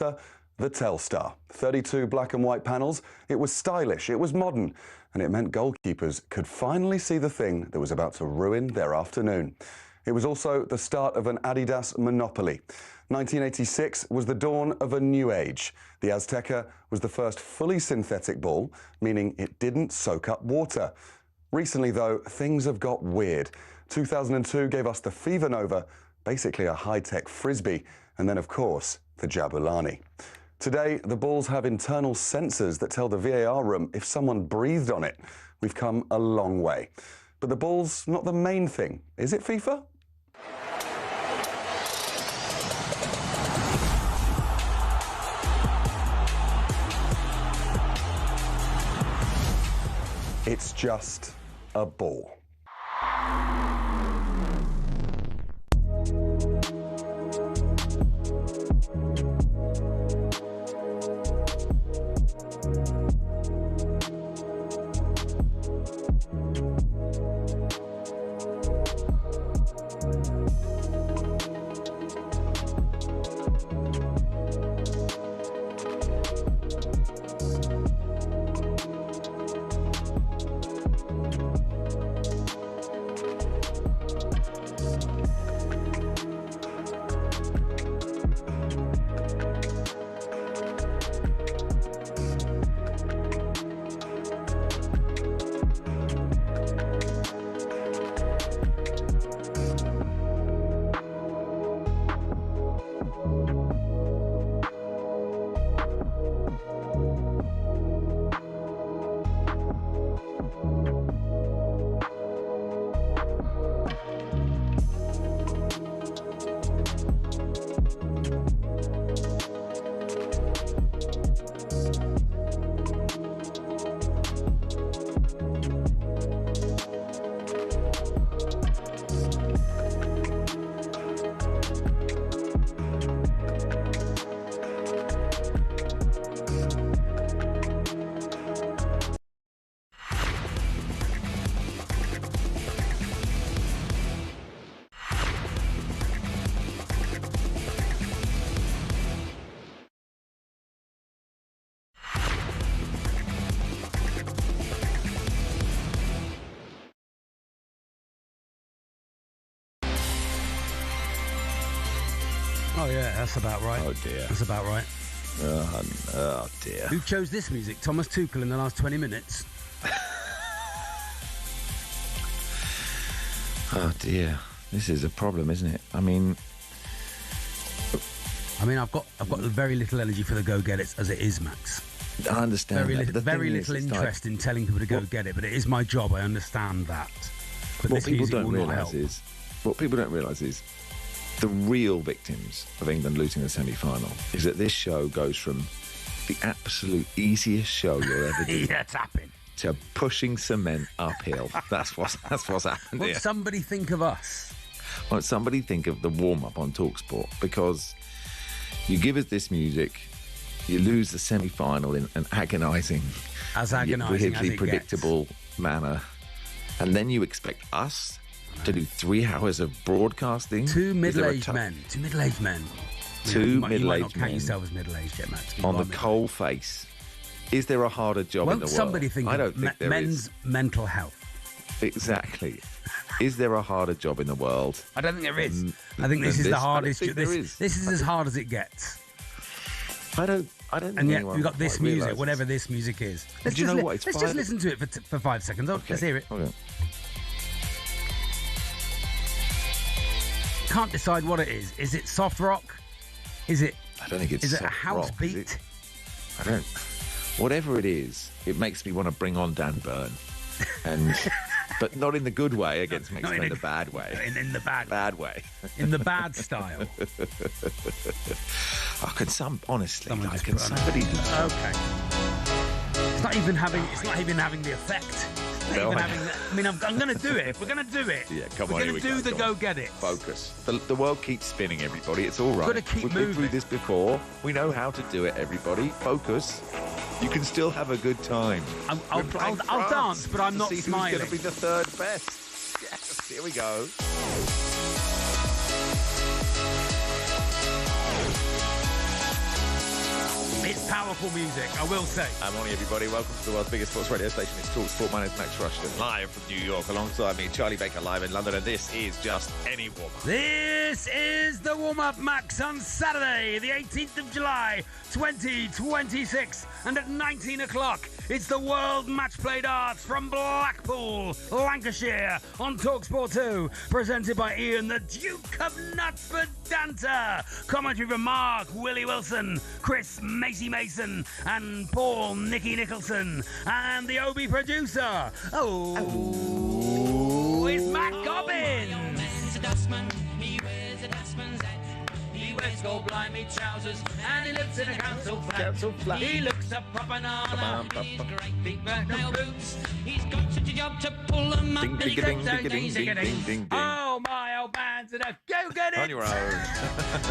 The Telstar. 32 black and white panels. It was stylish, it was modern, and it meant goalkeepers could finally see the thing that was about to ruin their afternoon. It was also the start of an Adidas monopoly. 1986 was the dawn of a new age. The Azteca was the first fully synthetic ball, meaning it didn't soak up water. Recently, though, things have got weird. 2002 gave us the Fever Nova, basically a high-tech frisbee, and then, of course, the Jabulani. Today, the balls have internal sensors that tell the VAR room if someone breathed on it. We've come a long way. But the ball's not the main thing, is it, FIFA? It's just a ball. Oh, yeah, that's about right. Oh, dear. That's about right. Oh, dear. Who chose this music? Thomas Tuchel in the last 20 minutes. Oh, dear. This is a problem, isn't it? I mean, I've got very little energy for the go-get-its as it is, Max. I understand Very little interest in telling people to go get it, but it is my job. I understand that. But what people don't realise is the real victims of England losing the semi-final is that this show goes from the absolute easiest show you'll ever do tapping to pushing cement uphill. That's what's happened here. Won't somebody think of us? Won't somebody think of the warm-up on talkSPORT? Because you give us this music, you lose the semi-final in an agonising, weirdly predictable manner, and then you expect us to do 3 hours of broadcasting. Two middle-aged men. You might not count yourself as middle-aged yet, Max. On the coal face. Is there a harder job in the world? Won't somebody think I don't of think there men's is. mental health? Exactly. Is there a harder job in the world? I don't think there is. I think this is the hardest. This is as hard as it gets. I don't. And yet we've got this music, whatever this music is. Let's just listen to it for 5 seconds. Okay. Let's hear it. Okay. Can't decide what it is. Is it soft rock? Is it? I don't think it's. Is it soft a house rock, beat? I don't. Whatever it is, it makes me want to bring on Dan Byrne, but not in the good way against Mexico, in the bad way. In the bad way. In the bad style. Can somebody? Okay. It's not even having the effect. I'm going to do it. We're going to do it. Yeah, come on. We're going to do the go-get-it. Focus. The world keeps spinning, everybody. It's all right. We've got to keep moving. We've been through this before. We know how to do it, everybody. Focus. You can still have a good time. I'll dance, but I'm not smiling. Who's going to be the third best? Yes, here we go. powerful music, I will say. Morning, everybody. Welcome to the world's biggest sports radio station. It's talkSPORT. My name's Max Rushden, live from New York. Alongside me, Charlie Baker, live in London. And this is just any warm-up. This is the warm-up, Max, on Saturday, the 18th of July, 2026. And at 19 o'clock, it's the World Match Play Darts from Blackpool, Lancashire, on talkSPORT 2, presented by Ian, the Duke of Knutsford Danter. Commentary from Mark, Willie Wilson, Chris, Macy Mason, and Paul, Nicky Nicholson, and the OB producer. It's Matt Gobbins. He's a dustman, he wears a dustman's hat. He wears gold blimey trousers, and he lives in a council flat. He looks a proper nana in his great big black boots. He's got such a job to pull them up. Oh, my old man's in a go-get-it. On your own.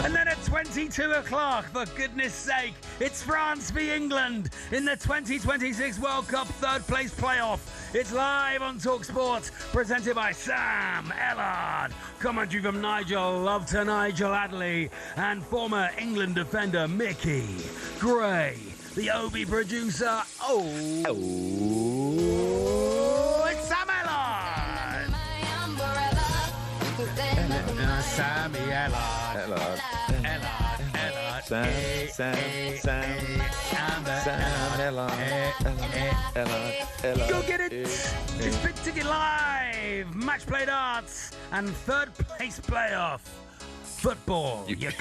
And then at 22 o'clock, for goodness sake, it's France v England in the 2026 World Cup third place playoff. It's live on talkSPORT, presented by Sam Ellard. Commentary from Nigel, love to Nigel Adley, and former England defender Mickey Gray. The OB producer, it's Sam Ellard. Sammy Ellard. Sam Ellard. Go get it! It's Big Ticket Live, Match Play Darts, and third place playoff. Football. You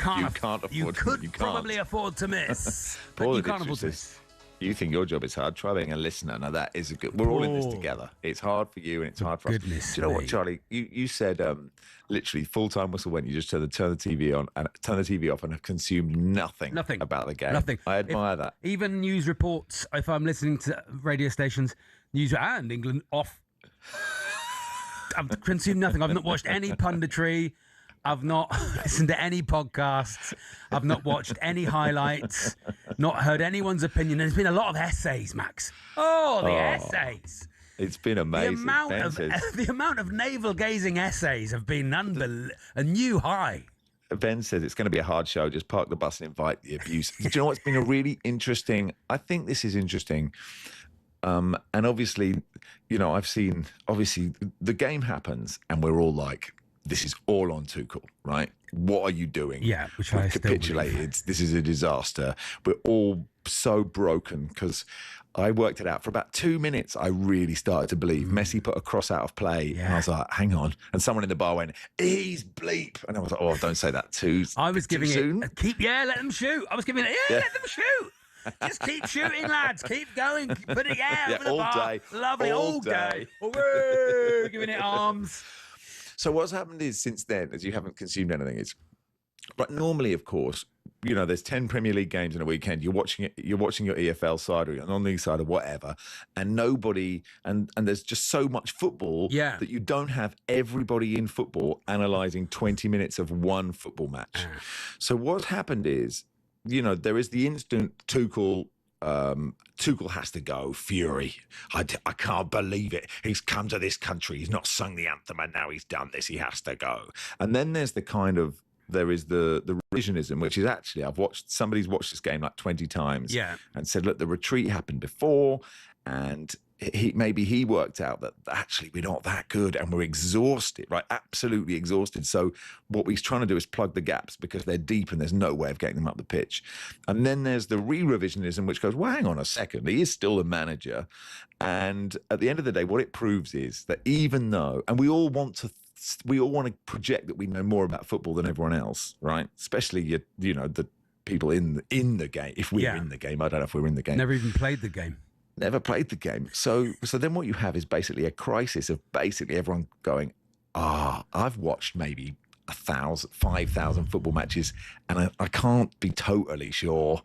could probably afford to miss. But you can't afford to miss. You think your job is hard? Try being a listener. Now that is a good. We're all in this together. It's hard for you, and it's hard for us. Do you know what, Charlie? You said literally full-time whistle when you just turn the TV on and turn the TV off and have consumed nothing about the game. Nothing. I admire that. Even news reports. If I'm listening to radio stations, news and England off. I've consumed nothing. I've not watched any punditry. I've not listened to any podcasts. I've not watched any highlights. Not heard anyone's opinion. There's been a lot of essays, Max. The essays. It's been amazing. The amount of navel-gazing essays have been a new high. Ben says it's going to be a hard show. Just park the bus and invite the abuse. Do you know what's been a really interesting? I think this is interesting. And obviously, I've seen, the game happens and we're all like, this is all on Tuchel, right? What are you doing? Yeah, which We've I still capitulated. believe. This is a disaster. We're all so broken because I worked it out for about 2 minutes. I really started to believe. Messi put a cross out of play, and I was like, "Hang on!" And someone in the bar went, "He's bleep," and I was like, "Oh, don't say that too." I was giving soon. Let them shoot. I was giving it, let them shoot. Just keep shooting, lads. Keep going. Put it out over the all bar. day. Lovely, all day. Hooray, giving it arms. So what's happened is since then, as you haven't consumed anything, but normally, of course, there's 10 Premier League games in a weekend. You're watching your EFL side or your non-league side or whatever, and and there's just so much football that you don't have everybody in football analysing 20 minutes of one football match. So what's happened is, there is the instant Tuchel has to go. Fury. I can't believe it. He's come to this country. He's not sung the anthem, and now he's done this. He has to go. And then there's the revisionism, which is actually somebody's watched this game like 20 times and said, look, the retreat happened before, and maybe he worked out that actually we're not that good and we're exhausted, right? Absolutely exhausted. So what he's trying to do is plug the gaps because they're deep and there's no way of getting them up the pitch. And then there's the re-revisionism, which goes, well, hang on a second, he is still the manager. And at the end of the day, what it proves is that even though, and we all want to project that we know more about football than everyone else, right? Especially the people in the game. If we're in the game, I don't know if we're in the game. Never even played the game. Never played the game. So then what you have is basically a crisis of basically everyone going, I've watched maybe 5,000 football matches, and I can't be totally sure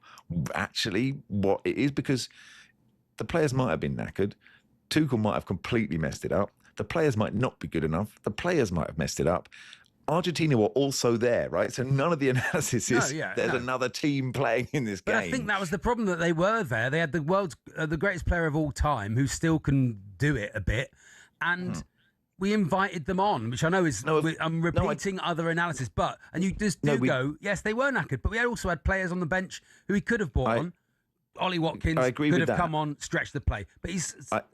actually what it is, because the players might have been knackered. Tuchel might have completely messed it up. The players might not be good enough. The players might have messed it up. Argentina were also there, right? So none of the analysis is there's another team playing in this game. But I think that was the problem, that they were there. They had the world's the greatest player of all time, who still can do it a bit, and we invited them on, which I know is I'm repeating other analysis, and you just go, yes, they were knackered, but we also had players on the bench who he could have brought on Ollie Watkins could have come on, stretched the play. But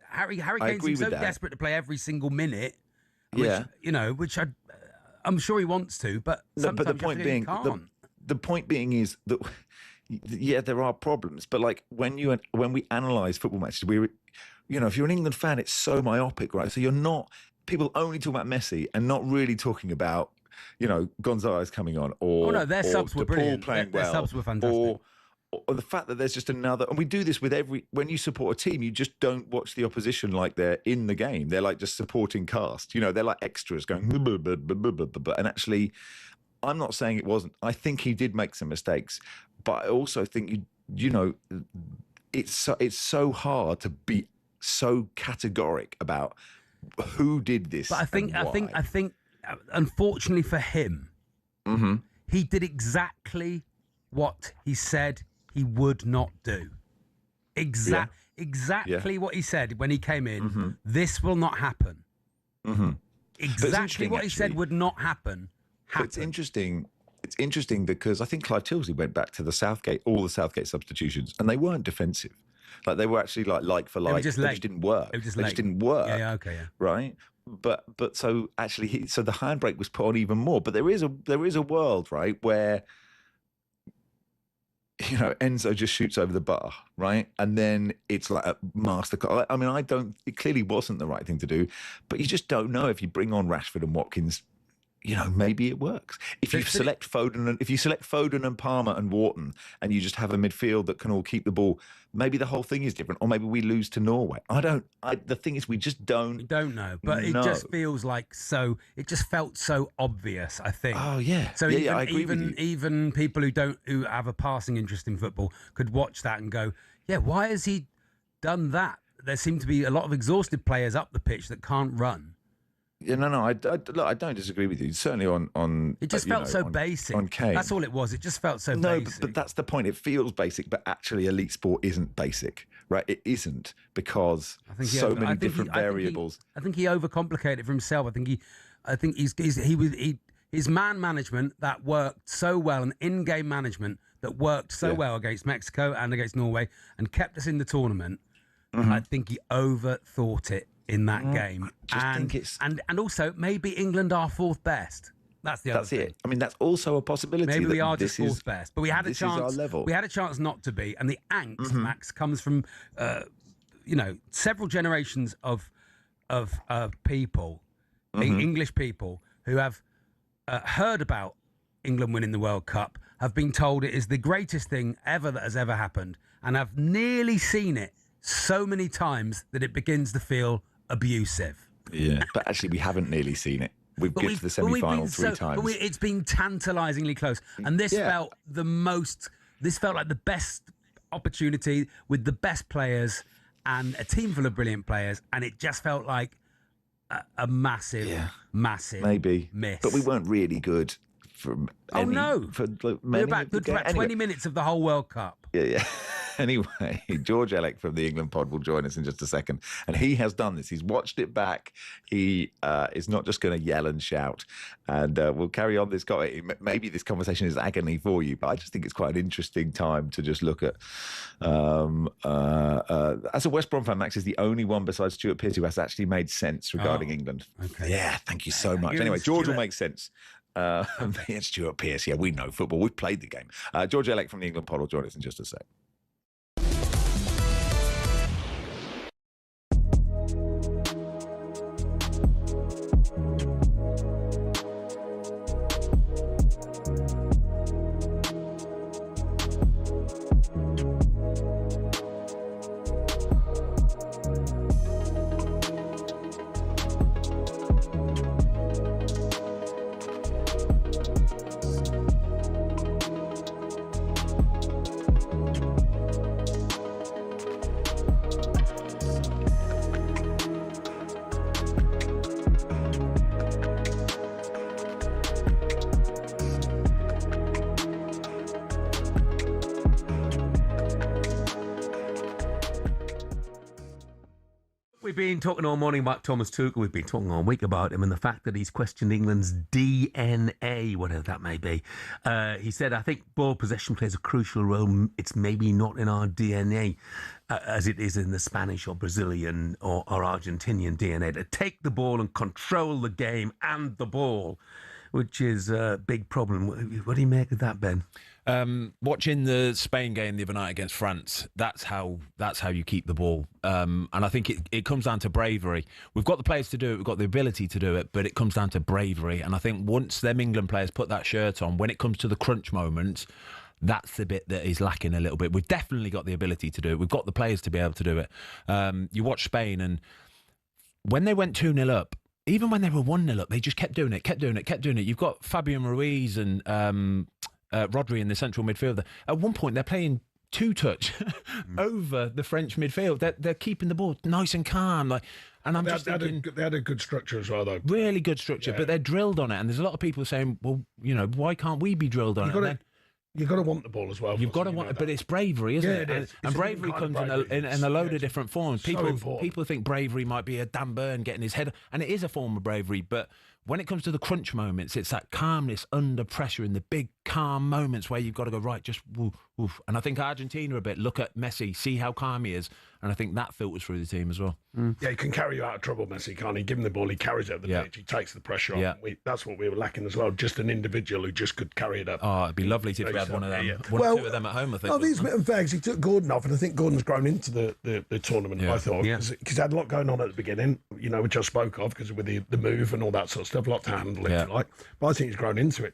Harry Kane seems so desperate to play every single minute. Which I'm sure he wants to, but sometimes the point being, the point being is that there are problems. But like when we analyse football matches, if you're an England fan, it's so myopic, right? So you're not people only talk about Messi and not really talking about Gonzalez coming on or their subs were brilliant. Their subs were fantastic. Or the fact that there's just another, and we do this with when you support a team, you just don't watch the opposition like they're in the game. They're like just supporting cast. They're like extras going, and actually, I'm not saying it wasn't. I think he did make some mistakes, but I also think it's so hard to be so categoric about who did this. But I think, unfortunately for him, he did exactly what he said he would not do. Exactly what he said when he came in. This will not happen. Exactly what he said would not happen. It's interesting. It's interesting because I think Clive Tilsley went back to all the Southgate substitutions, and they weren't defensive. Like they were actually like for like. They just didn't work. They just didn't work. Yeah. Okay. Yeah. Right. But so actually, so the handbrake was put on even more. But there is a world, right, where Enzo just shoots over the bar, right? And then it's like a masterclass. I mean, it clearly wasn't the right thing to do, but you just don't know if you bring on Rashford and Watkins, maybe it works. If you select Foden and Palmer and Wharton and you just have a midfield that can all keep the ball, maybe the whole thing is different, or maybe we lose to Norway. The thing is, we just don't. We don't know, but it just feels like it just felt so obvious, I think. Oh yeah. So I agree with you. Even people who have a passing interest in football could watch that and go, yeah, why has he done that? There seem to be a lot of exhausted players up the pitch that can't run. Yeah, no. I don't disagree with you. Certainly on it just felt so basic. On Kane, that's all it was. It just felt so basic. But that's the point. It feels basic, but actually, elite sport isn't basic, right? It isn't because many different variables. I think he overcomplicated it for himself. I think his man management that worked so well, and in-game management that worked so well against Mexico and against Norway, and kept us in the tournament. I think he overthought it in that game, and also maybe England are fourth best. That's the other thing. It. I mean, that's also a possibility. Maybe we are just fourth best, but we had a chance. Is our level. We had a chance not to be, and the angst, Max, comes from several generations of people, English people who have heard about England winning the World Cup, have been told it is the greatest thing ever that has ever happened, and have nearly seen it so many times that it begins to feel abusive. Yeah, but actually we haven't nearly seen it. We've got to the semi-final three times. But it's been tantalisingly close. And this felt like the best opportunity with the best players and a team full of brilliant players. And it just felt like a massive maybe miss. But we weren't really good for we were back good for about 20 minutes of the whole World Cup. Yeah. Anyway, George Ellick from the England pod will join us in just a second. And he has done this. He's watched it back. He is not just going to yell and shout. And we'll carry on this. Maybe this conversation is agony for you, but I just think it's quite an interesting time to just look at. As a West Brom fan, Max is the only one besides Stuart Pearce who has actually made sense regarding England. Okay. Yeah, thank you so much. Anyway, George will make sense. It's Stuart Pearce. Yeah, we know football. We've played the game. George Ellick from the England pod will join us in just a sec. We've been talking all morning about Thomas Tuchel. We've been talking all week about him and the fact that he's questioned England's DNA, whatever that may be. He said, I think ball possession plays a crucial role. It's maybe not in our DNA as it is in the Spanish or Brazilian or Argentinian DNA. To take the ball and control the game and the ball, which is a big problem. What do you make of that, Ben? Watching the Spain game the other night against France, that's how you keep the ball. And I think it comes down to bravery. We've got the players to do it, we've got the ability to do it, but it comes down to bravery. And I think once them England players put that shirt on, when it comes to the crunch moments, that's the bit that is lacking a little bit. We've definitely got the ability to do it. We've got the players to be able to do it. You watch Spain, and when they went 2-0 up, even when they were 1-0 up, they just kept doing it. You've got Fabian Ruiz and Rodri in the central midfield. At one point, they're playing two-touch over the French midfield. They're keeping the ball nice and calm. And I'm just thinking... They had a good structure as well, though. Really good structure, but they're drilled on it. And there's a lot of people saying, well, why can't we be drilled on it? You've got to want the ball as well. You've got to want it, but it's bravery, isn't it? It is. And bravery comes in a load of different forms. People think bravery might be a Dan Burn getting his head, and it is a form of bravery, but when it comes to the crunch moments, it's that calmness under pressure in the big calm moments where you've got to go, right, just woof, woof. And I think Argentina a bit, look at Messi, see how calm he is, and I think that filters through the team as well. Yeah, he can carry you out of trouble, Messi, can't he? Give him the ball, he carries it up the pitch, he takes the pressure on. That's what we were lacking as well, just an individual who just could carry it up. Oh, it'd be lovely to have one of them. One or two of them at home, I think. I think it's a bit unfair because he took Gordon off, and I think Gordon's grown into the tournament, I thought, because he had a lot going on at the beginning, which I spoke of, because with the move and all that sort of stuff, a lot to handle, if you like. But I think he's grown into it.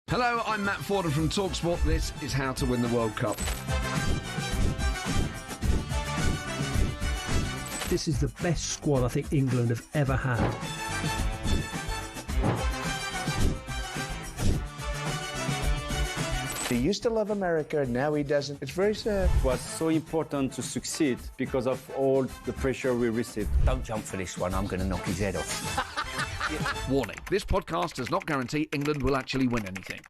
Hello, I'm Matt Forden from talkSPORT. This is How to Win the World Cup. This is the best squad I think England have ever had. He used to love America, now he doesn't. It's very sad. It was so important to succeed because of all the pressure we received. Don't jump for this one, I'm going to knock his head off. Warning, this podcast does not guarantee England will actually win anything.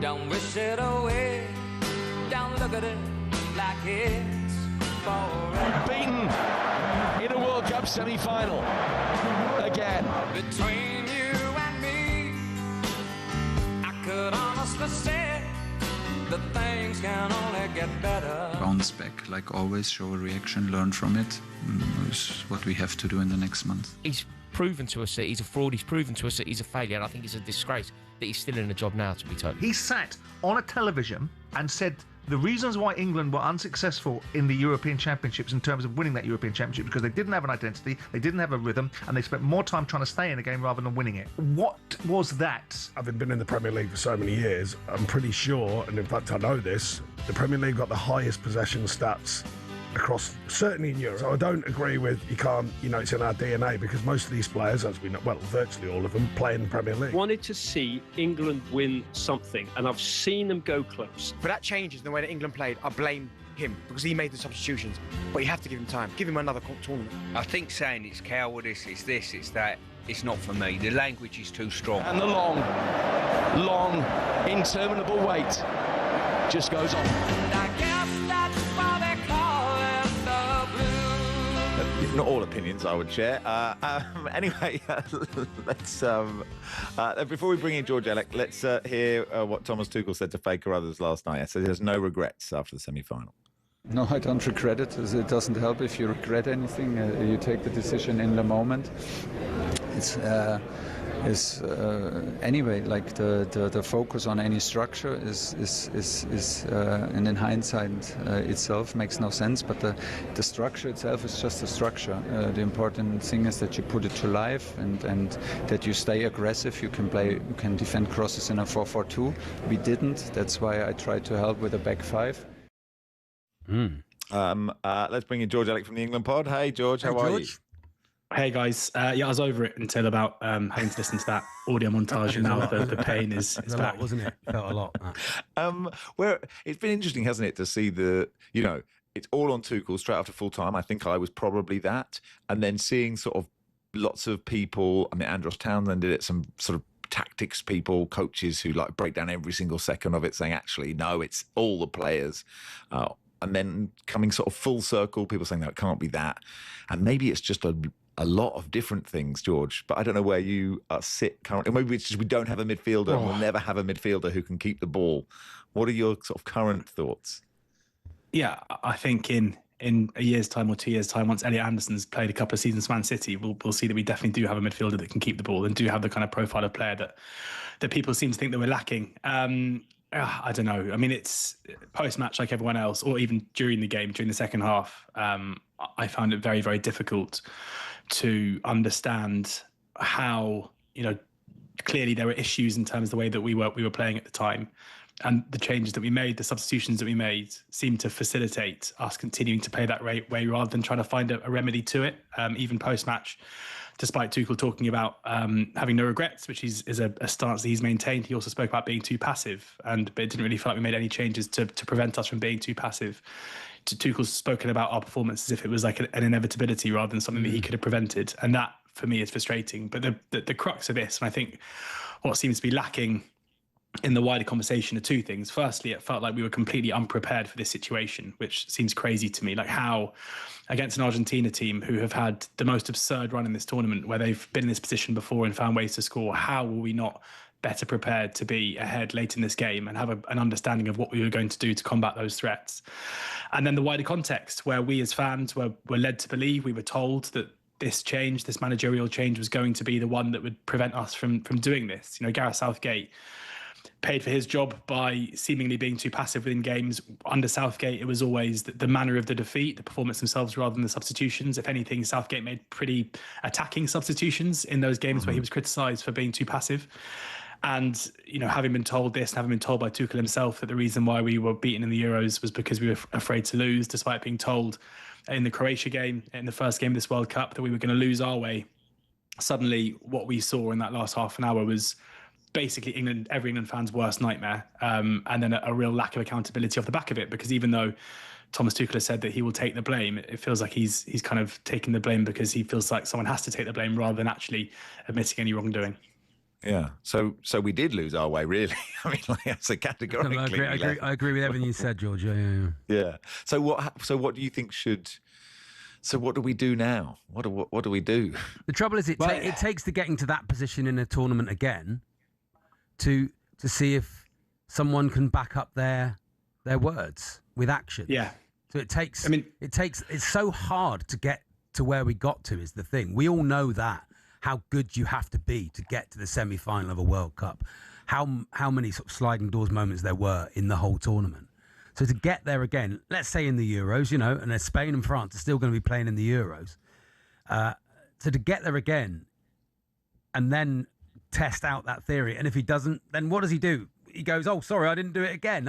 Don't wish it away. Don't look at it like it's forever. Beaten in a World Cup semi-final again. Between you and me, I could honestly say that things can only get better. Bounce back, like always, show a reaction, learn from it. Is what we have to do in the next month. He's proven to us that he's a fraud. He's proven to us that he's a failure, and I think it's a disgrace that he's still in a job now, to be told. He sat on a television and said the reasons why England were unsuccessful in the European Championships in terms of winning that European Championship because they didn't have an identity, they didn't have a rhythm, and they spent more time trying to stay in a game rather than winning it. What was that? Having been in the Premier League for so many years, I'm pretty sure, and in fact I know this, the Premier League got the highest possession stats across, certainly in Europe. So I don't agree with you can't, it's in our DNA because most of these players, as we know, well, virtually all of them, play in the Premier League. Wanted to see England win something, and I've seen them go close. For that changes in the way that England played, I blame him because he made the substitutions. But you have to give him time. Give him another tournament. I think saying it's cowardice, it's this, it's that, it's not for me. The language is too strong. And the long, interminable wait just goes on. I guess that's why they call it the blues. Not all opinions I would share. Anyway, let's before we bring in George Elek, let's hear what Thomas Tuchel said to Faye Carruthers last night. So there's no regrets after the semi-final. No, I don't regret it. It doesn't help if you regret anything. You take the decision in the moment. Anyway, like the focus on any structure is and in hindsight itself makes no sense. But the structure itself is just a structure. The important thing is that you put it to life and that you stay aggressive. You can defend crosses in a 4-4-2. We didn't. That's why I tried to help with a back five. Let's bring in George Elek from the England pod. Hey, George, how are you? Hey guys, I was over it until about having to listen to that audio montage, and now the pain is a back. lot, wasn't it? Felt a lot. Where it's been interesting, hasn't it, to see it's all on Tuchel straight after full time. I think I was probably that, and then seeing sort of lots of people. I mean, Andros Townsend did it. Some sort of tactics people, coaches who like break down every single second of it, saying actually no, it's all the players. And then coming sort of full circle, people saying, no, it can't be that. And maybe it's just a lot of different things, George. But I don't know where you sit currently. Maybe it's just we don't have a midfielder and we'll never have a midfielder who can keep the ball. What are your sort of current thoughts? Yeah, I think in a year's time or 2 years' time, once Elliot Anderson's played a couple of seasons for Man City, we'll see that we definitely do have a midfielder that can keep the ball and do have the kind of profile of player that people seem to think that we're lacking. I don't know. I mean, it's post-match like everyone else, or even during the game, during the second half, I found it very, very difficult to understand how, clearly there were issues in terms of the way that we were playing at the time. And the changes that we made, the substitutions that we made, seemed to facilitate us continuing to play that way rather than trying to find a remedy to it, even post-match. Despite Tuchel talking about having no regrets, which is a stance that he's maintained, he also spoke about being too passive, but it didn't really feel like we made any changes to prevent us from being too passive. Tuchel's spoken about our performance as if it was like an inevitability rather than something that he could have prevented, and that for me is frustrating. But the crux of this, and I think what seems to be lacking in the wider conversation are two things. Firstly, it felt like we were completely unprepared for this situation, which seems crazy to me. Like how against an Argentina team who have had the most absurd run in this tournament, where they've been in this position before and found ways to score, how were we not better prepared to be ahead late in this game and have an understanding of what we were going to do to combat those threats? And then the wider context, where we as fans were led to believe, we were told that this managerial change was going to be the one that would prevent us from doing this. Gareth Southgate paid for his job by seemingly being too passive within games. Under Southgate, it was always the manner of the defeat, the performance themselves rather than the substitutions. If anything, Southgate made pretty attacking substitutions in those games where he was criticised for being too passive. And, having been told this and having been told by Tuchel himself that the reason why we were beaten in the Euros was because we were afraid to lose, despite being told in the Croatia game, in the first game of this World Cup, that we were going to lose our way. Suddenly, what we saw in that last half an hour was basically every England fan's worst nightmare, and then a real lack of accountability off the back of it, because even though Thomas Tuchel has said that he will take the blame, it feels like he's kind of taking the blame because he feels like someone has to take the blame rather than actually admitting any wrongdoing. Yeah, so we did lose our way, really. I mean, that's a categorically. I agree with everything you said, George. Yeah. So what do you think should? So what do we do now? What do we do? The trouble is, it takes to getting to that position in a tournament again to see if someone can back up their words with action. Yeah. So it takes. It's so hard to get to where we got to. Is the thing. We all know that. How good you have to be to get to the semi-final of a World Cup. How many sort of sliding doors moments there were in the whole tournament. So to get there again, let's say in the Euros, and Spain and France are still going to be playing in the Euros. So to get there again and then test out that theory, and if he doesn't, then what does he do? He goes, "Oh, sorry, I didn't do it again."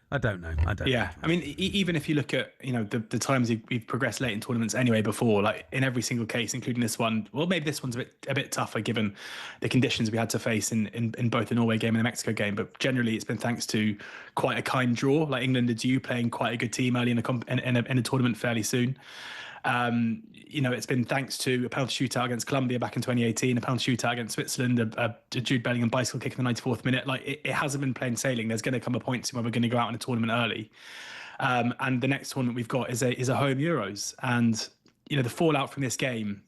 I don't know. Yeah, I mean, even if you look at the times we've progressed late in tournaments anyway before, like in every single case, including this one. Well, maybe this one's a bit tougher given the conditions we had to face in both the Norway game and the Mexico game. But generally, it's been thanks to quite a kind draw. Like England did, playing quite a good team early in a tournament fairly soon. It's been thanks to a penalty shootout against Colombia back in 2018, a penalty shootout against Switzerland, a Jude Bellingham bicycle kick in the 94th minute. Like, it hasn't been plain sailing. There's going to come a point where we're going to go out in a tournament early. And the next tournament we've got is a home Euros. And, the fallout from this game,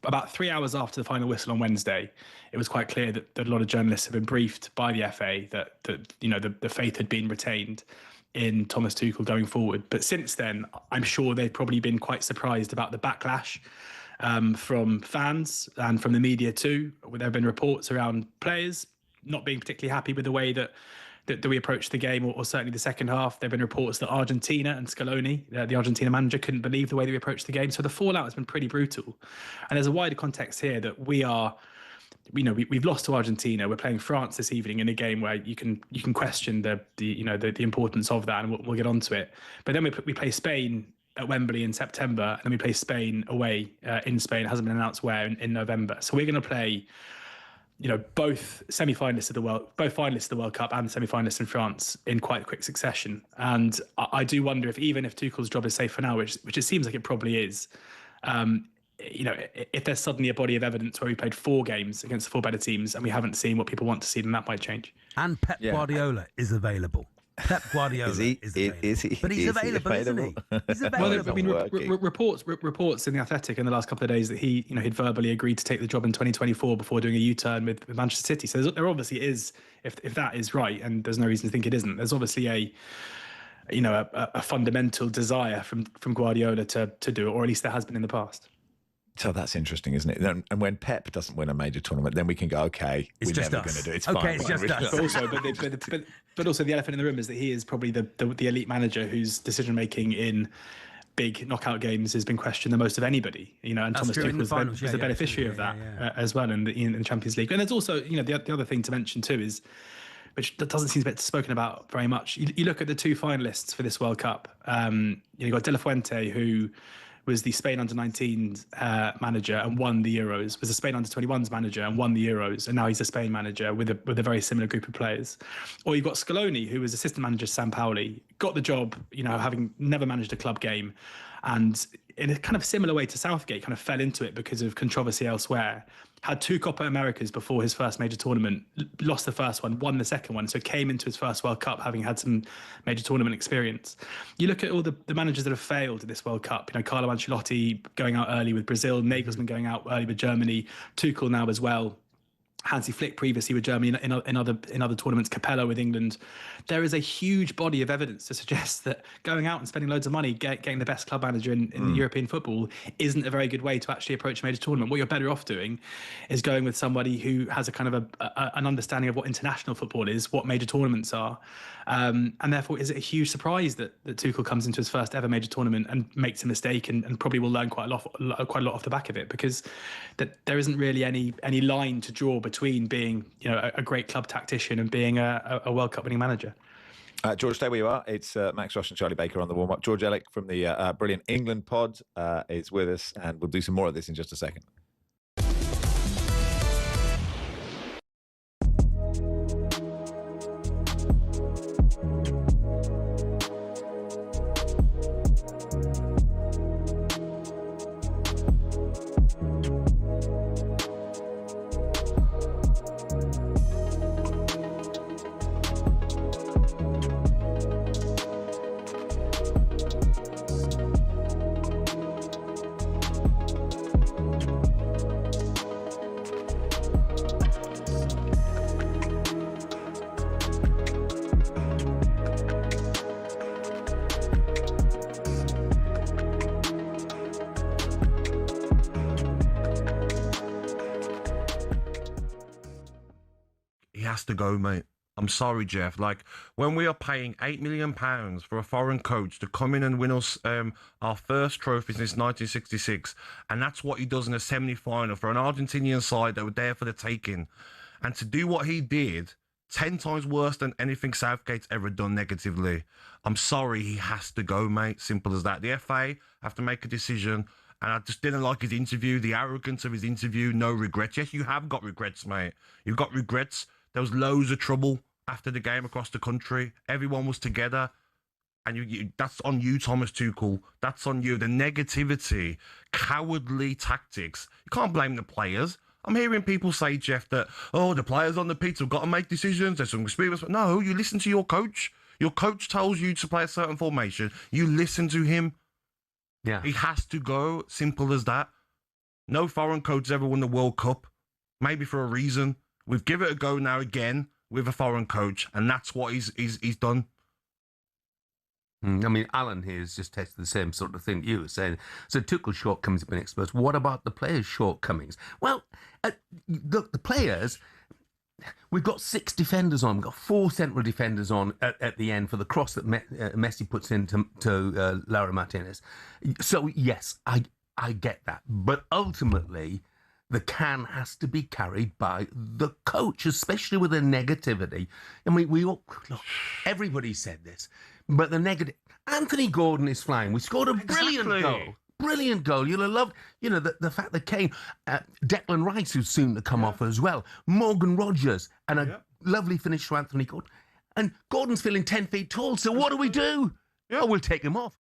about 3 hours after the final whistle on Wednesday, it was quite clear that a lot of journalists have been briefed by the FA that the faith had been retained in Thomas Tuchel going forward. But since then, I'm sure they've probably been quite surprised about the backlash from fans and from the media too. There have been reports around players not being particularly happy with the way that we approached the game, or certainly the second half. There have been reports that Argentina and Scaloni, the Argentina manager, couldn't believe the way that we approached the game. So the fallout has been pretty brutal. And there's a wider context here that we've lost to Argentina. We're playing France this evening in a game where you can question the importance of that, and we'll get onto it. But then we play Spain at Wembley in September, and then we play Spain away in Spain. It hasn't been announced where in November. So we're going to play, both semi-finalists of the finalists of the World Cup and semi-finalists in France in quite quick succession. And I do wonder if, even if Tuchel's job is safe for now, which it seems like it probably is, if there's suddenly a body of evidence where we played 4 games against the 4 better teams and we haven't seen what people want to see, then that might change. And Pep Guardiola is available. Pep Guardiola is available. But he's available, isn't he? He's available. Well, reports in The Athletic in the last couple of days that he'd verbally agreed to take the job in 2024 before doing a U-turn with Manchester City. So there obviously is, if that is right, and there's no reason to think it isn't, there's obviously a fundamental desire from Guardiola to do it, or at least there has been in the past. So that's interesting, isn't it? And when Pep doesn't win a major tournament, then we can go, okay, we're never going to do it. It's fine. It's just us. But also the elephant in the room is that he is probably the elite manager whose decision making in big knockout games has been questioned the most of anybody. And Thomas Tuchel was the beneficiary of that as well in the Champions League. And there's also the other thing to mention too is, which doesn't seem to be spoken about very much. You look at the 2 finalists for this World Cup. You got De La Fuente, who was the Spain under-19s manager and won the Euros, was the Spain under-21s manager and won the Euros, and now he's a Spain manager with a very similar group of players. Or you've got Scaloni, who was assistant manager San Pauli, got the job, having never managed a club game, and in a kind of similar way to Southgate, kind of fell into it because of controversy elsewhere. Had 2 Copa Americas before his first major tournament, lost the first one, won the second one, so came into his first World Cup having had some major tournament experience. You look at all the managers that have failed at this World Cup, Carlo Ancelotti going out early with Brazil, Nagelsmann going out early with Germany, Tuchel now as well. Hansi Flick previously with Germany in other tournaments, Capello with England. There is a huge body of evidence to suggest that going out and spending loads of money, getting the best club manager in European football isn't a very good way to actually approach a major tournament. What you're better off doing is going with somebody who has a kind of an understanding of what international football is, what major tournaments are. And therefore, is it a huge surprise that Tuchel comes into his first ever major tournament and makes a mistake and probably will learn quite a lot off the back of it, because there isn't really any line to draw between being a great club tactician and being a World Cup winning manager. George, stay where you are. It's Max Ross and Charlie Baker on the warm-up. George Ellick from the brilliant England pod is with us, and we'll do some more of this in just a second. To go, mate. I'm sorry, Jeff. Like, when we are paying £8 million for a foreign coach to come in and win us our first trophy since 1966, and that's what he does in a semi-final for an Argentinian side that were there for the taking, and to do what he did 10 times worse than anything Southgate's ever done negatively, I'm sorry, he has to go, mate. Simple as that. The FA have to make a decision, and I just didn't like his interview, the arrogance of his interview. No regrets. Yes, you have got regrets, mate. You've got regrets. There was loads of trouble after the game across the country. Everyone was together. And that's on you, Thomas Tuchel. That's on you. The negativity, cowardly tactics. You can't blame the players. I'm hearing people say, Jeff, that, the players on the pitch have got to make decisions. There's some experience. No, you listen to your coach. Your coach tells you to play a certain formation. You listen to him. Yeah. He has to go. Simple as that. No foreign coach ever won the World Cup. Maybe for a reason. We've given it a go now again with a foreign coach, and that's what he's done. I mean, Alan here has just tested the same sort of thing you were saying. So Tuchel's shortcomings have been exposed. What about the players' shortcomings? Well, look, the players, we've got 6 defenders on. We've got 4 central defenders on at the end for the cross that Messi puts into Laura Martinez. So, yes, I get that. But ultimately, the can has to be carried by the coach, especially with the negativity. I mean, look, everybody said this. But the negative... Anthony Gordon is flying. We scored a brilliant goal. Brilliant goal. You'll have loved, the fact that Kane... Declan Rice, who's soon to come off as well. Morgan Rogers. And a lovely finish to Anthony Gordon. And Gordon's feeling 10 feet tall, so what do? Oh, we'll take him off.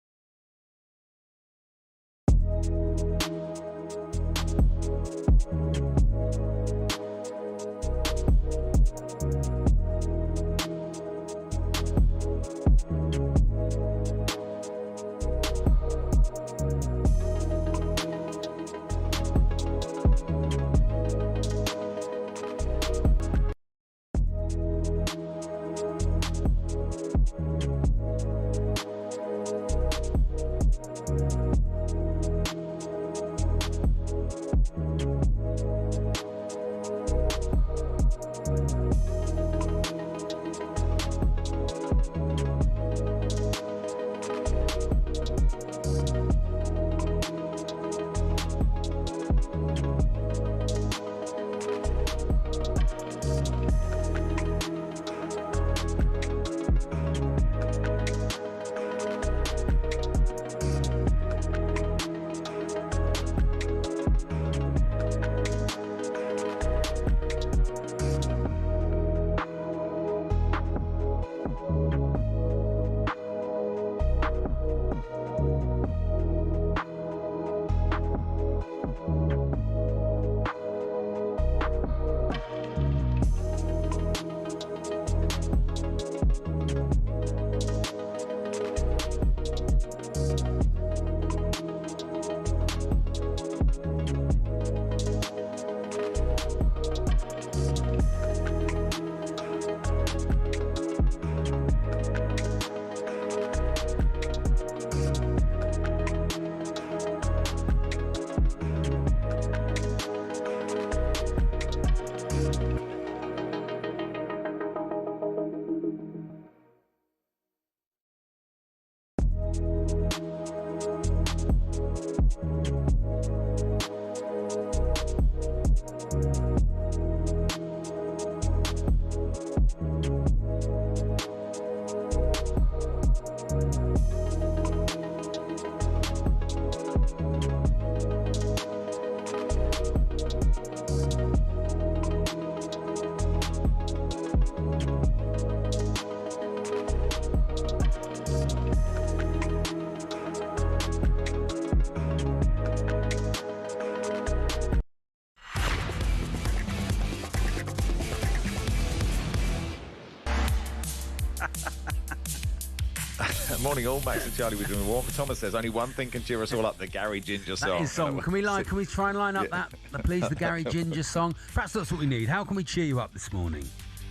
Morning all, Max and Charlie, we're doing warm. Thomas says only one thing can cheer us all up, the Gary Ginger song. That is song. Can we try and line up that, please, the Gary Ginger song? Perhaps that's what we need. How can we cheer you up this morning?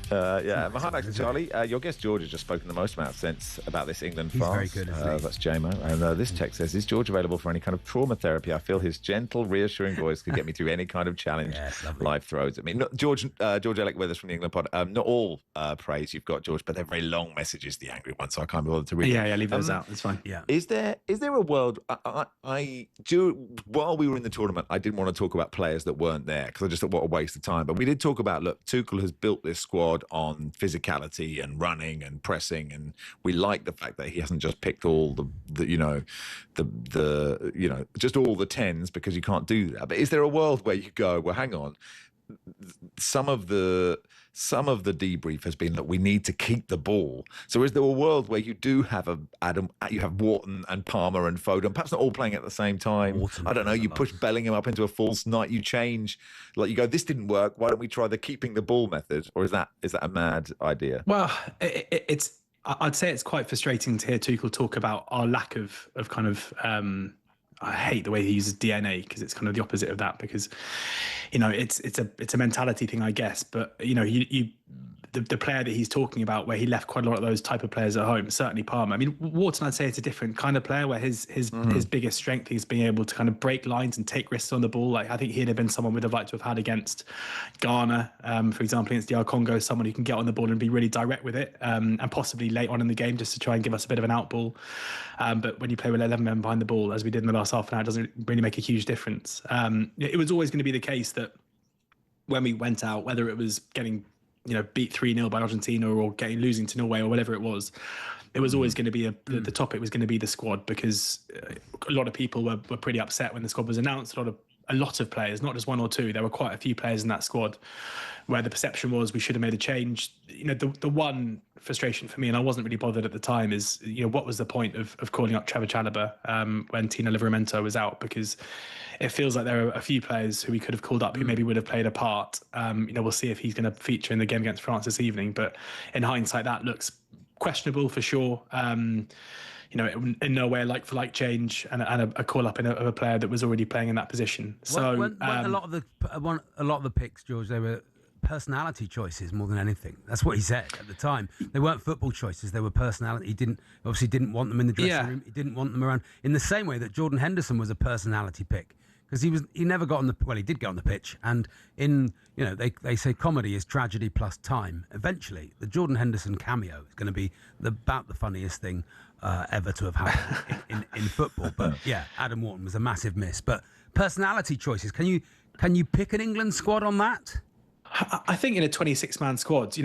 Hi, Max and Charlie. Your guest George has just spoken the most amount of sense about this England He's farce. very good, isn't he? That's JMO. And this text says, is George available for any kind of trauma therapy? I feel his gentle, reassuring voice could get me through any kind of challenge life throws at me. George Ellick with us from the England pod. Not all praise you've got, George, but they're very long messages, the angry ones, so I can't be bothered to read them. Yeah, leave those out. It's fine. Yeah. Is there a world... while we were in the tournament, I didn't want to talk about players that weren't there because I just thought, what a waste of time. But we did talk about, look, Tuchel has built this squad on physicality and running and pressing, and we like the fact that he hasn't just picked all the just all the 10s because you can't do that. But is there a world where you go, well, hang on, some of the debrief has been that we need to keep the ball. So is there a world where you do have you have Wharton and Palmer and Foden, perhaps not all playing at the same time? I don't know. You push Bellingham up into a false nine. You change, like you go, this didn't work. Why don't we try the keeping the ball method? Or is that a mad idea? Well, I'd say it's quite frustrating to hear Tuchel talk about our lack of kind of. I hate the way he uses DNA, because it's kind of the opposite of that, because, you know, it's a mentality thing, I guess. But, you know, the player that he's talking about, where he left quite a lot of those type of players at home, certainly Palmer. I mean, Wharton, I'd say it's a different kind of player, where his biggest strength is being able to kind of break lines and take risks on the ball. Like, I think he'd have been someone we'd have liked to have had against Ghana, for example, against DR Congo, someone who can get on the ball and be really direct with it, and possibly late on in the game just to try and give us a bit of an outball. But when you play with 11 men behind the ball, as we did in the last half an hour, it doesn't really make a huge difference. It was always going to be the case that when we went out, whether it was getting beat 3-0 by Argentina or losing to Norway or whatever it was always going to be the topic was going to be the squad, because a lot of people were pretty upset when the squad was announced. A lot of players, not just one or two, there were quite a few players in that squad where the perception was we should have made a change. The one frustration for me, and I wasn't really bothered at the time, is what was the point of calling up Trevor Chalobah when Tino Livramento was out? Because it feels like there are a few players who we could have called up who maybe would have played a part. We'll see if he's going to feature in the game against France this evening, but in hindsight that looks questionable for sure. In no way a like-for-like change and a call-up of a player that was already playing in that position. So when a lot of the picks, George, they were personality choices more than anything. That's what he said at the time. They weren't football choices; they were personality. He didn't want them in the dressing room. He didn't want them around. In the same way that Jordan Henderson was a personality pick, because he never got on he did get on the pitch, and they say comedy is tragedy plus time. Eventually, the Jordan Henderson cameo is going to be about the funniest thing ever to have happened in football. But yeah, Adam Wharton was a massive miss. But personality choices, can you pick an England squad on that? I think in a 26-man squad,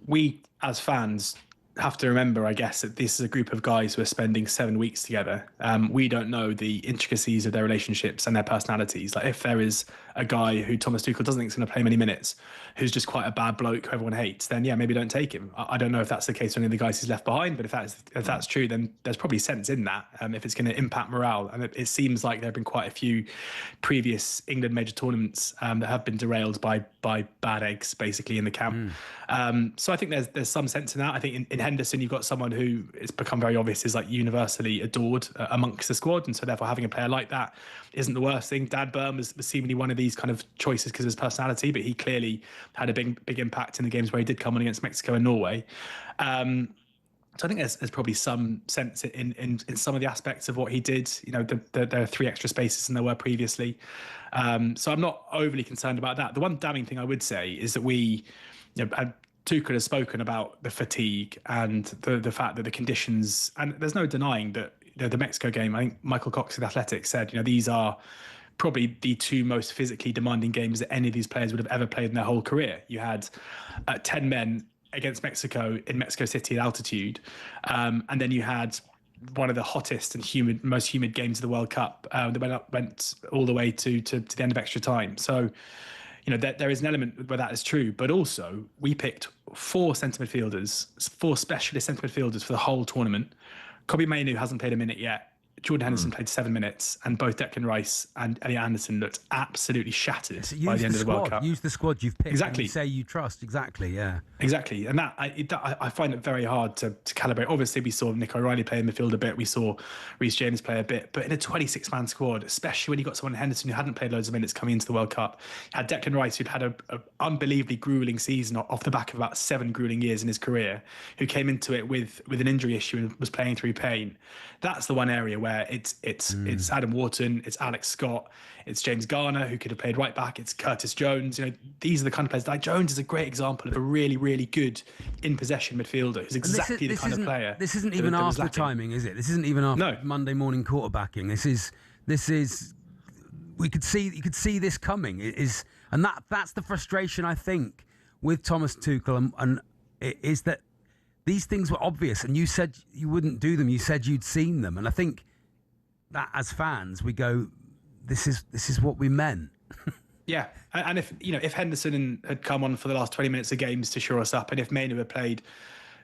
we as fans have to remember, I guess, that this is a group of guys who are spending 7 weeks together. We don't know the intricacies of their relationships and their personalities. Like, if there is a guy who Thomas Tuchel doesn't think is going to play many minutes, who's just quite a bad bloke who everyone hates, then yeah, maybe don't take him. I don't know if that's the case for any of the guys he's left behind, but if that's true, then there's probably sense in that, if it's going to impact morale. And it seems like there have been quite a few previous England major tournaments that have been derailed by bad eggs, basically, in the camp. So I think there's some sense in that. I think in Henderson, you've got someone who it's become very obvious is like universally adored amongst the squad, and so therefore having a player like that isn't the worst thing. Dan Burn was seemingly one of these kind of choices because of his personality, but he clearly had a big impact in the games where he did come on against Mexico and Norway. So I think there's probably some sense in some of the aspects of what he did. There are 3 extra spaces than there were previously. So I'm not overly concerned about that. The one damning thing I would say is that Tuchel has spoken about the fatigue and the fact that the conditions, and there's no denying that the Mexico game, I think Michael Cox of The Athletic said, these are probably the 2 most physically demanding games that any of these players would have ever played in their whole career. You had 10 men against Mexico in Mexico City at altitude, and then you had one of the hottest and most humid games of the World Cup that went all the way to the end of extra time. So there is an element where that is true, but also we picked 4 centre midfielders, 4 specialist centre midfielders for the whole tournament. Kobbie Mainoo hasn't played a minute yet. Jordan Henderson played 7 minutes, and both Declan Rice and Elliot Anderson looked absolutely shattered by the end of the World Cup. Use the squad you've picked. Exactly. And you say you trust. Exactly. Yeah. Exactly. And that I find it very hard to calibrate. Obviously, we saw Nick O'Reilly play in midfield a bit. We saw Reece James play a bit. But in a 26-man squad, especially when you got someone in Henderson who hadn't played loads of minutes coming into the World Cup, you had Declan Rice, who'd had an unbelievably gruelling season off the back of about 7 gruelling years in his career, who came into it with an injury issue and was playing through pain. That's the one area where it's Adam Wharton, it's Alex Scott, it's James Garner, who could have played right back, it's Curtis Jones. These are the kind of players. Like Jones is a great example of a really, really good in possession midfielder who's exactly the kind of player. This isn't even after timing, is it? This isn't even after Monday morning quarterbacking. This is you could see this coming. And that's the frustration, I think, with Thomas Tuchel, and it is that these things were obvious, and you said you wouldn't do them. You said you'd seen them, and I think that as fans we go, this is what we meant. Yeah, and if Henderson had come on for the last 20 minutes of games to shore us up, and if Maynard had played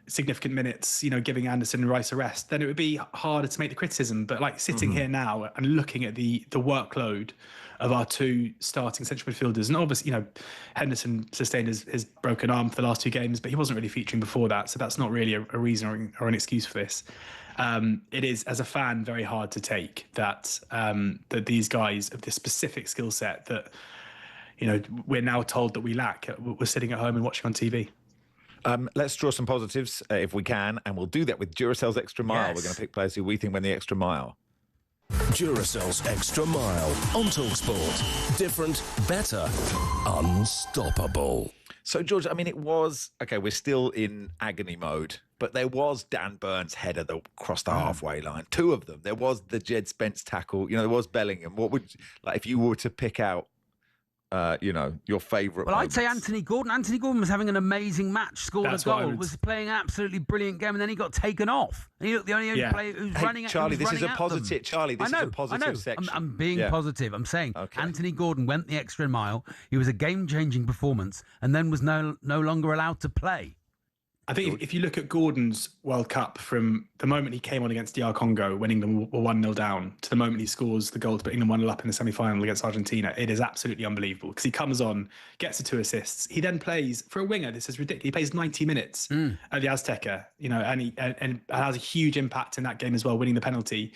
significant minutes, giving Anderson and Rice a rest, then it would be harder to make the criticism. But like sitting here now and looking at the workload of our two starting central midfielders, and obviously, Henderson sustained his broken arm for the last 2 games, but he wasn't really featuring before that, so that's not really a reason or an excuse for this. It is, as a fan, very hard to take that these guys of this specific skill set that we're now told that we lack, we're sitting at home and watching on TV. Let's draw some positives if we can, and we'll do that with Duracell's Extra Mile. Yes. We're going to pick players who we think win the Extra Mile. Duracell's Extra Mile on talkSPORT. Different, better, unstoppable. So, George, I mean, it was... OK, we're still in agony mode, but there was Dan Burns' header that crossed the halfway line. 2 of them. There was the Jed Spence tackle. There was Bellingham. What would... if you were to pick out... your favourite. Well, I'd say Anthony Gordon. Anthony Gordon was having an amazing match, scored a goal, was playing an absolutely brilliant game, and then he got taken off. And he looked the only player who's running at Charlie, this is a positive. Charlie, this is a positive section. I'm being positive. I'm saying Anthony Gordon went the extra mile. He was a game-changing performance, and then was no longer allowed to play. I think if you look at Gordon's World Cup from the moment he came on against DR Congo when England were 1-0 down to the moment he scores the goal to put England 1-0 up in the semi-final against Argentina, it is absolutely unbelievable because he comes on, gets the 2 assists. He then plays, for a winger, this is ridiculous, he plays 90 minutes at the Azteca, and he has a huge impact in that game as well, winning the penalty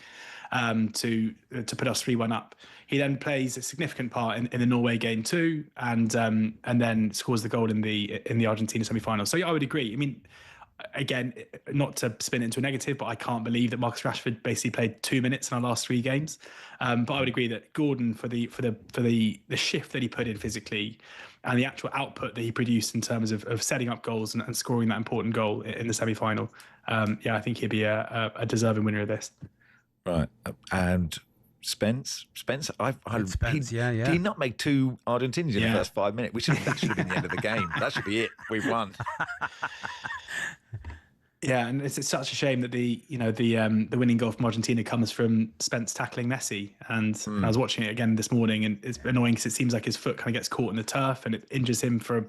to put us 3-1 up. He then plays a significant part in the Norway game too, and then scores the goal in the Argentina semi-final. So yeah, I would agree. I mean, again, not to spin it into a negative, but I can't believe that Marcus Rashford basically played 2 minutes in our last 3 games. But I would agree that Gordon, for the shift that he put in physically, and the actual output that he produced in terms of setting up goals and scoring that important goal in the semi-final, I think he'd be a deserving winner of this. Right, and Spence, Spence, did he not make 2 Argentinians in the first 5 minutes? That should have been the end of the game. That should be it. We've won. Yeah, and it's such a shame that the winning goal from Argentina comes from Spence tackling Messi. And I was watching it again this morning, and it's annoying because it seems like his foot kind of gets caught in the turf and it injures him for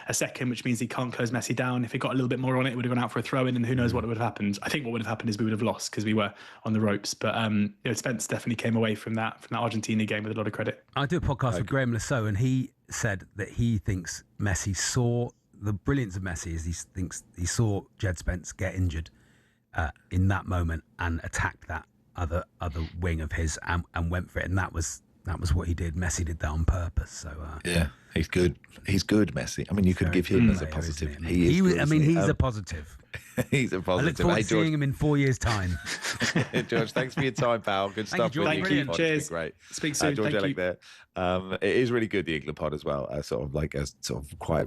a second, which means he can't close Messi down. If it got a little bit more on it, it would have gone out for a throw-in, and who knows what would have happened. I think what would have happened is we would have lost because we were on the ropes. But Spence definitely came away from that Argentina game with a lot of credit. I do a podcast with Graham Lasso, and he said that he thinks Messi saw... The brilliance of Messi is he thinks he saw Jed Spence get injured in that moment and attacked that other wing of his and went for it, and that was what he did. Messi did that on purpose. So yeah, he's good. He's good, Messi. I mean, you could give him as a positive. He's a positive. He's a positive. I look forward to seeing him in 4 years' time. George, thanks for your time, pal. Good stuff. Thank you. Cheers. Great. Speak soon. George Thank Ellick you. there. It is really good, the England pod as well. Sort of quite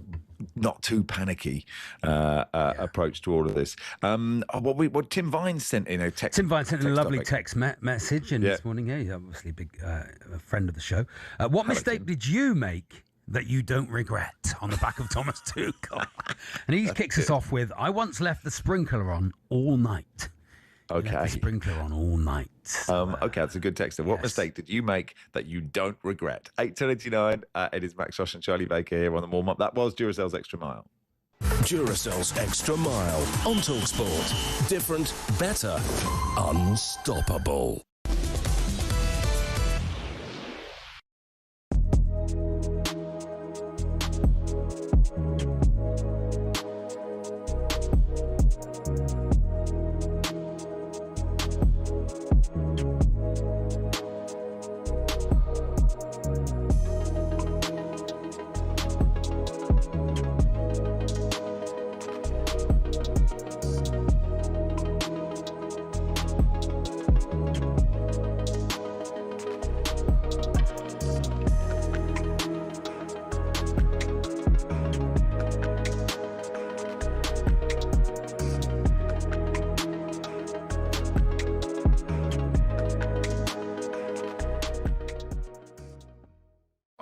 not too panicky approach to all of this. What Tim Vine sent in a text. Tim Vine sent in a lovely text message this morning. Yeah, he's obviously a big friend of the show. What mistake did you make that you don't regret, on the back of Thomas Tuchel? And he kicks us off with, I once left the sprinkler on all night. Okay. Left the sprinkler on all night. Okay, that's a good text. What mistake did you make that you don't regret? 8:10:89. It is Max Josh and Charlie Baker here on the warm-up. That was Duracell's Extra Mile. Duracell's Extra Mile on talkSPORT. Different, better, unstoppable.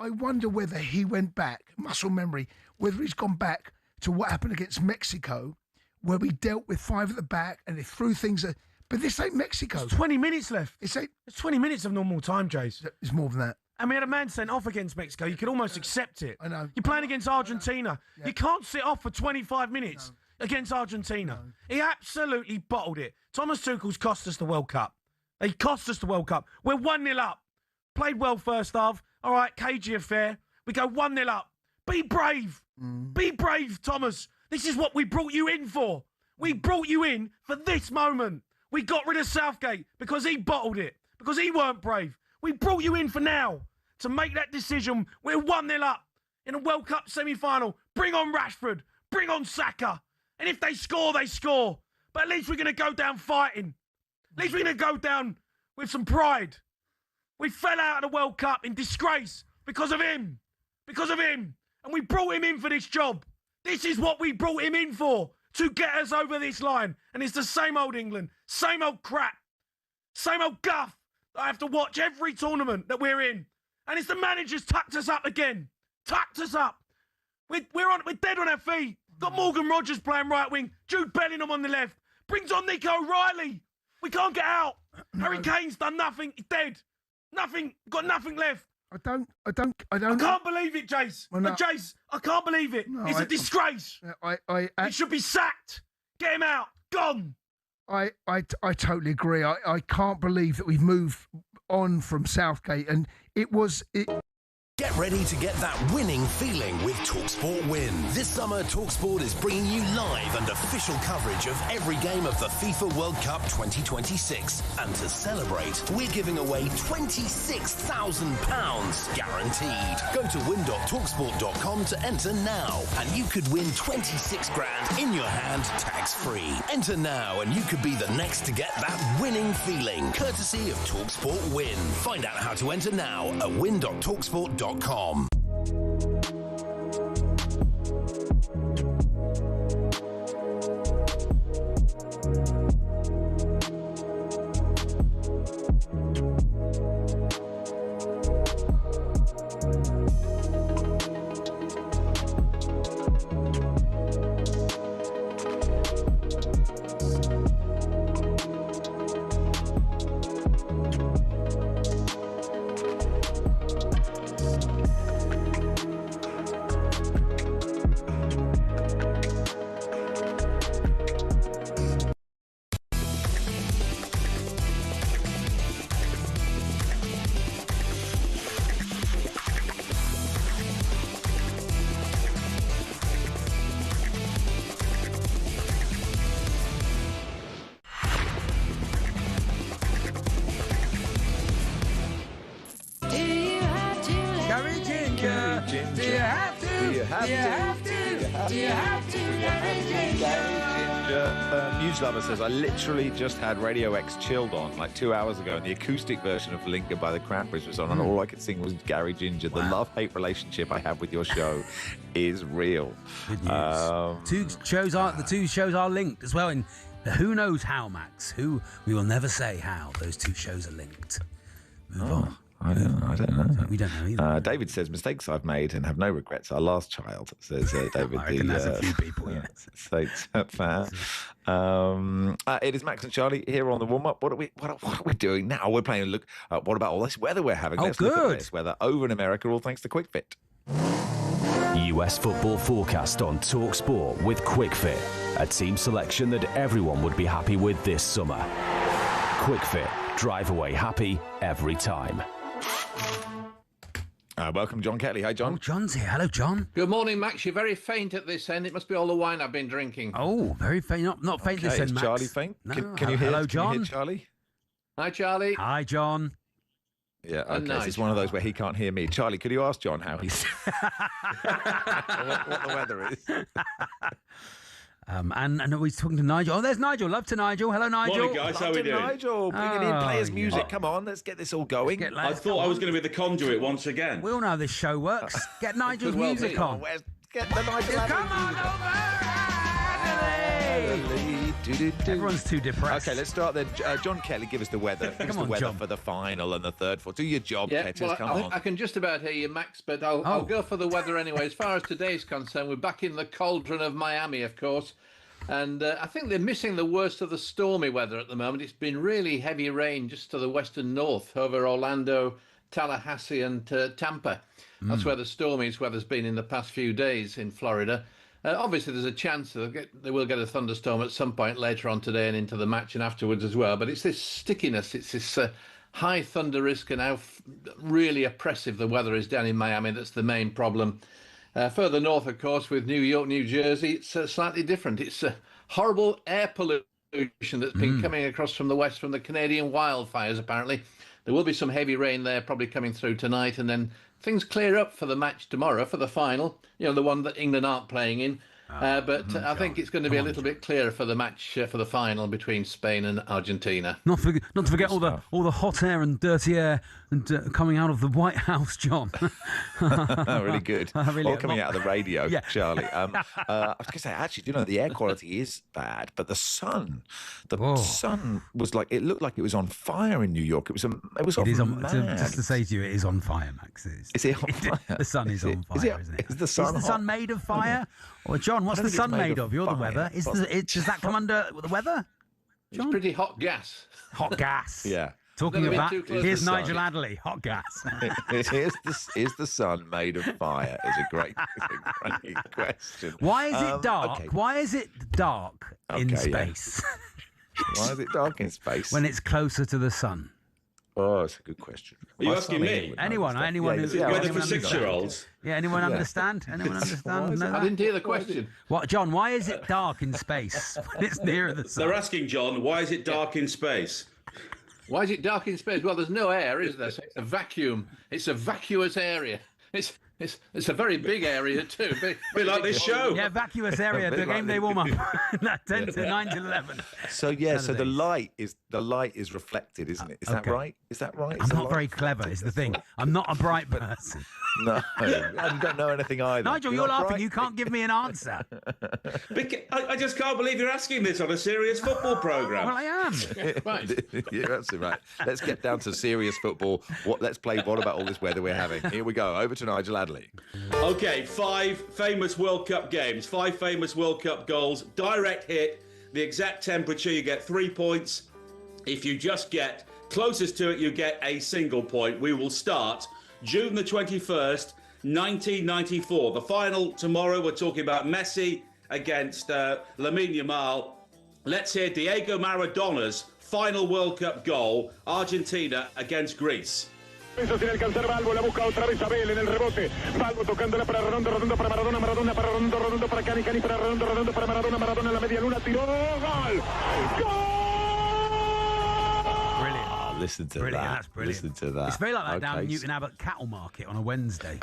I wonder whether he went back, muscle memory, whether he's gone back to what happened against Mexico, where we dealt with 5 at the back and they threw things but this ain't Mexico. There's 20 minutes left. It's 20 minutes of normal time, Jace. It's more than that. and we had a man sent off against Mexico, you could almost accept it. I know. You're playing against Argentina. Yeah. You can't sit off for 25 minutes against Argentina. No. He absolutely bottled it. Thomas Tuchel's cost us the World Cup. He cost us the World Cup. We're 1-0 up. Played well first half. All right, cagey affair. We go 1-0 up. Be brave. Be brave, Thomas. This is what we brought you in for. We brought you in for this moment. We got rid of Southgate because he bottled it, because he weren't brave. We brought you in for now to make that decision. We're 1-0 up in a World Cup semi-final. Bring on Rashford. Bring on Saka. And if they score, they score. But at least we're going to go down fighting. At least we're going to go down with some pride. We fell out of the World Cup in disgrace because of him. Because of him. And we brought him in for this job. This is what we brought him in for, to get us over this line. And it's the same old England, same old crap, same old guff that I have to watch every tournament that we're in. And it's the managers tucked us up again. Tucked us up. We're dead on our feet. Got Morgan Rogers playing right wing, Jude Bellingham on the left. Brings on Nico O'Reilly. We can't get out. Harry Kane's done nothing. He's dead. Nothing. Got nothing left. I don't. I can't believe it, Jace. Well, no. Jace, I can't believe it. No, it's a disgrace. He should be sacked. Get him out. Gone. I totally agree. I can't believe that we've moved on from Southgate, and it was. Get ready to get that winning feeling with talkSPORT Win. This summer, talkSPORT is bringing you live and official coverage of every game of the FIFA World Cup 2026. And to celebrate, we're giving away £26,000 guaranteed. Go to win.talksport.com to enter now, and you could win 26 grand in your hand, tax-free. Enter now, and you could be the next to get that winning feeling, courtesy of talkSPORT Win. Find out how to enter now at win.talksport.com. News Lover says, I literally just had Radio X Chilled on like 2 hours ago, and the acoustic version of Linger by the Cranberries was on, and all I could sing was Gary Ginger. The love-hate relationship I have with your show is real. Good news. The two shows are linked as well, and who knows how, Max? We will never say how those two shows are linked. Move on. I don't know. We don't know either. David says, mistakes I've made and have no regrets. Our last child, says David. I reckon there's a few people, yes. fan. It is Max and Charlie here on the warm-up. What are we doing now? We're playing a look at what about all this weather we're having. Let's look at this weather over in America, all thanks to QuickFit. US football forecast on talkSPORT with QuickFit, a team selection that everyone would be happy with this summer. QuickFit, drive away happy every time. Welcome, John Kelly. Hi, John. Oh, John's here. Hello, John. Good morning, Max. You're very faint at this end. It must be all the wine I've been drinking. Oh, very faint. Not faint this end, Max. Charlie faint? No. Can you hear? Hello, John. Can you hear Charlie? Hi, Charlie. Hi, John. Yeah, okay. Nice. This is one of those where he can't hear me. Charlie, could you ask John how he's what the weather is? And we're talking to Nigel. Oh, there's Nigel. Love to Nigel. Hello, Nigel. Morning, guys. How are we doing? Nigel, bringing in players' music. Come on, let's get this all going. I thought I was going to be the conduit once again. We all know how this show works. Get Nigel's music on. Get the Nigel. Come on over. Everyone's too depressed. Okay, let's start then. John Kelly, give us the weather. Give us the weather for the final and the third. Do your job, Petters. Come on. I can just about hear you, Max, but I'll go for the weather anyway. As far as today's concerned, we're back in the cauldron of Miami, of course. And I think they're missing the worst of the stormy weather at the moment. It's been really heavy rain just to the west and north over Orlando, Tallahassee and Tampa. That's where the stormiest weather's been in the past few days in Florida. Obviously, there's a chance they will get a thunderstorm at some point later on today and into the match and afterwards as well. But it's this stickiness, it's this high thunder risk and how really oppressive the weather is down in Miami that's the main problem. Further north, of course, with New York, New Jersey, it's slightly different. It's horrible air pollution that's been coming across from the west from the Canadian wildfires, apparently. There will be some heavy rain there probably coming through tonight, and then things clear up for the match tomorrow, for the final, the one that England aren't playing in. But I think it's going to be a little bit clearer for the match, for the final between Spain and Argentina. Not to forget all the hot air and dirty air and coming out of the White House, John. Really good. Really, all coming out of the radio, yeah. Charlie. I was going to say, actually, the air quality is bad, but the sun was like, it looked like it was on fire in New York. It was mad. Just to say to you, it is on fire, Max. Is it on fire? The sun is on fire, isn't it? Is the sun made of fire? Or John, what's the sun made of? You're the weather. Does that come under the weather? John? It's pretty hot gas. Hot gas. Yeah. Talking of that, here's Nigel Adderley, hot gas. Is the sun made of fire? Is a great question. Why is it dark? Okay. Why is it dark in space? Why is it dark in space? When it's closer to the sun. Oh, that's a good question. Are you asking me? Anyone who's whether for 6-year-olds? Yeah, anyone understand? Anyone understand? I didn't hear the question. What, John? Why is it dark in space when it's nearer the sun? They're asking, John, why is it dark in space? Why is it dark in space? Well, there's no air, is there? So it's a vacuum. It's a vacuous area. It's a very big area too. Bit like this show. Yeah, vacuous area. The game day warm up. 10 to 9 to 11. So so the light is reflected, isn't it? Is that right? Is that right? I'm not very clever. Is the thing. I'm not a bright person. No, you don't know anything either. Nigel, you're laughing. You can't give me an answer. I just can't believe you're asking this on a serious football programme. Well, I am. Right. You're absolutely right. Let's get down to serious football. Let's play. What about all this weather we're having? Here we go. Over to Nigel Adderley. Okay, 5 famous World Cup games, 5 famous World Cup goals, direct hit, the exact temperature, you get 3 points. If you just get closest to it, you get a single point. We will start June the 21st, 1994. The final tomorrow, we're talking about Messi against Lamine Yamal. Let's hear Diego Maradona's final World Cup goal, Argentina against Greece. Sin alcanzar Balbo, la busca otra vez Abel en el rebote. Balbo tocándola para Redondo, Redondo para Maradona, Maradona para Redondo, Redondo para Cani, Cani para Redondo, Redondo para Maradona, Maradona en la media luna, tiró, gol! Brilliant. Listen to brilliant. that. That's brilliant. Listen to that. It's very like that down in Newton Abbot Cattle Market on a Wednesday.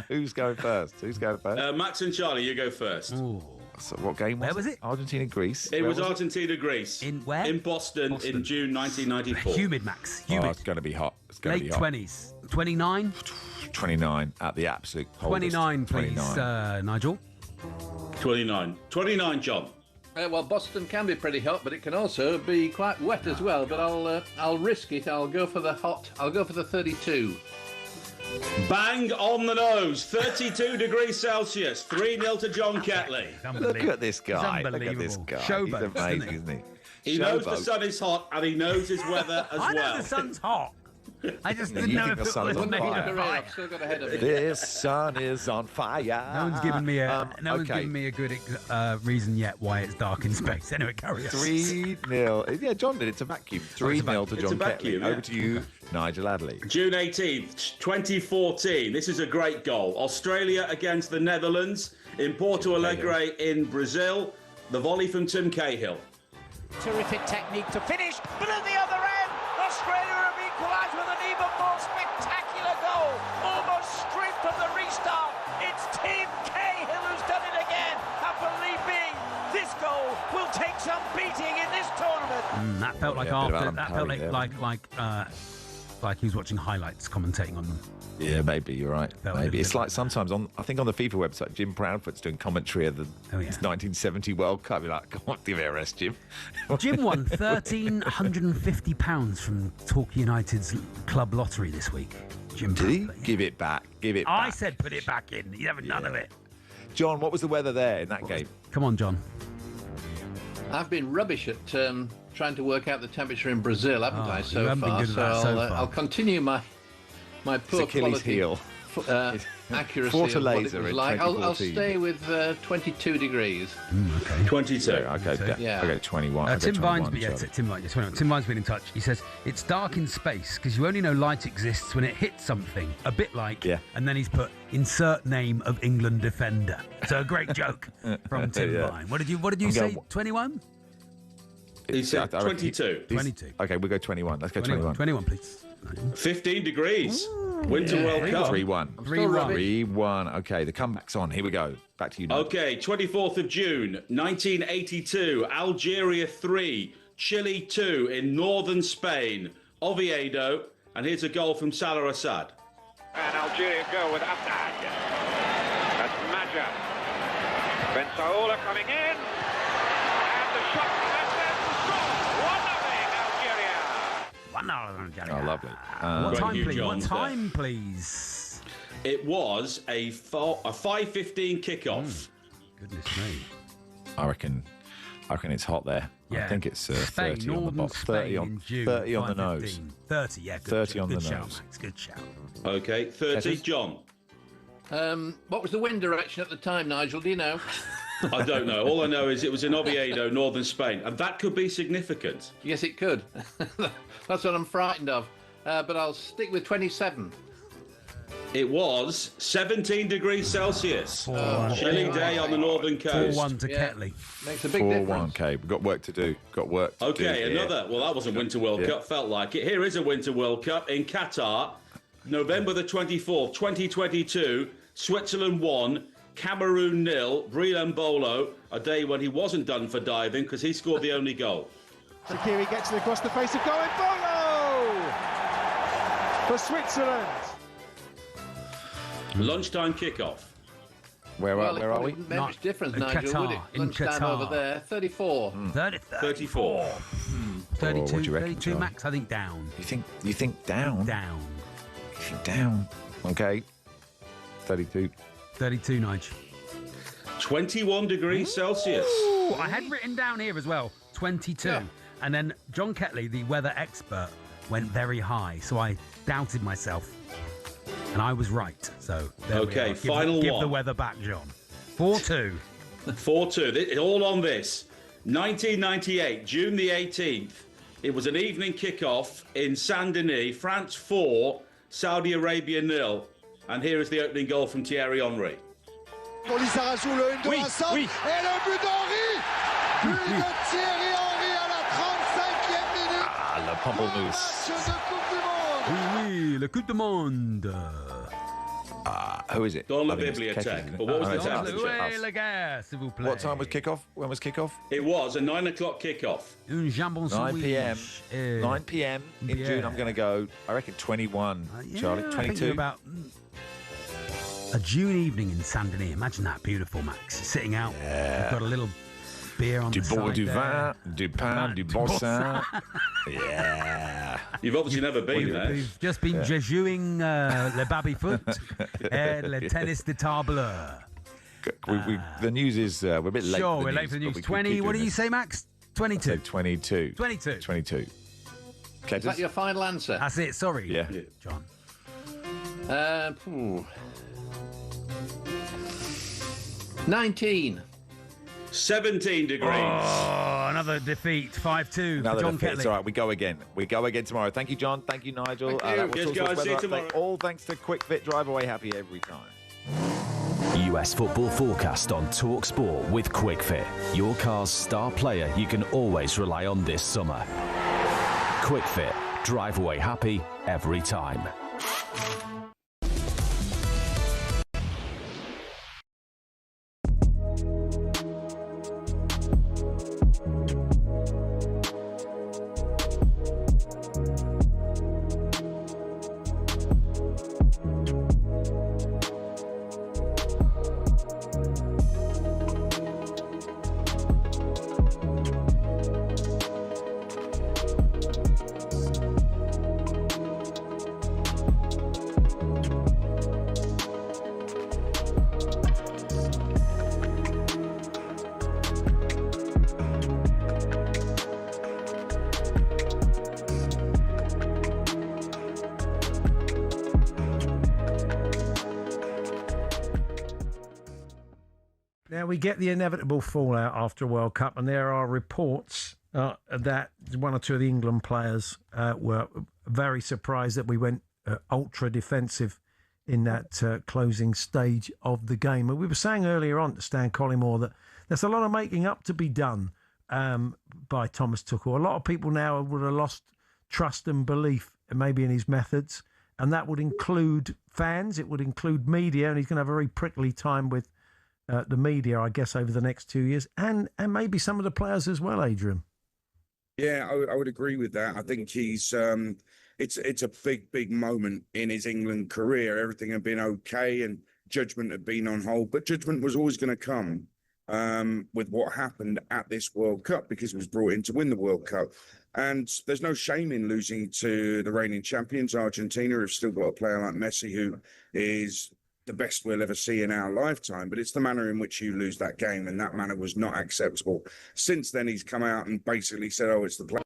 Who's going first? Max and Charlie, you go first. Ooh. So what game was it? Where was it? Argentina, Greece. It was Argentina, Greece. In where? In Boston in June 1994. Humid, Max. Humid. Oh, it's going to be hot. It's going to be Late hot. 20s. 29? 29 at the absolute coldest. 29, please, 29. Nigel. 29. 29, John. Well, Boston can be pretty hot, but it can also be quite wet as well. But I'll risk it. I'll go for the hot. I'll go for the 32. Bang on the nose. 32 degrees Celsius. 3-0 to John Ketley. Look at this guy. It's Look at this guy. Showboat, He's amazing, isn't he? He knows the sun is hot and he knows his weather as I know well. the sun's hot. I just You didn't know think if the it sun's was on made fire? of fire. I've still got ahead of it. This sun is on fire. No one's given me okay. a good reason yet why it's dark in space. Anyway, carry on. 3-0. Yeah, John did. It's a vacuum. 3-0 to John Ketley. Over to you, Nigel Adderley. June 18th, 2014. This is a great goal. Australia against the Netherlands in Porto Alegre in Brazil. The volley from Tim Cahill. Terrific technique to finish, but at the other end, Australia have equalised with an even more spectacular goal. Almost straight from the restart. It's Tim Cahill who's done it again. And believe me, this goal will take some beating in this tournament. That felt like after. That felt like he was watching highlights, commentating on them. Yeah, maybe you're right. Maybe it's like sometimes I think on the FIFA website, Jim Proudfoot's doing commentary of the 1970 World Cup. You're like, come on, give it a rest, Jim. Jim won £1,350 from Torquay United's club lottery this week. Jim, did he? Give it back. Give it back. I said put it back in. You haven't none of it. John, what was the weather there in that game? Come on, John. I've been rubbish at trying to work out the temperature in Brazil, haven't I, so haven't far? been good at that so far. I'll continue my poor Achilles quality heel. accuracy of what it Fortaleza was in like. I'll 2014. stay with 22 degrees. Okay. 22. I go 21. Tim Vine's been, Charlie. Tim Vine's been in touch. He says it's dark in space because you only know light exists when it hits something. A bit like, and then he's put insert name of England defender. So a great joke from Tim Vine. What did you say? 21? He said 22. 22. Okay, we'll go 21. Let's go 21. 21, please. 15 degrees. Winter World Cup. 3-1. 3-1. Okay, the comeback's on. Here we go. Back to you, Nigel. Okay, 24th of June, 1982. Algeria 3, Chile 2 in northern Spain. Oviedo. And here's a goal from Salah Assad. And Algeria go with Assad. That's Maja. Ben Saoula coming in. And the shot from Assad to score. 1-0 Algeria. Oh, lovely. What time, please? It was a 5:15 kickoff. Goodness me. I reckon it's hot there. Yeah. I think it's Spain, 30 on the Northern box. Spain 30 on, in June, 30 on the 5:15. nose. 30, yeah. Good 30 on the shout, nose. Max. Good shout. Okay, 30, John. What was the wind direction at the time, Nigel? Do you know? I don't know. All I know is it was in Oviedo, northern Spain. And that could be significant. Yes, it could. That's what I'm frightened of. But I'll stick with 27. It was 17 degrees Celsius. Chilling day on the northern coast. 4-1 to Ketley. Makes a big difference. 4-1. Okay, we've got work to do. Okay, another. Well, that wasn't Winter World Cup. Felt like it. Here is a Winter World Cup in Qatar. November the 24th, 2022. Switzerland 1, Cameroon 0. Breel Mbolo, a day when he wasn't done for diving because he scored the only goal. Shaqiri gets it across the face of goal. Mbolo for Switzerland. Lunchtime kickoff. Where are we? Not much difference, Nigel, Qatar, would it? in Lunchtime Qatar. over there, 34. 34. 32, what do you reckon, 32 Charlie? max, I think down. You think down? Down. You think down? Okay. 32. 32, Nige. 21 degrees Celsius. Ooh, I had written down here as well, 22. Yeah. And then John Ketley, the weather expert, went very high. So I doubted myself. And I was right. So there we are. Final give one. the weather back, John. 4-2. 4-2. All on this. 1998, June the 18th. It was an evening kickoff in Saint-Denis. France 4, Saudi Arabia 0. And here is the opening goal from Thierry Henry. Pour Lissarassou, le 1-2 à 100. Et le but d'Henry. But de Thierry Henry à la 35e minute. Ah, le pamplemousse. Match de Coupe du Monde. Oui, le coup de monde. Who is it? Dans la I think it's bibliothèque. Ketty. But what was Oh, the it's temperature? Ouais, les gars, s'il vous plaît. What time was kickoff? When was kickoff? It was a 9 o'clock kickoff. Un jambon 9 p.m. sandwich. 9 p.m. in June. I'm going to go, I reckon 21, Charlie. I'm 22. thinking about a June evening in Saint-Denis. Imagine that, beautiful, Max. Sitting out. You've got a little beer on Du the bon, side du there. vin, du pain, du bon sang. Yeah. You've obviously never been there. We've just been jejuing le baby-foot et le tennis de table. The news is we're a bit late. Sure, for the we're news, late for the but news. we can 20, keep what do doing you this. say, Max? 22. 22. 22. 22. Is that your final answer? That's it, sorry. Yeah. John. 19. 17 degrees. Oh, another defeat. 5-2 Another for John defeat. Ketley. It's all right. We go again. We go again tomorrow. Thank you, John. Thank you, Nigel. Thank you. That was Cheers, Talk guys. Sports See you Weather tomorrow. Update. All thanks to Quick Fit. Drive away happy every time. US football forecast on talkSPORT with QuickFit. Your car's star player you can always rely on this summer. QuickFit. Drive away happy every time. we get the inevitable fallout after a World Cup, and there are reports that one or two of the England players were very surprised that we went ultra defensive in that closing stage of the game. And we were saying earlier on to Stan Collymore that there's a lot of making up to be done by Thomas Tuchel. A lot of people now would have lost trust and belief maybe in his methods, and that would include fans, it would include media, and he's going to have a very prickly time with the media, I guess, over the next 2 years, and maybe some of the players as well, Adrian. Yeah, I would agree with that. I think he's it's a big moment in his England career. Everything had been okay and judgment had been on hold, but judgment was always going to come with what happened at this World Cup, because he was brought in to win the World Cup. And there's no shame in losing to the reigning champions, Argentina, who've still got a player like Messi, who is the best we'll ever see in our lifetime. But it's the manner in which you lose that game, and that manner was not acceptable. Since then, he's come out and basically said, oh, it's the play.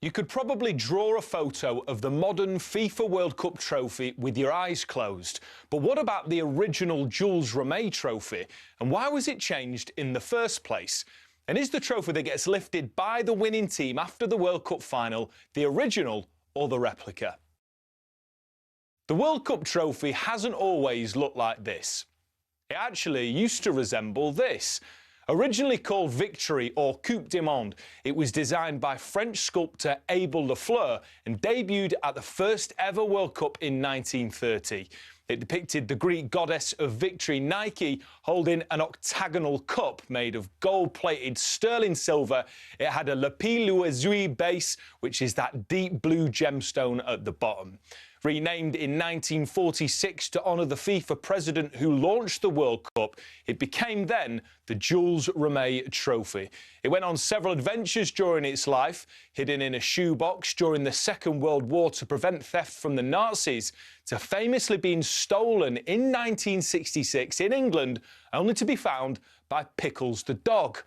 You could probably draw a photo of the modern FIFA World Cup trophy with your eyes closed. But what about the original Jules Rimet trophy? And why was it changed in the first place? And is the trophy that gets lifted by the winning team after the World Cup final the original or the replica? The World Cup trophy hasn't always looked like this. It actually used to resemble this. Originally called Victory or Coupe du Monde, it was designed by French sculptor Abel Lafleur and debuted at the first ever World Cup in 1930. It depicted the Greek goddess of victory, Nike, holding an octagonal cup made of gold-plated sterling silver. It had a lapis lazuli base, which is that deep blue gemstone at the bottom. Renamed in 1946 to honour the FIFA president who launched the World Cup, it became then the Jules Rimet Trophy. It went on several adventures during its life, hidden in a shoebox during the Second World War to prevent theft from the Nazis, to famously being stolen in 1966 in England, only to be found by Pickles the dog.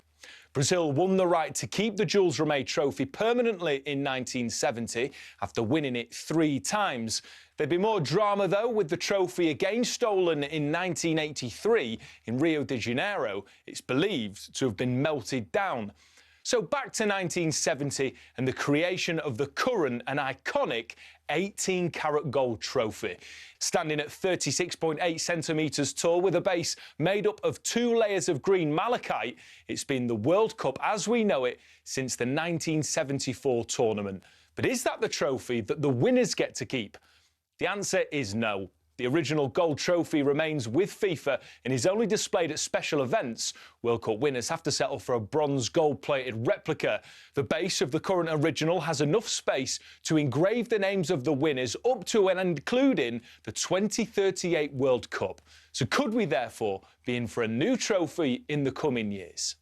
Brazil won the right to keep the Jules Rimet Trophy permanently in 1970 after winning it 3 times. There'd be more drama, though, with the trophy again stolen in 1983 in Rio de Janeiro. It's believed to have been melted down. So back to 1970 and the creation of the current and iconic 18-carat gold trophy. Standing at 36.8 centimetres tall with a base made up of 2 layers of green malachite, it's been the World Cup as we know it since the 1974 tournament. But is that the trophy that the winners get to keep? The answer is no. The original gold trophy remains with FIFA and is only displayed at special events. World Cup winners have to settle for a bronze gold-plated replica. The base of the current original has enough space to engrave the names of the winners up to and including the 2038 World Cup. So could we therefore be in for a new trophy in the coming years?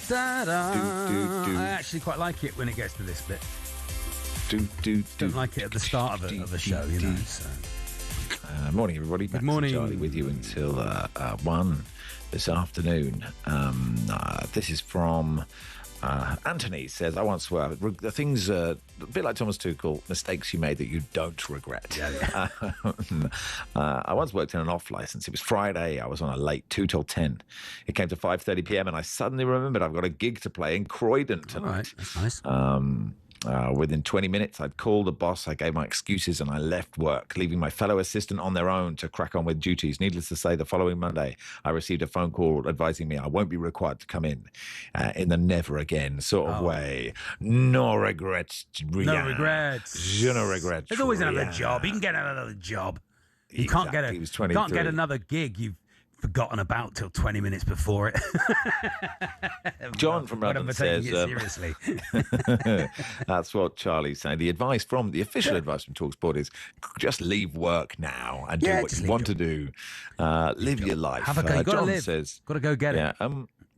I actually quite like it when it gets to this bit. Don't like it at the start of a show, you know. So. Morning, everybody. Good morning. Charlie with you until 1 this afternoon. This is from Anthony says, I once were the things a bit like Thomas Tuchel, mistakes you made that you don't regret. I once worked in an off license. It was Friday. I was on a late 2 till 10. It came to 5:30 p.m. and I suddenly remembered I've got a gig to play in Croydon tonight. All right, that's nice. Within 20 minutes, I'd called the boss. I gave my excuses and I left work, leaving my fellow assistant on their own to crack on with duties. Needless to say, the following Monday, I received a phone call advising me I won't be required to come in the never again sort of way. No regrets. No regrets. Je ne regrette. There's always another job. You can get another job. You can't get another gig you've forgotten about till 20 minutes before it. John from Rushden says, seriously. That's what Charlie's saying. The official advice from talkSPORT is just leave work now and do what you want to do. Live your life. Have a go. John says, got to go get it.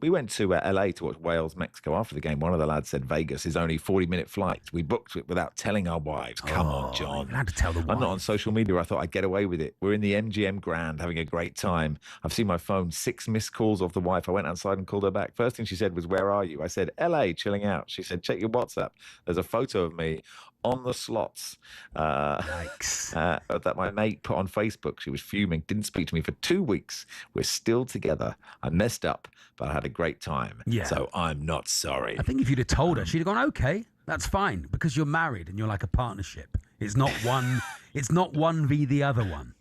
We went to LA to watch Wales, Mexico after the game. One of the lads said Vegas is only 40-minute flight. We booked it without telling our wives. Come on, John. You had to tell the wives. I'm not on social media. I thought I'd get away with it. We're in the MGM Grand having a great time. I've seen my phone 6 missed calls off the wife. I went outside and called her back. First thing she said was, where are you? I said, LA, chilling out. She said, check your WhatsApp. There's a photo of me on the slots that my mate put on Facebook. She was fuming, didn't speak to me for 2 weeks. We're still together. I messed up, but I had a great time. Yeah. So I'm not sorry. I think if you'd have told her, she'd have gone, okay, that's fine, because you're married and you're like a partnership. It's not one. It's not one v the other one.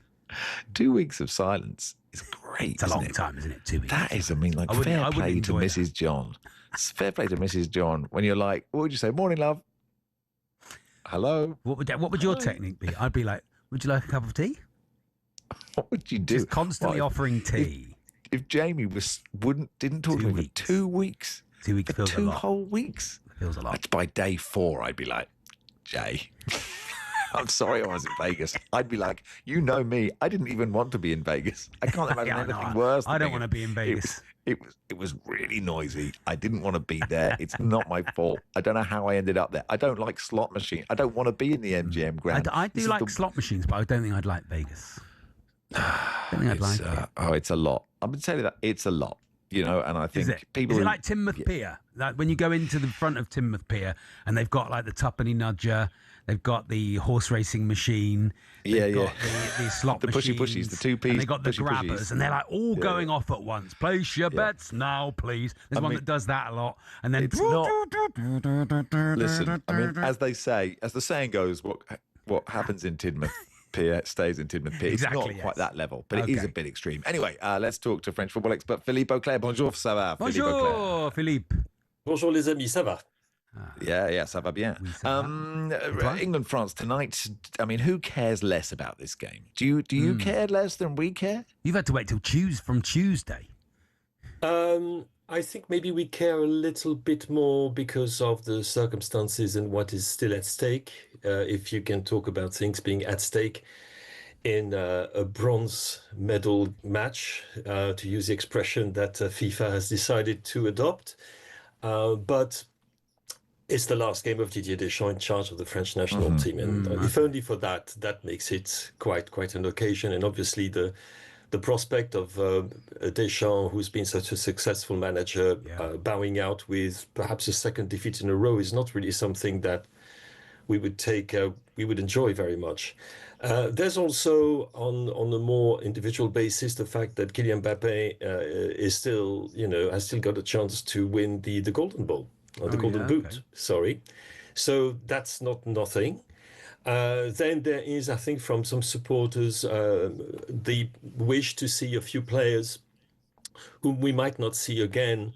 2 weeks of silence is great. It's a long time, isn't it? 2 weeks. That is, fair play to Mrs. John. It's fair play to Mrs. John when you're like, what would you say? Morning, love. Hello. What would your technique be? I'd be like, would you like a cup of tea? What would you do? Just constantly offering tea. If Jamie didn't talk to me for 2 weeks. 2 weeks feels a lot. 2 whole weeks. Feels a lot. By day 4, I'd be like, Jay, I'm sorry I was in Vegas. I'd be like, you know me. I didn't even want to be in Vegas. I can't imagine anything worse. I don't want to be in Vegas. It was really noisy. I didn't want to be there. It's not my fault. I don't know how I ended up there. I don't like slot machines. I don't want to be in the MGM Grand. I do like slot machines, but I don't think I'd like Vegas. I don't think I'd like it. It's a lot. I'm going to tell you that it's a lot. And I think people. Is it like Teignmouth Pier? Like when you go into the front of Teignmouth Pier and they've got like the Tuppenny Nudger, they've got the horse racing machine, they've got the slot the machines, pushies, the 2-piece, and they've got the grabbers, pushies. and they're like all going off at once. Place your bets now, please. There's one that does that a lot, and then it's not. Listen, I mean, as the saying goes, what happens in Teignmouth Pier stays in Teignmouth Pier. Exactly, it's not quite that level, but it is a bit extreme. Anyway, let's talk to French football expert Philippe Auclair. Bonjour, ça va? Bonjour, Philippe. Bonjour, les amis, ça va? Yeah, ça va bien. England-France tonight. I mean, who cares less about this game? Do you care less than we care? You've had to wait till Tuesday. I think maybe we care a little bit more because of the circumstances and what is still at stake. If you can talk about things being at stake in a bronze medal match, to use the expression that FIFA has decided to adopt. But it's the last game of Didier Deschamps in charge of the French national team. And if only for that makes it quite an occasion. And obviously the prospect of Deschamps, who's been such a successful manager, bowing out with perhaps a second defeat in a row is not really something that we would enjoy very much. There's also on a more individual basis the fact that Kylian Mbappé is still, has still got a chance to win the Golden Ball, or the Golden Boot. Sorry, so that's not nothing. Then there is, I think, from some supporters, the wish to see a few players whom we might not see again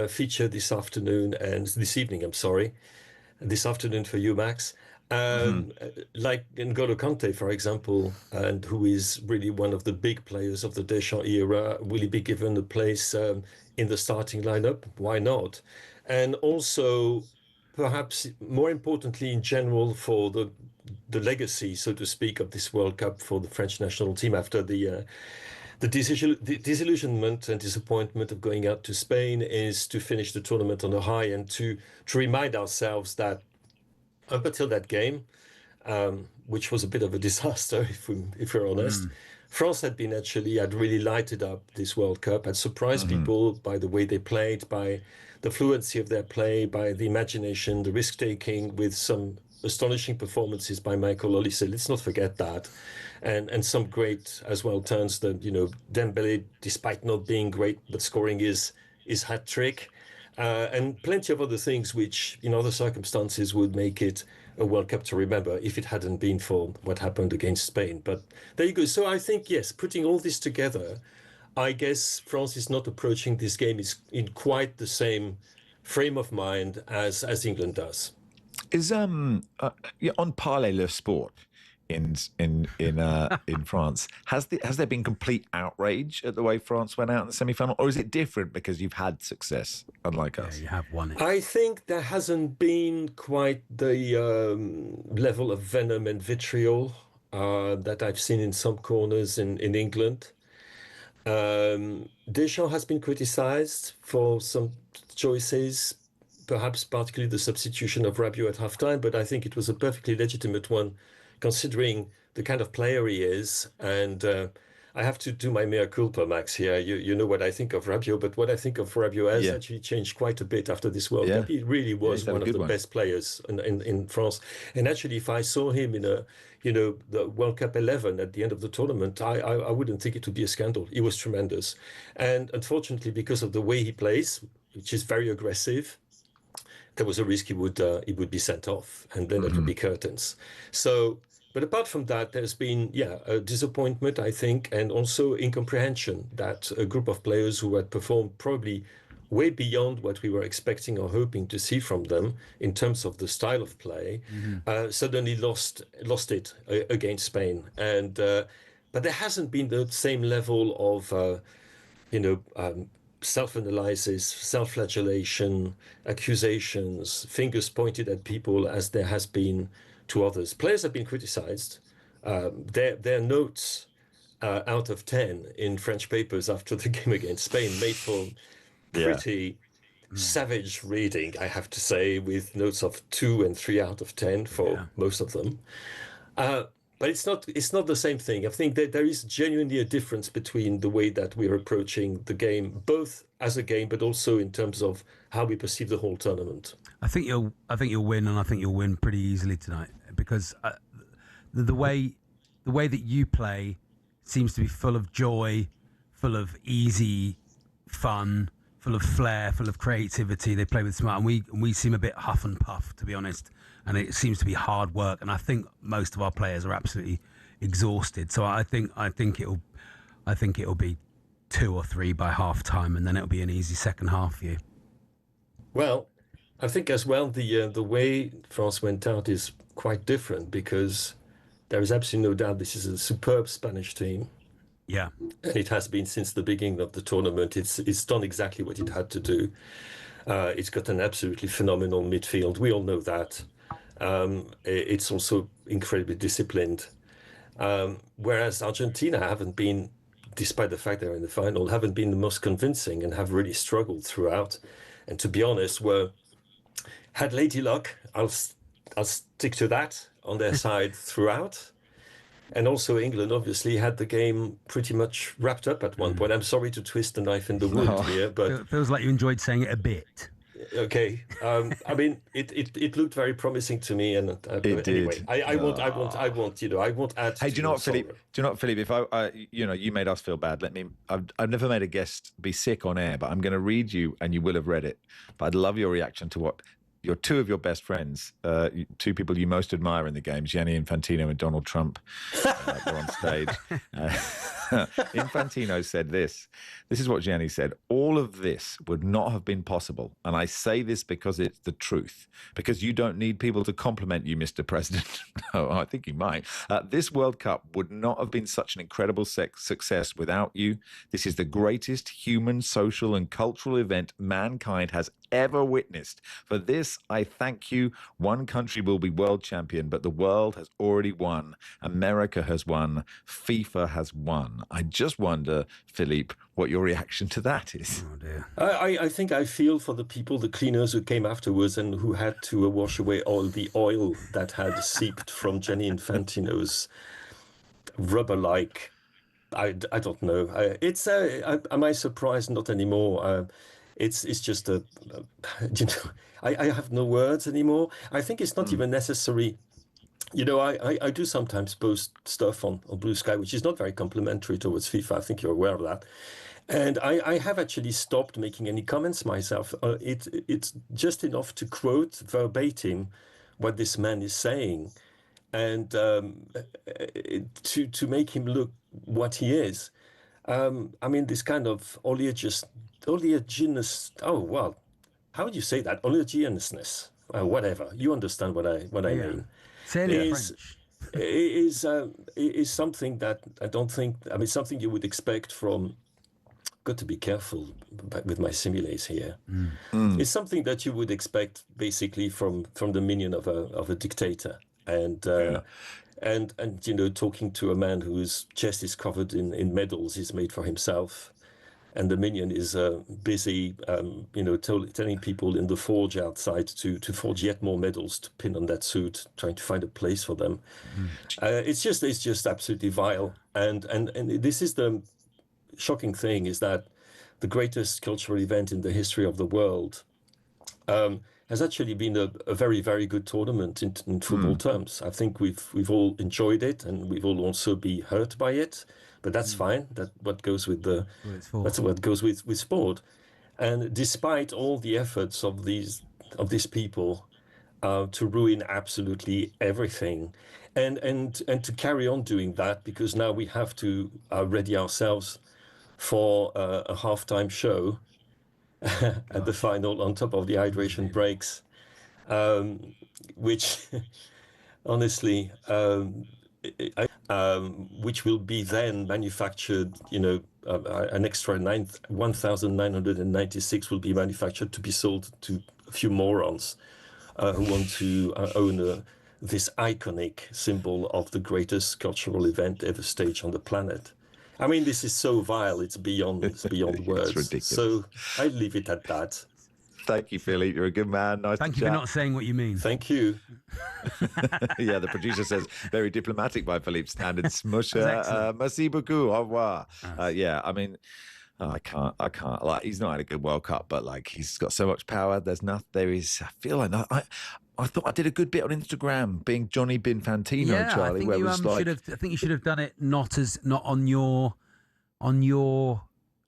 feature this afternoon and this evening. This afternoon for you, Max. Like N'Golo Kante, for example, and who is really one of the big players of the Deschamps era. Will he be given a place in the starting lineup? Why not? And also, perhaps more importantly, in general, for the legacy, so to speak, of this World Cup for the French national team after the disillusionment and disappointment of going out to Spain, is to finish the tournament on a high and to remind ourselves that up until that game, which was a bit of a disaster, if we're honest, France had really lighted up this World Cup, had surprised people by the way they played, by the fluency of their play, by the imagination, the risk-taking, with some astonishing performances by Michael Olise. Let's not forget that. And some great, as well, turns that, Dembele, despite not being great, but scoring his hat trick. And plenty of other things which, in other circumstances, would make it a World Cup to remember if it hadn't been for what happened against Spain. But there you go. So I think, yes, putting all this together, I guess France is not approaching this game in quite the same frame of mind as England does. Is on Parlez le Sport in France, has there been complete outrage at the way France went out in the semi-final, or is it different because you've had success, unlike us? You have won it. I think there hasn't been quite the level of venom and vitriol that I've seen in some corners in England. Deschamps has been criticised for some choices, perhaps particularly the substitution of Rabiot at halftime, but I think it was a perfectly legitimate one, considering the kind of player he is. And I have to do my mea culpa, Max, here. You know what I think of Rabiot, but what I think of Rabiot has actually changed quite a bit after this World Cup. He really was one of the best players in France. And actually, if I saw him in the World Cup 11 at the end of the tournament, I wouldn't think it would be a scandal. He was tremendous. And unfortunately, because of the way he plays, which is very aggressive, there was a risk he would be sent off, and then it would be curtains. So, but apart from that, there's been a disappointment, I think, and also incomprehension that a group of players who had performed probably way beyond what we were expecting or hoping to see from them in terms of the style of play, suddenly lost it against Spain. And but there hasn't been the same level of self-analysis, self-flagellation, accusations, fingers pointed at people as there has been to others. Players have been criticized. Their notes out of 10 in French papers after the game against Spain made for pretty savage reading, I have to say, with notes of 2 and 3 out of 10 for most of them. But it's not the same thing. I think that there is genuinely a difference between the way that we're approaching the game, both as a game, but also in terms of how we perceive the whole tournament. I think you'll win, and I think you'll win pretty easily tonight, because the way that you play seems to be full of joy, full of easy fun, full of flair, full of creativity. They play with smart, and we seem a bit huff and puff, to be honest. And it seems to be hard work, and I think most of our players are absolutely exhausted. So I think it'll be 2 or 3 by half time, and then it'll be an easy second half for you. Well, I think as well the way France went out is quite different, because there is absolutely no doubt this is a superb Spanish team. Yeah, and it has been since the beginning of the tournament. It's done exactly what it had to do. It's got an absolutely phenomenal midfield. We all know that. It's also incredibly disciplined. Whereas Argentina haven't been, despite the fact they're in the final, haven't been the most convincing and have really struggled throughout. And to be honest, had lady luck. I'll stick to that, on their side throughout. And also England obviously had the game pretty much wrapped up at one point. I'm sorry to twist the knife in the wound here, but it feels like you enjoyed saying it a bit. Okay, I mean, it looked very promising to me, and it anyway, did. I won't add. Hey, do you know what, Philippe? Do you know what, Philippe? If you made us feel bad. I've never made a guest be sick on air, but I'm going to read you, and you will have read it. But I'd love your reaction to what your two of your best friends, 2 people you most admire in the game, Gianni Infantino and Donald Trump, were on stage. Infantino said this. This is what Gianni said. All of this would not have been possible. And I say this because it's the truth. Because you don't need people to compliment you, Mr. President. No, I think you might. This World Cup would not have been such an incredible success without you. This is the greatest human, social, and cultural event mankind has ever witnessed. For this, I thank you. One country will be world champion, but the world has already won. America has won. FIFA has won. I just wonder, Philippe, what your reaction to that is. Oh dear. I think I feel for the people, the cleaners who came afterwards and who had to wash away all the oil that had seeped from Gianni Infantino's rubber-like. I don't know. Am I surprised? Not anymore. it's just you know, I have no words anymore. I think it's not even necessary. You know, I do sometimes post stuff on Blue Sky, which is not very complimentary towards FIFA. I think you're aware of that. And I have actually stopped making any comments myself. It's just enough to quote verbatim what this man is saying, and to make him look what he is. I mean, this kind of oleaginous. Oh well, how would you say that? Oleaginousness, whatever. You understand what I mean? Say it in French. Is something that I don't think. I mean, something you would expect from. Got to be careful with my similes here. It's something that you would expect basically from the minion of a dictator, and you know, talking to a man whose chest is covered in medals he's made for himself, and the minion is busy, you know, telling people in the forge outside to forge yet more medals to pin on that suit, trying to find a place for them. It's just absolutely vile, and this is the shocking thing, is that the greatest cultural event in the history of the world has actually been a very, very good tournament in football terms. I think we've all enjoyed it, and we've all also been hurt by it, but that's fine. That's what goes with that's what goes with sport. And despite all the efforts of these people to ruin absolutely everything, and to carry on doing that, because now we have to ready ourselves for a halftime show at the final, on top of the hydration breaks, which honestly, which will be then manufactured, you know, an extra 1,996 will be manufactured to be sold to a few morons who want to own this iconic symbol of the greatest cultural event ever staged on the planet. I mean, this is so vile, it's beyond words. It's ridiculous. So I leave it at that. Thank you, Philippe. You're a good man. Nice Thank to you chat. for not saying what you mean. Thank you. Yeah, the producer says, very diplomatic by Philippe standards. Smusher. Merci beaucoup. Au revoir. Yeah, I mean, I can't. Like, he's not had a good World Cup, but like, he's got so much power. I feel like I thought I did a good bit on Instagram, being Johnny Binfantino, Yeah, Charlie. I think where you was like, I think you should have done it not on your. I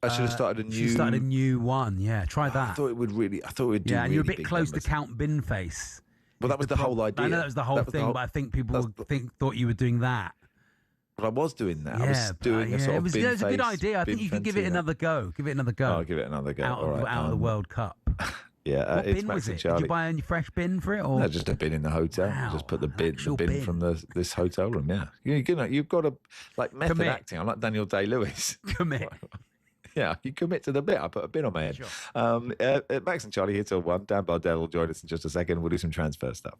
should have started a new. You should have started a new one. Yeah, try that. I thought it would do. Yeah, and you're a bit big close numbers. to Count Binface. Well, that was the whole idea. I know that was the whole thing, but I think people thought you were doing that. But I was doing that. Yeah, I was doing a sort of it was a good Binface, idea. I think you could give it another go. Give it another go. I'll give it another go. Out of the World Cup. Yeah, What it's bin Max was and it? Charlie. Did you buy a fresh bin for it, or No, just a bin in the hotel. Wow, Just put the bin bin. from this hotel room. Yeah, you've got to like method Commit. acting. I'm like Daniel Day-Lewis. Commit. Yeah, you commit to the bit. I put a bin on my head. Sure. Max and Charlie here till 1. Dan Bardell will join us in just a second. We'll do some transfer stuff.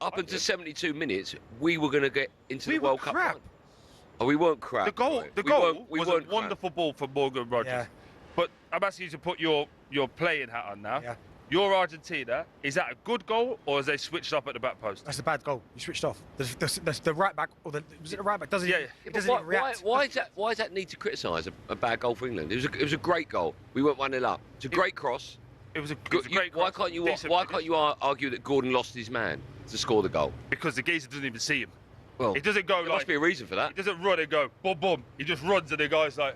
Up until 72 minutes, we were going to get into the World Cup. Oh, we weren't crap. The goal, right? the goal we was weren't a wonderful ball from Morgan Rogers. Yeah. But I'm asking you to put your playing hat on now. Yeah. You're Argentina. Is that a good goal, or has they switched up at the back post? That's a bad goal. You switched off. The right back, or was it the right back? Doesn't it doesn't even react. Why does that need to criticise a bad goal for England? It was a great goal. We went 1-0 up. It's a great cross. It was a great cross. Why can't you argue that Gordon lost his man to score the goal? Because the geezer doesn't even see him. Well, it doesn't go there like. must be a reason for that. He doesn't run and go boom boom. He just runs and the guy's like,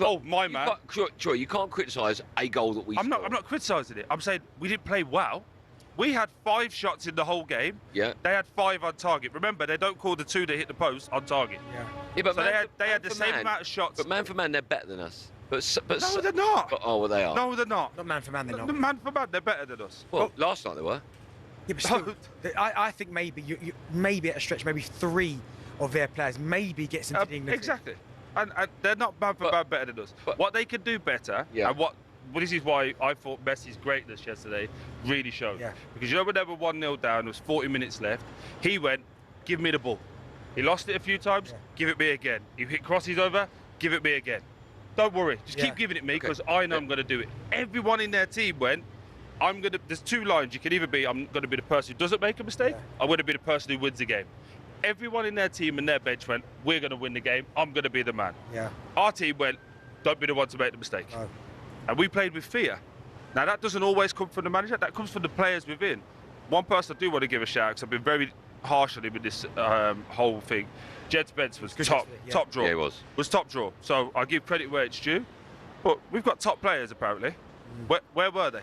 oh my man. Sure, you can't criticise a goal that we. I'm not criticising it. I'm saying we didn't play well, We had 5 shots in the whole game. Yeah. They had 5 on target. Remember, they don't call the 2 that hit the post on target. Yeah, but so they had the same amount of shots. But man for man, they're better than us. But no, they're not. Well, they are. No, they're not. Not man for man, they're not. Man for man, they're better than us. Well, last night they were. Yeah, but still, I think maybe you maybe at a stretch, maybe 3 of their players maybe gets into the England. Exactly. And they're not man for man better than us. What they can do better, and well, this is why I thought Messi's greatness yesterday really showed. Yeah. Because you know when they were 1-0 down, there was 40 minutes left, he went, give me the ball. He lost it a few times, give it me again. He hit crosses over, give it me again. Don't worry, just keep giving it me because I know I'm going to do it. Everyone in their team went, there's 2 lines. You can either be, I'm going to be the person who doesn't make a mistake, I'm going to be the person who wins the game. Everyone in their team and their bench went, we're going to win the game, I'm going to be the man. Yeah. Our team went, don't be the one to make the mistake. Oh. And we played with fear. Now, that doesn't always come from the manager, that comes from the players within. One person I do want to give a shout, because I've been very harsh on him with this whole thing. Jed Spence was top draw. Yeah, he was. Was top draw. So I give credit where it's due. But we've got top players, apparently. Where were they?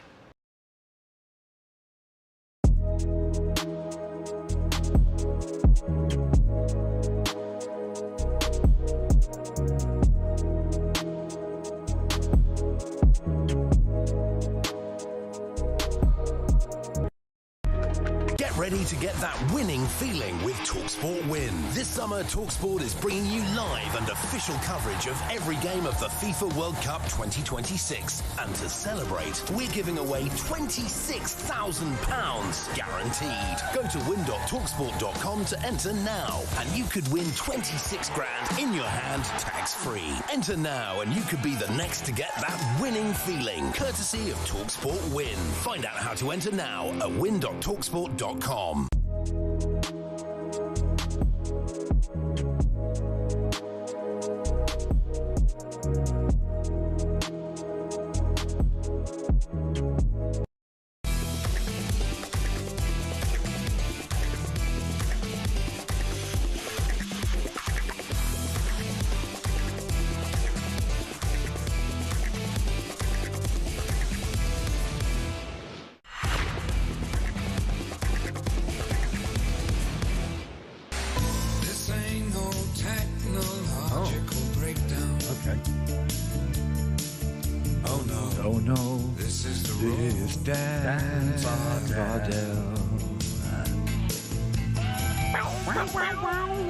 Ready to get that winning feeling with talkSPORT Win. This summer, talkSPORT is bringing you live and official coverage of every game of the FIFA World Cup 2026. And to celebrate, we're giving away £26,000 guaranteed. Go to win.talksport.com to enter now, and you could win 26 grand in your hand, tax-free. Enter now, and you could be the next to get that winning feeling, courtesy of talkSPORT Win. Find out how to enter now at win.talksport.com.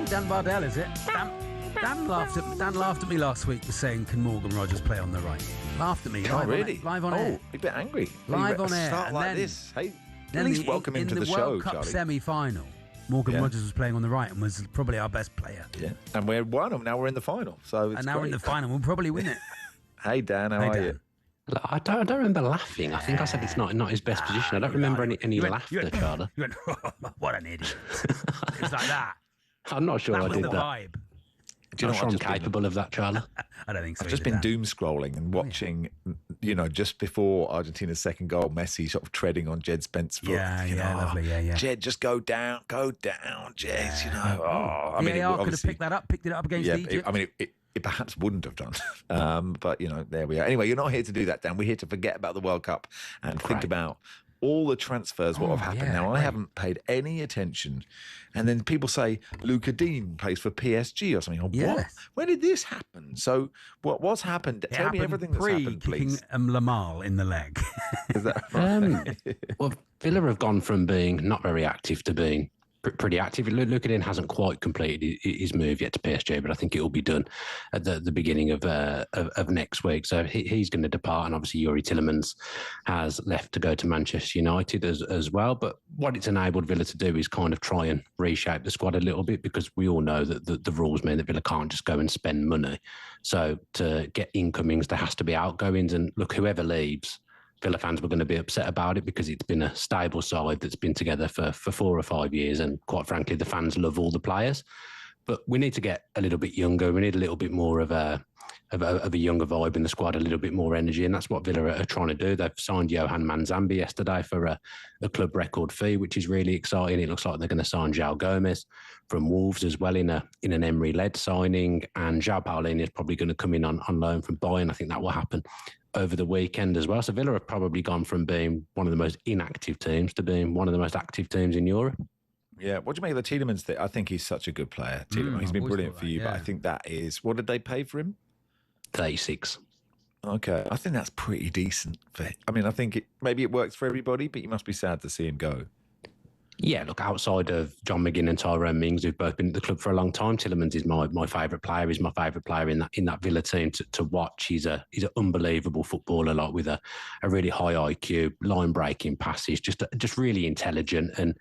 Dan Bardell, is it? Dan laughed at me last week for saying, can Morgan Rogers play on the right? Laughed at me. Oh, really? Live on air. A bit angry. Live on air. Start and like then, this. Hey, at least welcome him to the show, World Cup Charlie. semi-final, Morgan Rogers was playing on the right and was probably our best player. Yeah, and we're one of them. Now we're in the final. So it's and now great. we're in the final. We'll probably win it. Hey, Dan, how are you? I don't remember laughing. I think I said it's not his best position. I don't remember any laughter, Charlie. You went, what an idiot. It's like that. I'm not sure I did that. Vibe. Do you know I'm capable of that, Charlie? I don't think so. I've just been doom scrolling and watching, just before Argentina's second goal, Messi sort of treading on Jed Spence's foot. Lovely, yeah. Jed, just go down, Jed, I mean, VAR could have picked it up against Egypt. It perhaps wouldn't have done. But, there we are. Anyway, you're not here to do that, Dan. We're here to forget about the World Cup and think about all the transfers, what have happened. Now, I haven't paid any attention. And then people say Luca Dean plays for PSG or something. What? When did this happen? So what's happened? Tell me everything that's happened, please. Kicking Lamar in the leg. Is that right? Well, Villa have gone from being not very active to being pretty active. Luca Dean hasn't quite completed his move yet to PSG, but I think it will be done at the beginning of next week. So he's going to depart, and obviously Yuri Tillemans has left to go to Manchester United as well. But what it's enabled Villa to do is kind of try and reshape the squad a little bit, because we all know that the rules mean that Villa can't just go and spend money. So to get incomings, there has to be outgoings, and look, whoever leaves, Villa fans were going to be upset about it, because it's been a stable side that's been together for 4 or 5 years, and quite frankly, the fans love all the players. But we need to get a little bit younger. We need a little bit more of a younger vibe in the squad, a little bit more energy, and that's what Villa are trying to do. They've signed Johan Manzambi yesterday for a club record fee, which is really exciting. It looks like they're going to sign João Gomes from Wolves as well in an Emery-led signing, and João Paulinho is probably going to come in on loan from Bayern. I think that will happen over the weekend as well. So Villa have probably gone from being one of the most inactive teams to being one of the most active teams in Europe. Yeah, what do you make of the Tielemans thing? I think he's such a good player. Tielemans, he's been brilliant for you, but I think that is, what did they pay for him? 36. Okay, I think that's pretty decent. I mean, I think maybe it works for everybody, but you must be sad to see him go. Yeah, look, outside of John McGinn and Tyrone Mings, who've both been at the club for a long time, Tielemans is my favourite player. He's my favourite player in that Villa team to watch. He's an unbelievable footballer, like with a really high IQ, line breaking passes, just really intelligent. And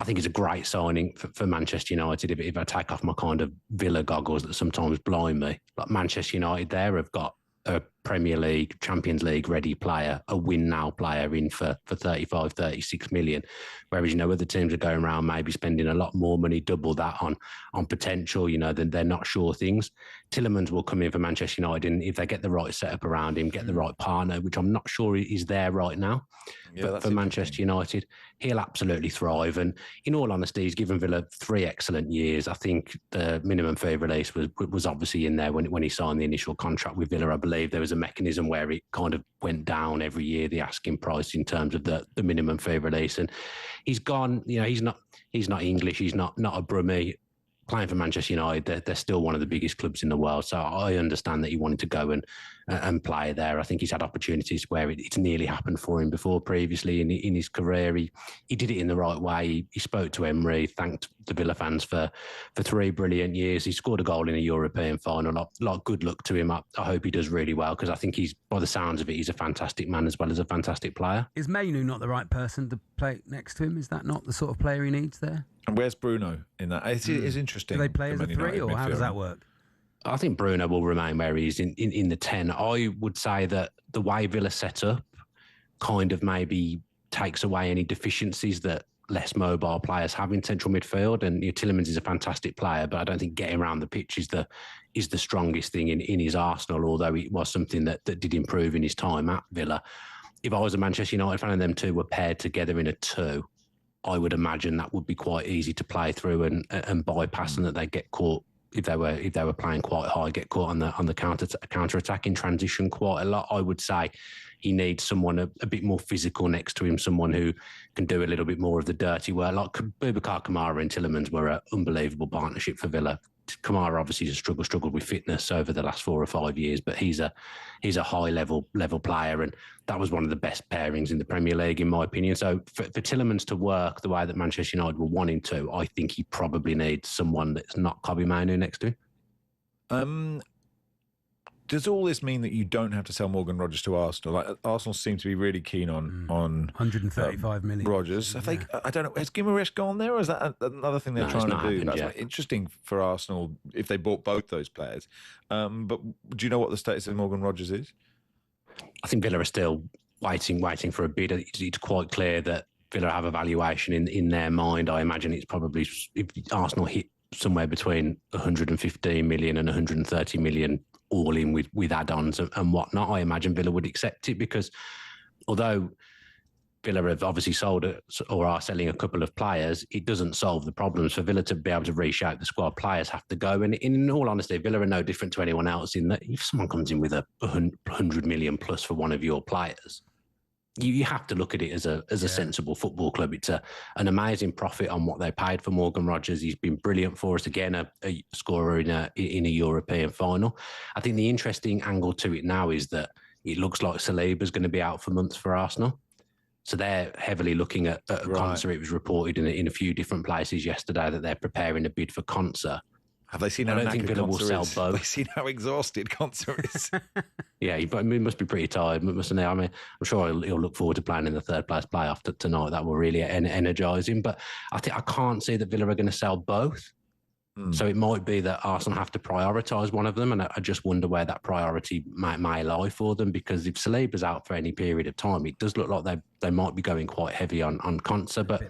I think it's a great signing for Manchester United. If I take off my kind of Villa goggles that sometimes blind me, like Manchester United there have got a Premier League, Champions League ready player, a win now player in for 35, 36 million. Whereas, other teams are going around maybe spending a lot more money, double that on potential, then they're not sure things. Tielemans will come in for Manchester United, and if they get the right setup around him, get the right partner, which I'm not sure is there right now. Yeah, but for Manchester United, he'll absolutely thrive. And in all honesty, he's given Villa 3 excellent years. I think the minimum fee release was obviously in there when he signed the initial contract with Villa. I believe there was a mechanism where it kind of went down every year, the asking price in terms of the minimum fee release. And he's gone, he's not English, he's not a Brummie. Playing for Manchester United, they're still one of the biggest clubs in the world. So I understand that he wanted to go and play there. I think he's had opportunities where it's nearly happened for him before previously in his career. He did it in the right way. He spoke to Emery, thanked the Villa fans for 3 brilliant years. He scored a goal in a European final. Lot good luck to him. I hope he does really well, because I think by the sounds of it, he's a fantastic man as well as a fantastic player. Is Mainu not the right person to play next to him? Is that not the sort of player he needs there? And where's Bruno in that? It is interesting. Do they play as a 3, or how does that work? I think Bruno will remain where he is in the 10. I would say that the way Villa set up kind of maybe takes away any deficiencies that less mobile players have in central midfield. And Tielemans is a fantastic player, but I don't think getting around the pitch is the strongest thing in his arsenal, although it was something that did improve in his time at Villa. If I was a Manchester United fan and them two were paired together in a 2, I would imagine that would be quite easy to play through and bypass, and that they get caught if they were playing quite high, get caught on the counter attack in transition quite a lot. I would say he needs someone a bit more physical next to him, someone who can do a little bit more of the dirty work. Like Boubacar Kamara and Tielemans were an unbelievable partnership for Villa. Kamara obviously has struggled with fitness over the last 4 or 5 years, but he's a high level player, and that was one of the best pairings in the Premier League, in my opinion. So for Tielemans to work the way that Manchester United were wanting to, I think he probably needs someone that's not Kobbie Mainoo next to him. Does all this mean that you don't have to sell Morgan Rogers to Arsenal? Like, Arsenal seem to be really keen on 135 million. Rogers. I don't know. Has Guimaraes gone there, or is that another thing they're trying to do? That's like interesting for Arsenal if they bought both those players. But do you know what the status of Morgan Rogers is? I think Villa are still waiting for a bid. It's quite clear that Villa have a valuation in their mind. I imagine it's probably, if Arsenal hit somewhere between 115 million and 130 million all in with add-ons and whatnot, I imagine Villa would accept it, because although Villa have obviously sold or are selling a couple of players, it doesn't solve the problems. For Villa to be able to reshape the squad, players have to go. And in all honesty, Villa are no different to anyone else in that if someone comes in with 100 million plus for one of your players, you have to look at it as a sensible football club. It's an amazing profit on what they paid for Morgan Rogers. He's been brilliant for us, again, a scorer in a European final. I think the interesting angle to it now is that it looks like Saliba's going to be out for months for Arsenal. So they're heavily looking at Konsa. It was reported in a few different places yesterday that they're preparing a bid for Konsa. Have they seen how I don't think Villa will sell both. Have they seen how exhausted Konsa is? Yeah, he must be pretty tired, mustn't he? I mean, I'm sure he'll look forward to playing in the third place playoff tonight. That will really energise him. But I can't see that Villa are going to sell both. So it might be that Arsenal have to prioritise one of them, and I just wonder where that priority may lie for them, because if Saliba's out for any period of time, it does look like they might be going quite heavy on Konsa. But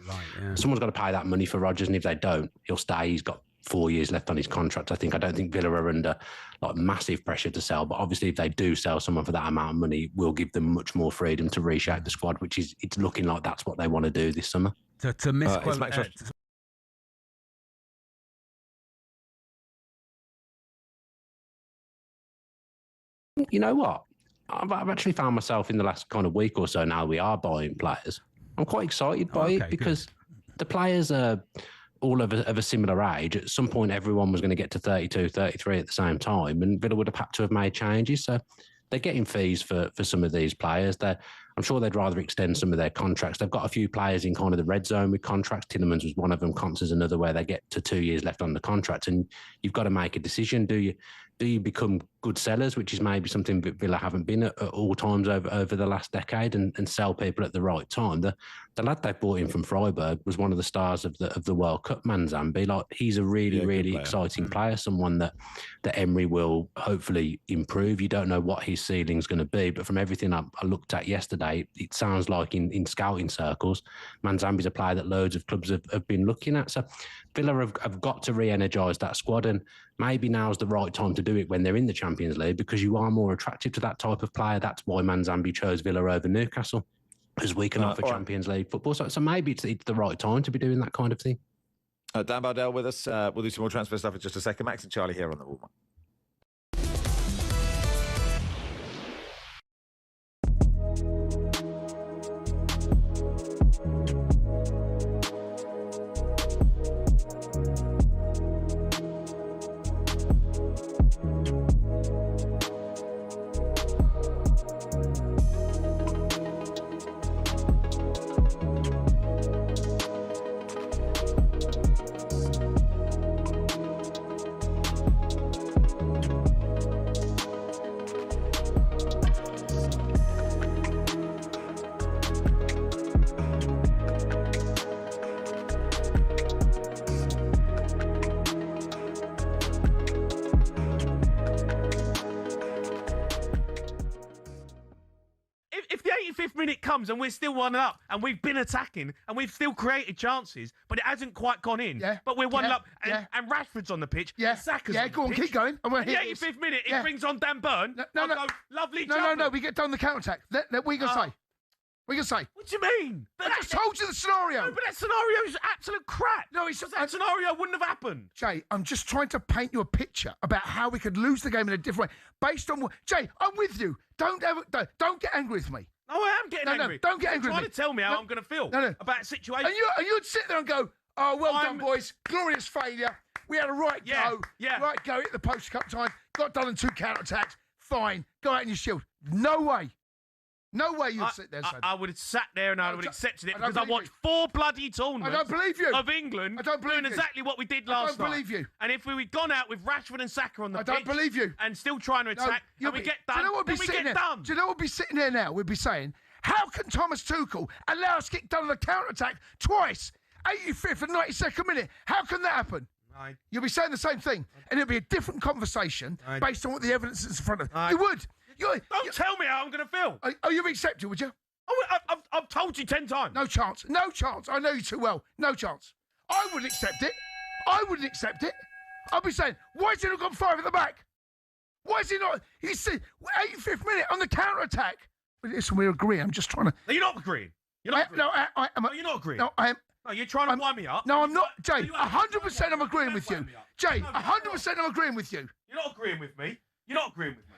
someone's got to pay that money for Rodgers, and if they don't, he'll stay. He's got 4 years left on his contract. I don't think Villa are under like massive pressure to sell, but obviously if they do sell someone for that amount of money, we'll give them much more freedom to reshape the squad, which is, it's looking like that's what they want to do this summer. To misquote, you know what? I've actually found myself in the last kind of week or so now we are buying players. I'm quite excited by it because the players are all of a similar age. At some point, everyone was going to get to 32, 33 at the same time, and Villa would have had to have made changes. So they're getting fees for some of these players. I'm sure they'd rather extend some of their contracts. They've got a few players in kind of the red zone with contracts. Tillemans was one of them. Concer's another where they get to 2 years left on the contract, and you've got to make a decision. Do you become good sellers, which is maybe something that Villa haven't been at all times over the last decade, and sell people at the right time? The lad they brought in from Freiburg was one of the stars of the World Cup, Manzambi. Like, he's a really exciting player, someone that Emery will hopefully improve. You don't know what his ceiling's going to be, but from everything I looked at yesterday, it sounds like in scouting circles, Manzambi's a player that loads of clubs have been looking at. So Villa have got to re-energise that squad, and maybe now's the right time to do it when they're in the Champions League, because you are more attractive to that type of player. That's why Manzambi chose Villa over Newcastle, as we can offer Champions League football. So maybe it's the right time to be doing that kind of thing. Dan Bardell with us. We'll do some more transfer stuff in just a second. Max and Charlie here on the warm-up. Comes and we're still 1-up and we've been attacking and we've still created chances, but it hasn't quite gone in. Yeah. But we're 1-up and Rashford's on the pitch. Yeah. Saka's yeah, on go the on, pitch. keep going. In the 85th minute, he brings on Dan Burn. No. Go, lovely No, we get done the counter-attack. We can say. We can say. What do you mean? I just told you the scenario. No, but that scenario is absolute crap. No, it's just that scenario wouldn't have happened. Jay, I'm just trying to paint you a picture about how we could lose the game in a different way. Based on what... Jay, I'm with you. Don't get angry with me. No, I am getting angry. No, don't get angry with me. You're trying to tell me how I'm going to feel about a situation. And you'd sit there and go, oh, well done, boys. Glorious failure. We had a right go. Yeah. Right go at the post-cup time. Got done in 2 counter-attacks. Fine. Go out in your shield. No way. No way you'd sit there and say that. I would have sat there and I would have accepted it because I watched 4 bloody tournaments. I don't believe you. Of England. I don't believe doing you. exactly what we did last night. I don't believe you. And if we'd gone out with Rashford and Saka on the pitch. I don't believe you. And still trying to attack, and we get done, do you know what then we get done. Do you know what would be sitting there now? We'd be saying, how can Thomas Tuchel allow us to get done on the counter-attack twice, 85th and 92nd minute? How can that happen? You'll be saying the same thing, and it'll be a different conversation based on what the evidence is in front of you. You would. Don't tell me how I'm going to feel. Oh, you'd accept it, would you? Oh, I've told you 10 times. No chance. No chance. I know you too well. No chance. I wouldn't accept it. I wouldn't accept it. I'd be saying, why has he not got 5 at the back? Why is he not? He's 85th minute on the counter-attack. Listen, we agree. I'm just trying to... No, you're not agreeing. You're not agreeing. No, you're not agreeing. No, I am... No, you're trying to wind me up. No, I'm not. Jay, 100% I'm agreeing with you. Jay, 100% I'm agreeing with you. You're not agreeing with me. You're not agreeing with me.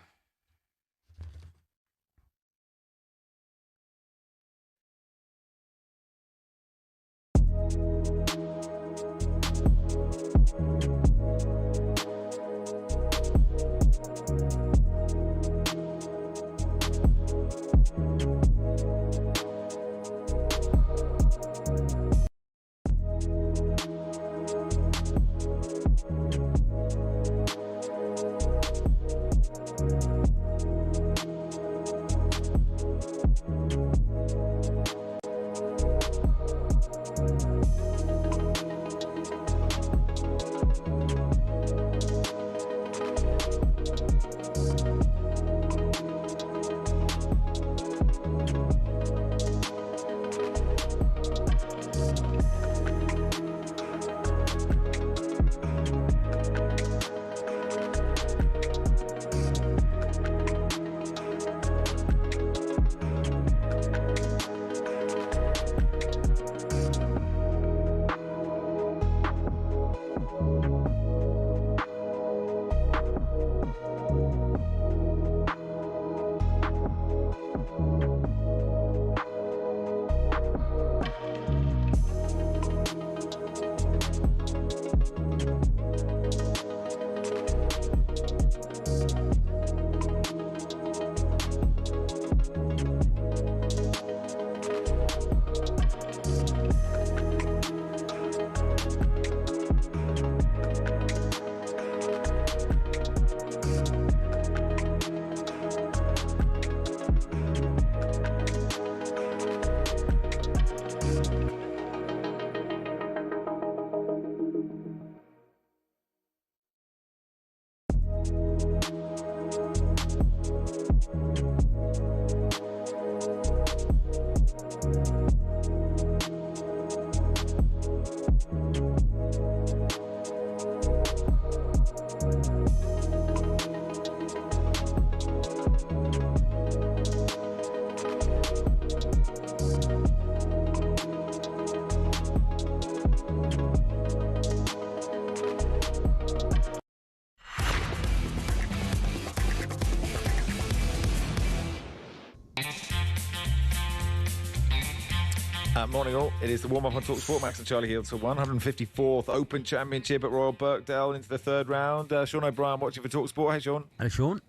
Morning all. It is the warm-up on talkSPORT. Max and Charlie Hill to 154th Open Championship at Royal Birkdale into the third round. Sean O'Brien watching for talkSPORT. Hey, Sean. Hello, Sean.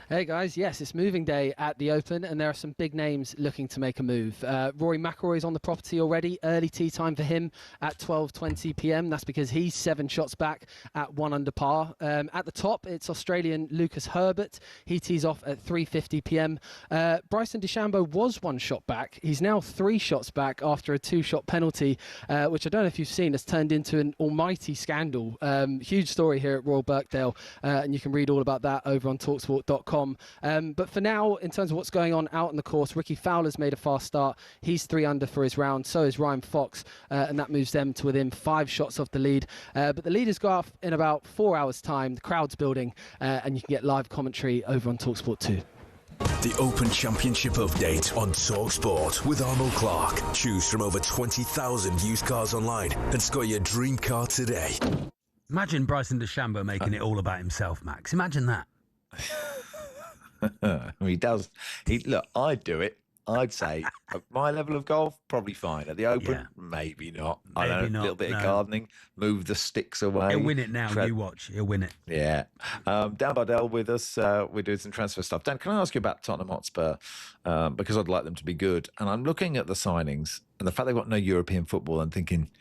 Hey guys, yes, it's moving day at the Open and there are some big names looking to make a move. Rory McIlroy's on the property already. Early tee time for him at 12:20 p.m. That's because he's 7 shots back at 1 under par. At the top, it's Australian Lucas Herbert. He tees off at 3:50 p.m. Bryson DeChambeau was 1 shot back. He's now 3 shots back after a 2-shot penalty, which I don't know if you've seen, has turned into an almighty scandal. Huge story here at Royal Birkdale, and you can read all about that over on talksport.com. But for now, in terms of what's going on out on the course, Ricky Fowler's made a fast start. He's 3 under for his round. So is Ryan Fox, and that moves them to within 5 shots off the lead. But the leaders go off in about 4 hours' time. The crowd's building, and you can get live commentary over on talkSPORT 2. The Open Championship update on talkSPORT with Arnold Clark. Choose from over 20,000 used cars online and score your dream car today. Imagine Bryson DeChambeau making it all about himself, Max. Imagine that. He does. Look, I'd do it. I'd say at my level of golf, probably fine. At the Open, maybe not. I don't know, a little bit of gardening, move the sticks away. He'll win it now. You watch. He'll win it. Yeah. Dan Bardell with us. We're doing some transfer stuff. Dan, can I ask you about Tottenham Hotspur? Because I'd like them to be good. And I'm looking at the signings and the fact they've got no European football and thinking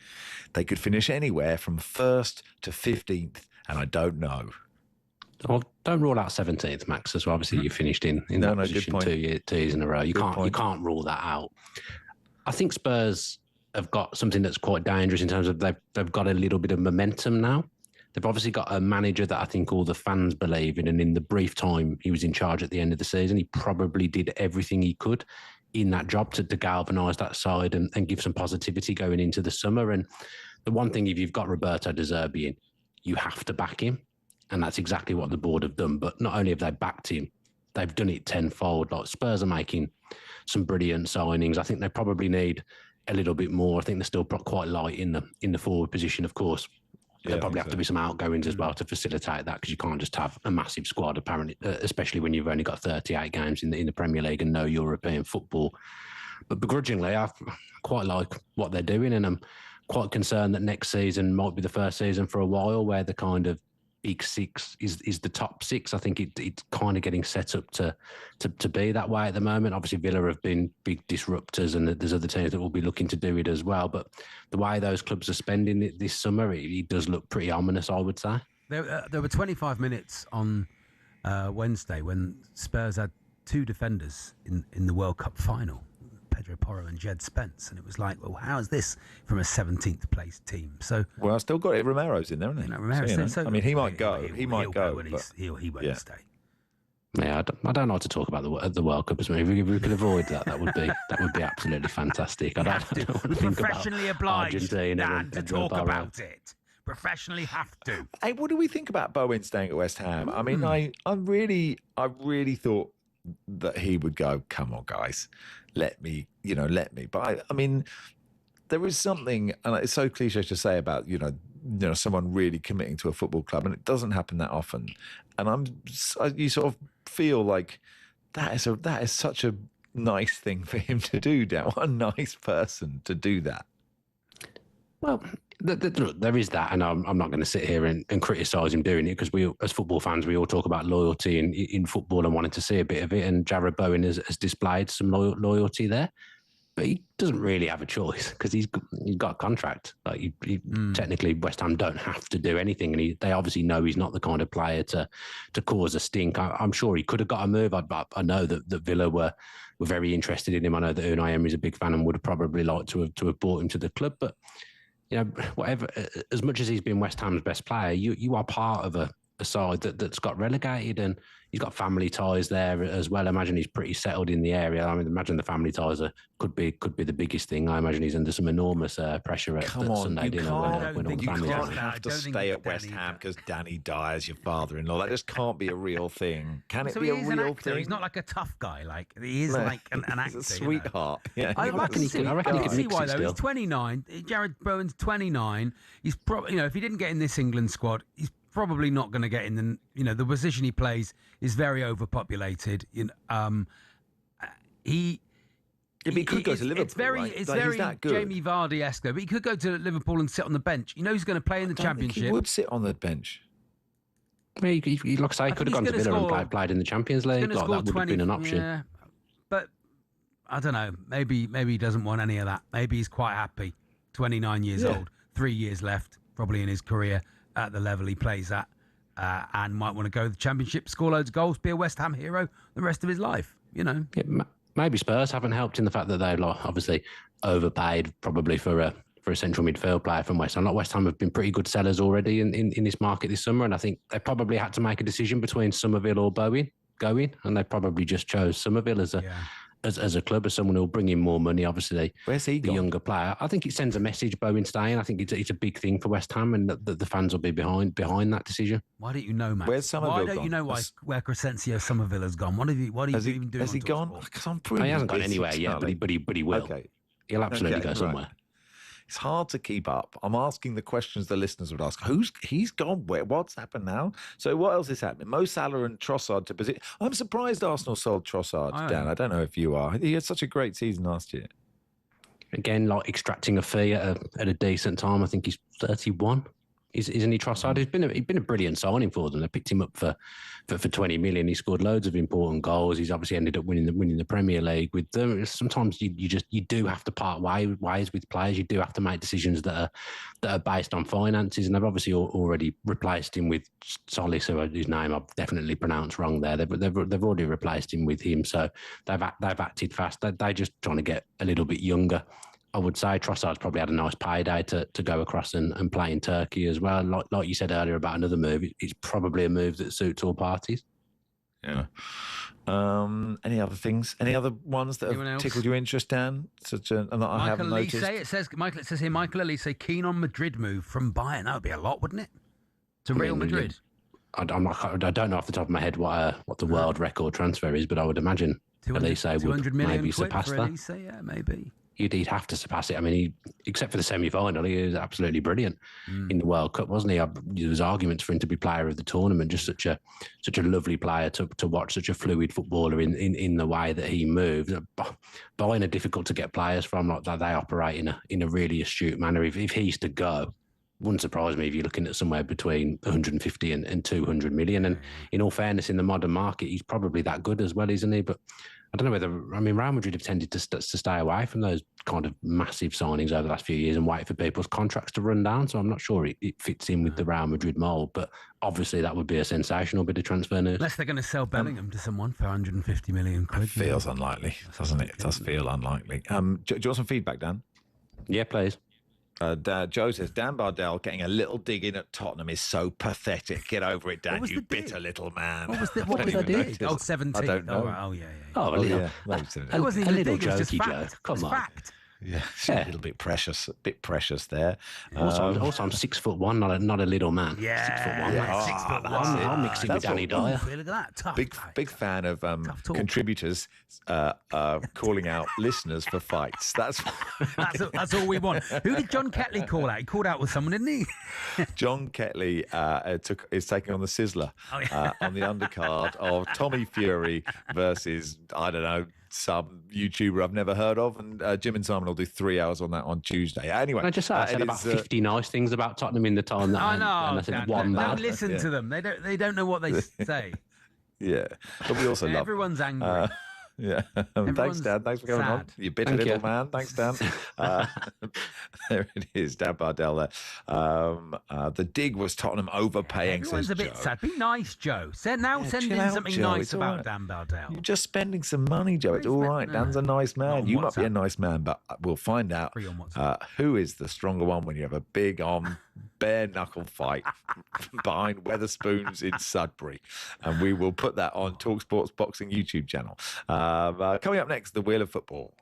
they could finish anywhere from 1st to 15th. And I don't know. Well, don't rule out 17th, Max, as well. Obviously you finished in that position 2 years in a row. You can't rule that out. I think Spurs have got something that's quite dangerous in terms of they've got a little bit of momentum now. They've obviously got a manager that I think all the fans believe in, and in the brief time he was in charge at the end of the season, he probably did everything he could in that job to galvanise that side and give some positivity going into the summer. And the one thing, if you've got Roberto De Zerbi in, you have to back him. And that's exactly what the board have done. But not only have they backed him, they've done it tenfold. Like Spurs are making some brilliant signings. I think they probably need a little bit more. I think they're still quite light in the forward position, of course. There'll probably have to be some outgoings as well to facilitate that, because you can't just have a massive squad, apparently, especially when you've only got 38 games in the Premier League and no European football. But begrudgingly, I quite like what they're doing, and I'm quite concerned that next season might be the first season for a while where the kind of Big Six is the top 6. I think it's kind of getting set up to be that way at the moment. Obviously, Villa have been big disruptors, and there's other teams that will be looking to do it as well. But the way those clubs are spending it this summer, it does look pretty ominous, I would say. There were 25 minutes on Wednesday when Spurs had 2 defenders in the World Cup final, Pedro Porro and Jed Spence, and it was like, well, how is this from a 17th place team? So, well, I still got it. Romero's in there, isn't he? Romero's so, I mean, he might go. He might go. He won't stay. Yeah, I don't like to talk about the World Cup as well. If we could avoid that, would be absolutely fantastic. I don't want to think professionally about obliged Argentina to talk about it. Professionally have to. Hey, what do we think about Bowen staying at West Ham? I mean, I really thought that he would go, come on, guys, let me. But I mean, there is something, and it's so cliche to say about, someone really committing to a football club, and it doesn't happen that often. And you sort of feel like that is such a nice thing for him to do, Dan. What a nice person to do that. Well, there is that, and I'm not going to sit here and criticise him doing it, because we, as football fans, we all talk about loyalty in football and wanting to see a bit of it, and Jared Bowen has displayed some loyalty there. But he doesn't really have a choice, because he's got a contract. Like technically, West Ham don't have to do anything, and they obviously know he's not the kind of player to cause a stink. I'm sure he could have got a move. I know that Villa were very interested in him. I know that Unai Emery's a big fan and would have probably liked to have brought him to the club. But whatever, as much as he's been West Ham's best player, you are part of a side that's got relegated, and he's got family ties there as well. I imagine he's pretty settled in the area. I mean, imagine the family ties could be the biggest thing. I imagine he's under some enormous pressure at Sunday dinner when all the family can't have to stay at West Ham because Danny Dyer is your father-in-law. That just can't be a real thing. Can it be a real thing? He's not like a tough guy. Like he is like an actor. He's a sweetheart. Yeah, I reckon he could see why though. He's 29. Jared Bowen's 29. He's probably, if he didn't get in this England squad, he's probably not going to get in the position he plays is very overpopulated. Yeah, but he could go to Liverpool. It's very, right? it's Like, very he's that good. Jamie Vardy-esque, though. But he could go to Liverpool and sit on the bench. You know he's going to play in the I don't think Championship. he would sit on the bench. He like I say, he could have gone to Villa and played in the Champions League. Like, that would have been an option. Yeah, but I don't know. Maybe he doesn't want any of that. Maybe he's quite happy. 29 years old, 3 years left, probably in his career at the level he plays at, and might want to go to the Championship, score loads of goals, be a West Ham hero the rest of his life. You know. Yeah, maybe Spurs haven't helped in the fact that they've obviously overpaid probably for a central midfield player from West Ham. Like West Ham have been pretty good sellers already in this market this summer, and I think they probably had to make a decision between Somerville or Bowen going, and they probably just chose Somerville as a club, as someone who'll bring in more money. Obviously, where's he the younger player? I think it sends a message. Bowen staying. I think it's a big thing for West Ham, and that the fans will be behind that decision. Why don't you know, Matt? Where's Somerville? Why don't you know where Crescencio Somerville has gone? What are you even doing? Has he gone? Because I'm pretty. He hasn't gone anywhere yet, but he will. Okay. He'll absolutely go somewhere. Right. It's hard to keep up. I'm asking the questions the listeners would ask. He's gone where? What's happened now? So what else is happening? Mo Salah and Trossard to position. I'm surprised Arsenal sold Trossard, Dan. I don't know if you are. He had such a great season last year. Again, like extracting a fee at a decent time. I think he's 31. Isn't he, Trossard? He's been a brilliant signing for them. They picked him up for 20 million. He scored loads of important goals. He's obviously ended up winning the Premier League with them. Sometimes you do have to part ways with players. You do have to make decisions that are based on finances. And they've obviously already replaced him with Solis, whose name I've definitely pronounced wrong there. They've already replaced him with him. So they've acted fast. They're just trying to get a little bit younger. I would say Trossard's probably had a nice payday to go across and play in Turkey as well. Like you said earlier about another move, it's probably a move that suits all parties. Yeah. Any other things? Any other ones that have tickled your interest, Dan? And that I haven't noticed. It says here, Michael Elise keen on Madrid move from Bayern. That would be a lot, wouldn't it? To Real Madrid. I don't know off the top of my head what the world record transfer is, but I would imagine Elise would maybe surpass that. Elise, yeah, maybe. He'd have to surpass it. I mean, except for the semi-final, he was absolutely brilliant in the World Cup, wasn't he? There was arguments for him to be player of the tournament. Just such a lovely player to watch, such a fluid footballer in the way that he moved. Bayern are difficult to get players from. Like that, they operate in a really astute manner. If he's to go, wouldn't surprise me if you're looking at somewhere between 150 and 200 million. And in all fairness, in the modern market, he's probably that good as well, isn't he? But I don't know whether, Real Madrid have tended to stay away from those kind of massive signings over the last few years and wait for people's contracts to run down. So I'm not sure it fits in with the Real Madrid mould, but obviously that would be a sensational bit of transfer news. Unless they're going to sell Bellingham to someone for 150 million quid. It feels unlikely, doesn't it? It does feel unlikely. Do you want some feedback, Dan? Yeah, please. Joe says, Dan Bardell getting a little dig in at Tottenham is so pathetic. Get over it, Dan, you bitter little man. What was the dig? Oh, 17. I don't know. Oh, yeah. Oh, a little, it wasn't even a dig, jokey, it was just Joe. fact. Come on. Fact. Yeah, a little bit precious there. Also, I'm 6'1", not a little man. Yeah, 6'1". I'll mix it with Danny Dyer. Look at that, tough. Big fan of contributors calling out listeners for fights. That's all we want. Who did John Ketley call out? He called out with someone, didn't he? John Ketley is taking on the Sizzler on the undercard of Tommy Fury versus, I don't know, some YouTuber I've never heard of, and Jim and Simon will do 3 hours on that on Tuesday. Anyway, I just said about 50 nice things about Tottenham in the time that I know. and I said one bad. Don't listen to them. They don't know what they say. Yeah, but we also love everyone's angry. Yeah, thanks, Dan. Thanks for coming on. You bitter little man. Thanks, Dan. There it is, Dan Bardell there. The dig was Tottenham overpaying. Everyone's a bit sad. Be nice, Joe. Send in something Joe. nice It's about right. Dan Bardell. You're just spending some money, Joe. It's all right. Dan's a nice man. You might be a nice man, but we'll find out who is the stronger one when you have a big bare knuckle fight behind Wetherspoons in Sudbury, and we will put that on talkSPORT's boxing YouTube channel. Coming up next, the Wheel of Football.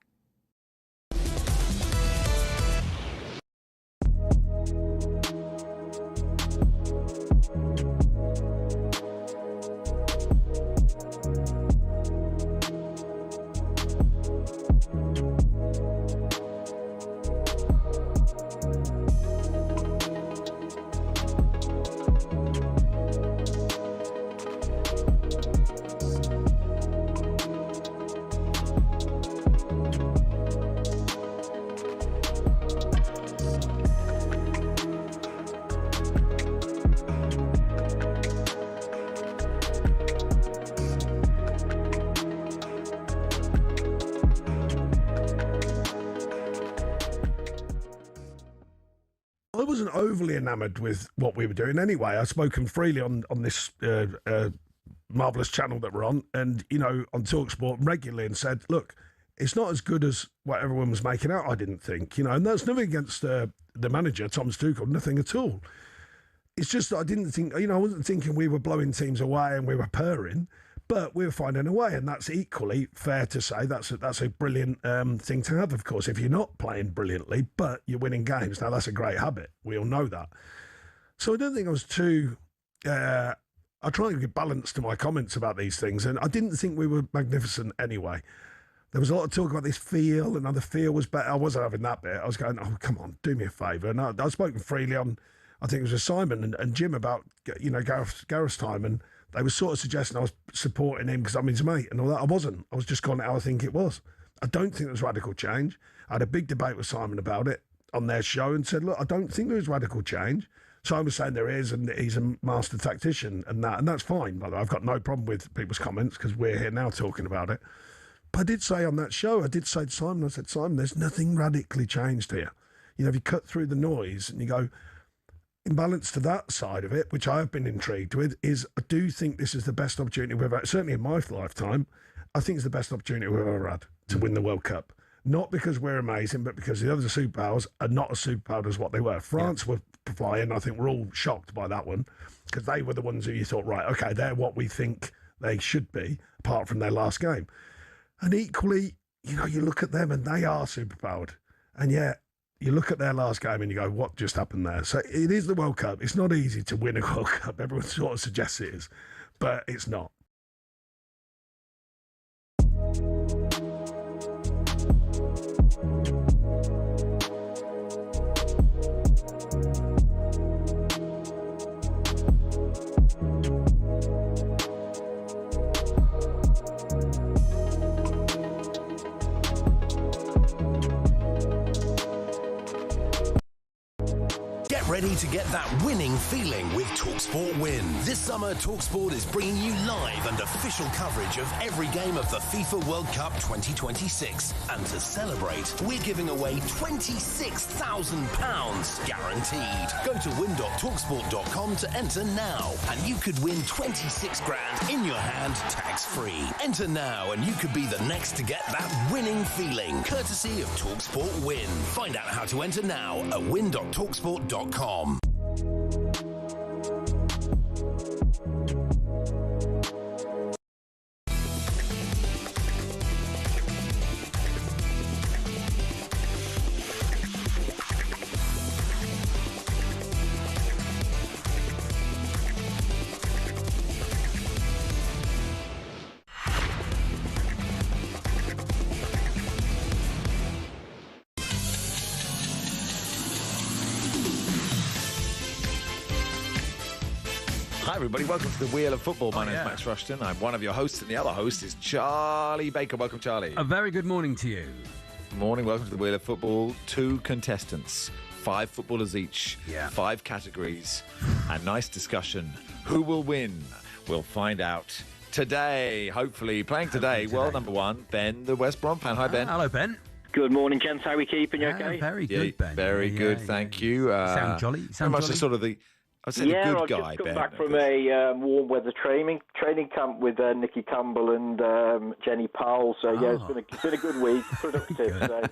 overly enamoured with what we were doing anyway. I've spoken freely on this marvellous channel that we're on, and, you know, on talkSPORT regularly, and said, look, it's not as good as what everyone was making out, I didn't think, you know, and that's nothing against the manager, Thomas Tuchel, nothing at all. It's just that I didn't think, you know, I wasn't thinking we were blowing teams away and we were purring, but we were finding a way, and that's equally fair to say. That's a brilliant thing to have, of course, if you're not playing brilliantly, but you're winning games. Now, that's a great habit. We all know that. So I don't think I was too... I try and give balance to my comments about these things, and I didn't think we were magnificent anyway. There was a lot of talk about this feel, and how the feel was better. I wasn't having that bit. I was going, oh, come on, do me a favour. And I've spoken freely on, I think it was with Simon and Jim about, you know, Gareth's time, and they were sort of suggesting I was supporting him because I'm his mate and all that. I wasn't. I was just going how I think it was. I don't think there was radical change. I had a big debate with Simon about it on their show and said, look, I don't think there is radical change. Simon was saying there is, and he's a master tactician and that's fine, by the way. I've got no problem with people's comments because we're here now talking about it. But I did say on that show, I did say to Simon, I said, Simon, there's nothing radically changed here. You know, if you cut through the noise and you go, in balance to that side of it, which I have been intrigued with, is I do think this is the best opportunity we've ever, certainly in my lifetime, I think it's the best opportunity we've ever had to win the World Cup. Not because we're amazing, but because the other superpowers are not as superpowered as what they were. France were flying. I think we're all shocked by that one because they were the ones who you thought, right, okay, they're what we think they should be, apart from their last game. And equally, you know, you look at them and they are superpowered. And yet, you look at their last game and you go, what just happened there? So it is the World Cup. It's not easy to win a World Cup. Everyone sort of suggests it is, but it's not. Ready to get that winning feeling with talkSPORT Win. This summer, talkSPORT is bringing you live and official coverage of every game of the FIFA World Cup 2026. And to celebrate, we're giving away £26,000 guaranteed. Go to win.talksport.com to enter now, and you could win 26 grand in your hand, tax-free. Enter now, and you could be the next to get that winning feeling, courtesy of talkSPORT Win. Find out how to enter now at win.talksport.com. Hi, everybody. Welcome to the Wheel of Football. My name's Max Rushden. I'm one of your hosts, and the other host is Charlie Baker. Welcome, Charlie. A very good morning to you. Morning. Welcome to the Wheel of Football. 2 contestants, 5 footballers each, 5 categories, a nice discussion. Who will win? We'll find out today, hopefully. Playing today, world number 1, Ben, the West Brom fan. Hi, Ben. Hello, Ben. Good morning, gents. How are we keeping? You okay? Very good, Ben. Very good, thank you. Sound jolly. Very much the sort of the... I'd say the good guy, I've just come Ben. back from a warm weather training camp with Nicky Campbell and Jenny Powell. So it's been a good week, productive. So,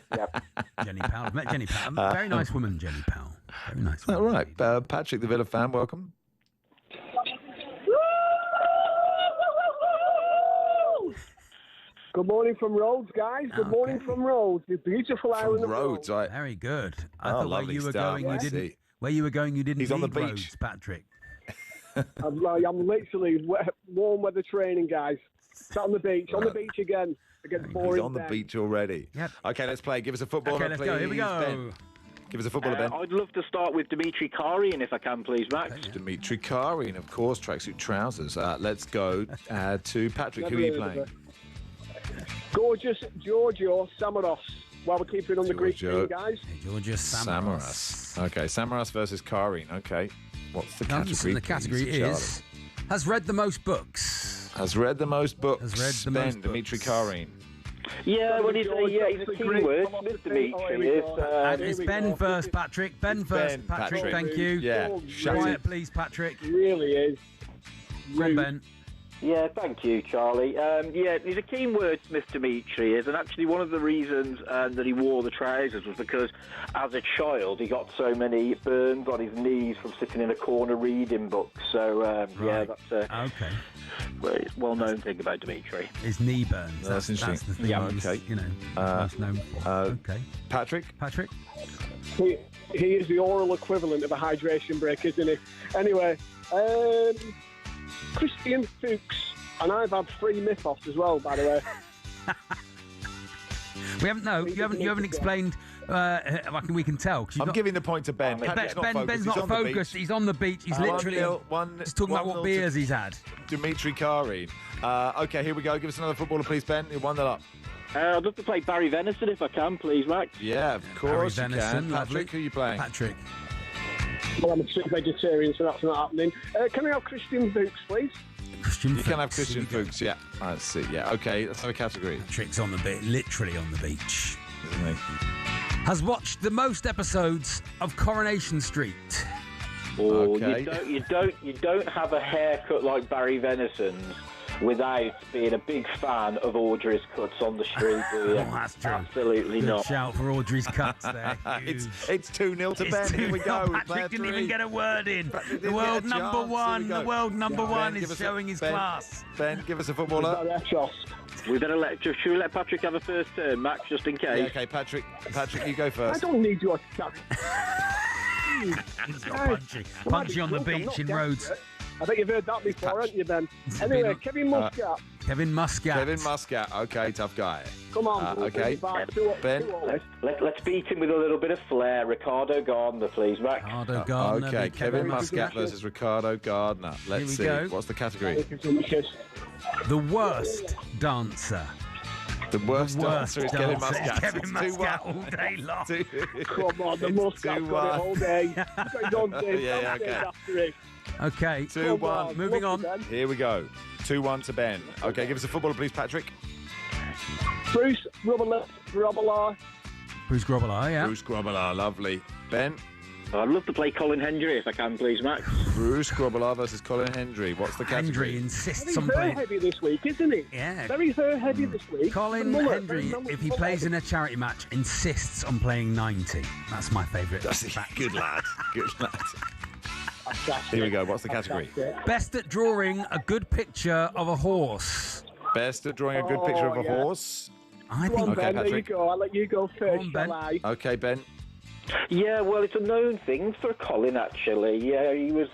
Jenny Powell. I've met Jenny Powell. Very nice woman, Jenny Powell. Very nice woman. All right, Patrick, the Villa fan, welcome. Good morning from Rhodes, guys. Good morning from Rhodes. The beautiful island of Rhodes, right? Very good. I thought where you were going, you didn't. Where you were going, you didn't. He's on the leave beach, Rhodes, Patrick. I'm literally warm weather training, guys. Sat on the beach, again. He's on the beach already. Yep. Okay, let's play. Give us a footballer, let's please. go. Here we go. Ben. Give us a footballer, Ben. I'd love to start with Dimitri Karian, if I can, please, Max. Dimitri Karian, of course, tracksuit trousers. Let's go to Patrick. Who are you playing? Gorgeous Giorgio Samaras. While we're keeping on the Greek thing, guys. Georgia Samaras. Okay, Samaras versus Karian. Okay. What's the category? The category is has read the most books. Has read the most books. Has read the most books. Dimitri Karian. Yeah, well, he's a keyword. Mr. Dimitri is. It's Ben first, Patrick. Ben first, Patrick. Thank you. Yeah. Quiet, please, Patrick. He really is. Go on, Ben. Yeah, thank you, Charlie. Yeah, he's a keen wordsmith, Dimitri is, and actually one of the reasons that he wore the trousers was because as a child he got so many burns on his knees from sitting in a corner reading books. So, yeah, that's okay. Well-known thing about Dimitri. His knee burns. That's interesting. That's the thing Yeah, he's, okay. most known for. Okay. Patrick? He is the oral equivalent of a hydration break, isn't he? Anyway, Christian Fuchs, and I've had 3 mythos as well, by the way. We haven't. No, you haven't explained. We can tell. I'm giving the point to Ben. Ben's not focused. He's on the beach. He's literally just talking about what beers he's had. Dimitri Kari. Okay, here we go. Give us another footballer, please, Ben. You're 1-0 up. I'd love to play Barry Venison if I can, please, Max. Yeah, of course Barry you Venison, can. lovely. Patrick, who are you playing? Patrick. Well, I'm a strict vegetarian, so that's not happening. Can we have Christian Fuchs, please? Christian You can have Christian Fuchs, yeah. Let's see, yeah. Okay, let's have a category. Patrick's on the beach, literally on the beach. Isn't he? Has watched the most episodes of Coronation Street. Oh, Okay. you don't have a haircut like Barry Venison's without being a big fan of Audrey's cuts on the street, do you? That's true. Absolutely Good not. shout for Audrey's cuts there. It's 2-0 to It's Ben. Here we 2-0. go. Patrick didn't even get a word in. Patrick The didn't world get a number chance. one. Here we The go. world number one give is us a- showing his Ben, class. Ben, give us a footballer. We better should we let Patrick have a first turn, Max, just in case? Yeah, okay, Patrick, you go I first. don't need your chat. He's got punchy. Punchy on the beach in Rhodes. I think you've heard that before, haven't you, Ben? Anyway, Kevin Muscat. Kevin Muscat. Kevin Muscat. Okay, tough guy. Come on. Okay. Ben. Let's beat him with a little bit of flair. Ricardo Gardner, please, Max. Ricardo Gardner. Okay, beat Kevin Muscat versus Ricardo Gardner. Let's see. Here we go. What's the category? The worst dancer. The worst dancer is Kevin dancer Muscat. is Kevin It's Muscat 2-1. all day long. Come on, the Muscat got it all day. He's on days, Yeah, days okay. after it. Okay. 2-1. Moving on. Here we go. 2-1 to Ben. Okay, give us a footballer, please, Patrick. Bruce Grobbelaar. Bruce Grobbelaar, yeah. Bruce Grobbelaar, lovely. Ben. I'd love to play Colin Hendry if I can, please, Max. Bruce Grobbelaar versus Colin Hendry. What's the category? Hendry insists He's on very playing. heavy this week, isn't he? Yeah. Very heavy this week. Colin Hendry, if he plays in a charity match, insists on playing 90. That's my favourite. Good lad. Good lad. Here we go. What's the category? Best at drawing a good picture of a horse. Best at drawing a good picture of a horse. I Come think. on, Okay, Ben, there you Patrick. go. I'll let you go first, Ben. shall I? Okay, Ben. Yeah, well, it's a known thing for Colin, actually. Yeah, he was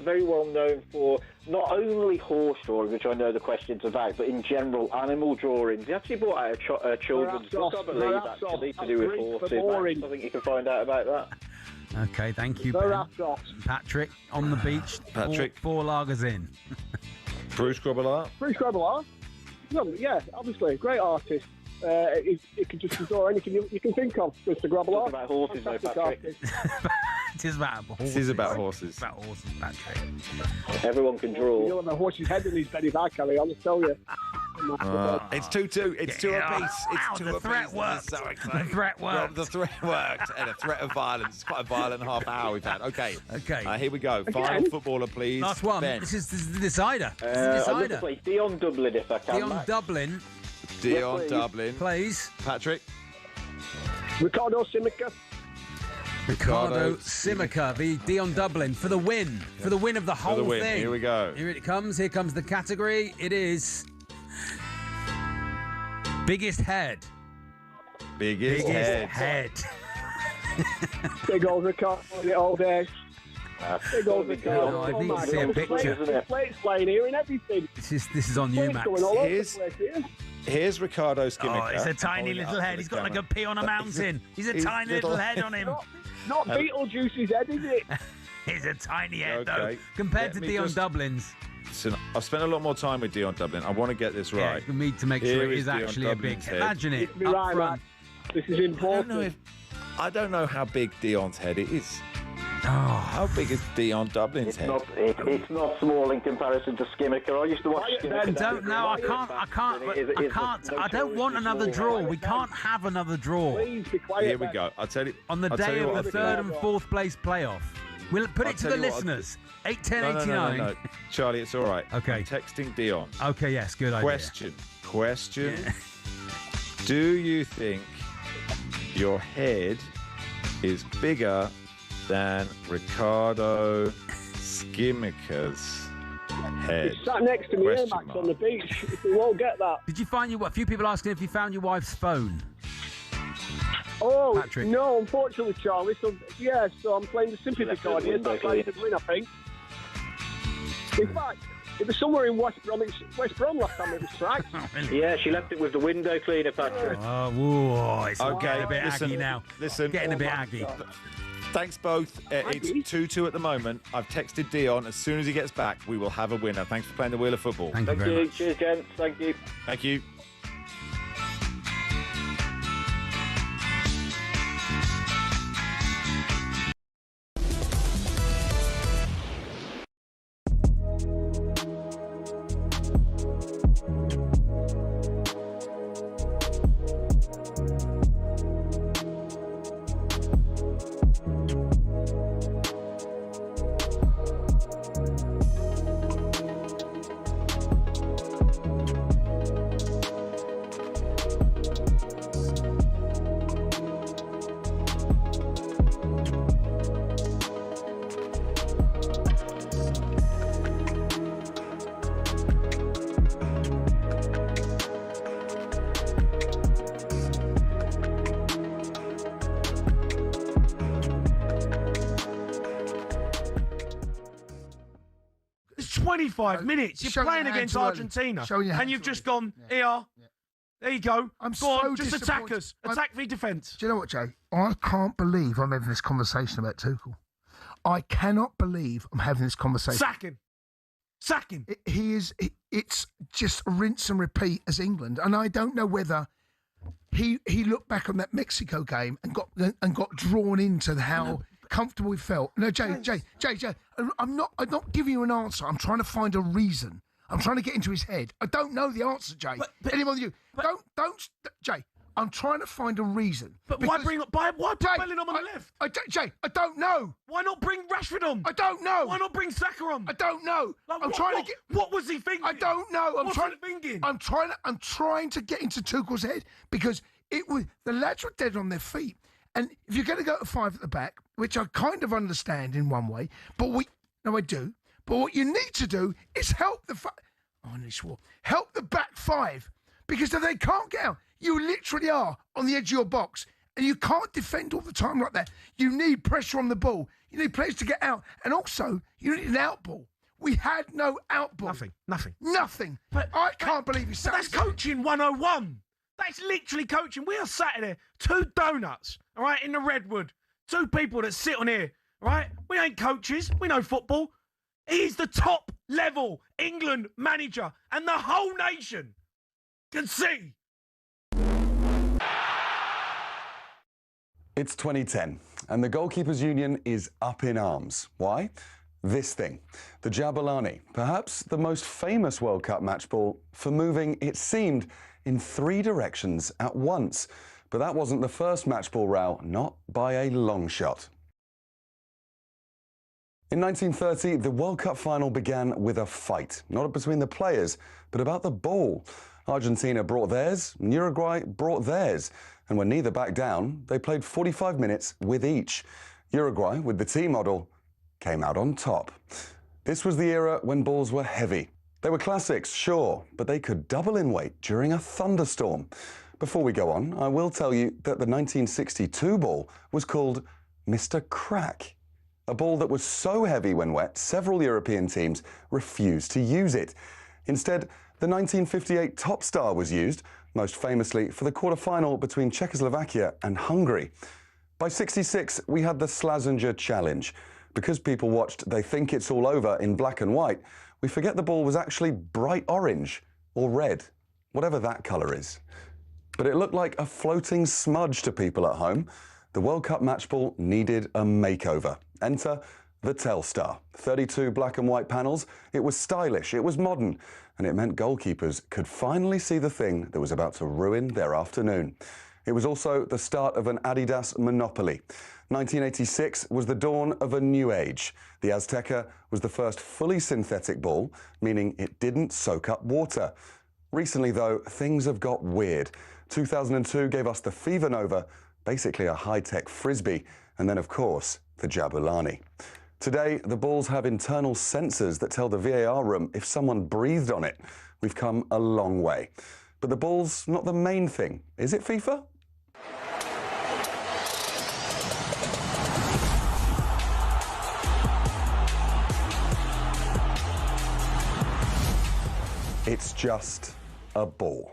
very well known for not only horse drawing, which I know the question's about, but in general, animal drawings. He actually brought out a children's book, I believe, actually, to do with horses. Max, I think you can find out about that. Okay, thank you, Ben. Patrick, on the beach. Patrick. Four lagers in. Bruce Grobbelaar. Bruce Grobbelaar. Yeah, obviously, great artist. He can just draw anything you can think of, Mr. Grobbelaar. Talking about horses, though, Patrick. It is about horses. It is about horses. It's about horses, Patrick. Everyone can draw. You know, the horse's head in his bed if I carry on, I tell you. It's 2-2. It's two apiece. Wow, It's two the apiece. threat This is worked. so exciting. The threat Well, worked. the threat worked. And a threat of violence. It's quite a violent half hour we've had. Okay. Okay. Here we go. Final footballer, please. Last one. Ben. This is the decider. This is the I'd love to decider. play Dion Dublin if I can, Dion Max. Dublin Dion please. Dublin. plays Patrick. Ricardo Simica. Ricardo Simica, the Dion Dublin for the win. For the win of the whole the win. thing. Here we go. Here it comes. Here comes the category. It is biggest head. Biggest head. Big old Ricardo all day. Big old Ricardo. No, I Oh need my to see a God, picture. the plates flying here and everything. This is on you, Plates Max. going all over the Here's- place here. Here's Ricardo Skimica. Oh, it's a tiny Holding it little up head. to He's the got like camera. a pea on a mountain. He's a His tiny little head on him. Not Beetlejuice's head, is it? He's a tiny head, though, Okay. compared Let to me Dion just- Dublin's. Listen, I've spent a lot more time with Dion Dublin. I want to get this right. Yeah, we need to make Here sure it is is Dion actually a big Dublin's head. Imagine it Be up right, front. Max. This is important. I don't know how big Dion's head is. How big is Dion Dublin's head? It's not small in comparison to Skimmaker. I used to watch Skimmaker. I don't want another draw. We can't have another draw. Please be quiet. Here we go. I'll tell you. On the day of the third and fourth place playoff. We'll put it to the listeners. 81089. No. Charlie, it's all right. Okay. I'm texting Dion. Okay, yes, good idea. Question. Yeah. Do you think your head is bigger than Ricardo Skimmaker's head? He's sat next to me here, Max, on the beach. We won't get that. Did you find a few people asking if you found your wife's phone? Oh, Patrick. No, unfortunately, Charlie. So I'm playing the sympathy card here. That's how you win, I think. In fact, it was somewhere in West Brom last time it was tracked. Yeah, she left it with the window cleaner, Patrick. It's okay, getting a bit aggy now. Listen, getting a bit aggy. Thanks both. It's 2-2 at the moment. I've texted Dion. As soon as he gets back, we will have a winner. Thanks for playing the Wheel of Football. Thank you very much. Cheers, gents. Thank you. Thank you. It's 25 minutes. You're playing against Argentina. And you've just gone, here. There you go. Go on, just attack us. Attack v defence. Do you know what, Jay? I can't believe I'm having this conversation about Tuchel. I cannot believe I'm having this conversation. Sack him. It's just rinse and repeat as England. And I don't know whether he looked back on that Mexico game and got drawn into how comfortable he felt. No, Jay, I'm not giving you an answer. I'm trying to find a reason. I'm trying to get into his head. I don't know the answer, Jay. Any more than you. Don't, Jay. I'm trying to find a reason. But why put Bellingham on the left? Jay, I don't know. Why not bring Rashford on? I don't know. Why not bring Saka on? I don't know. What was he thinking? I don't know. What's he thinking? I'm trying to get into Tuchel's head because the lads were dead on their feet. And if you're going to go to 5 at the back, which I kind of understand in one way, I do. But what you need to do is help help the back 5, because if they can't get out, you literally are on the edge of your box, and you can't defend all the time like that. You need pressure on the ball. You need players to get out, and also you need an out ball. We had no out ball. Nothing. But I can't believe you said that's coaching 101. That's literally coaching. We are sat there, 2 donuts, all right, in the Redwood. 2 people that sit on here, all right? We ain't coaches. We know football. He's the top level England manager, and the whole nation can see. It's 2010, and the Goalkeepers Union is up in arms. Why? This thing, the Jabulani, perhaps the most famous World Cup match ball for moving, it seemed, in 3 directions at once. But that wasn't the first match ball row, not by a long shot. In 1930, the World Cup final began with a fight, not between the players, but about the ball. Argentina brought theirs, and Uruguay brought theirs. And when neither backed down, they played 45 minutes with each. Uruguay, with the T model, came out on top. This was the era when balls were heavy. They were classics, sure, but they could double in weight during a thunderstorm. Before we go on, I will tell you that the 1962 ball was called Mr. Crack. A ball that was so heavy when wet, several European teams refused to use it. Instead, the 1958 Top Star was used, most famously for the quarter-final between Czechoslovakia and Hungary. By '66, we had the Slazenger Challenge. Because people watched They Think It's All Over in black and white, we forget the ball was actually bright orange or red, whatever that colour is. But it looked like a floating smudge to people at home. The World Cup match ball needed a makeover. Enter the Telstar. 32 black and white panels. It was stylish, it was modern, and it meant goalkeepers could finally see the thing that was about to ruin their afternoon. It was also the start of an Adidas monopoly. 1986 was the dawn of a new age. The Azteca was the first fully synthetic ball, meaning it didn't soak up water. Recently, though, things have got weird. 2002 gave us the Fever Nova, basically a high-tech frisbee, and then, of course, the Jabulani. Today, the balls have internal sensors that tell the VAR room if someone breathed on it. We've come a long way. But the ball's not the main thing, is it, FIFA? It's just a ball.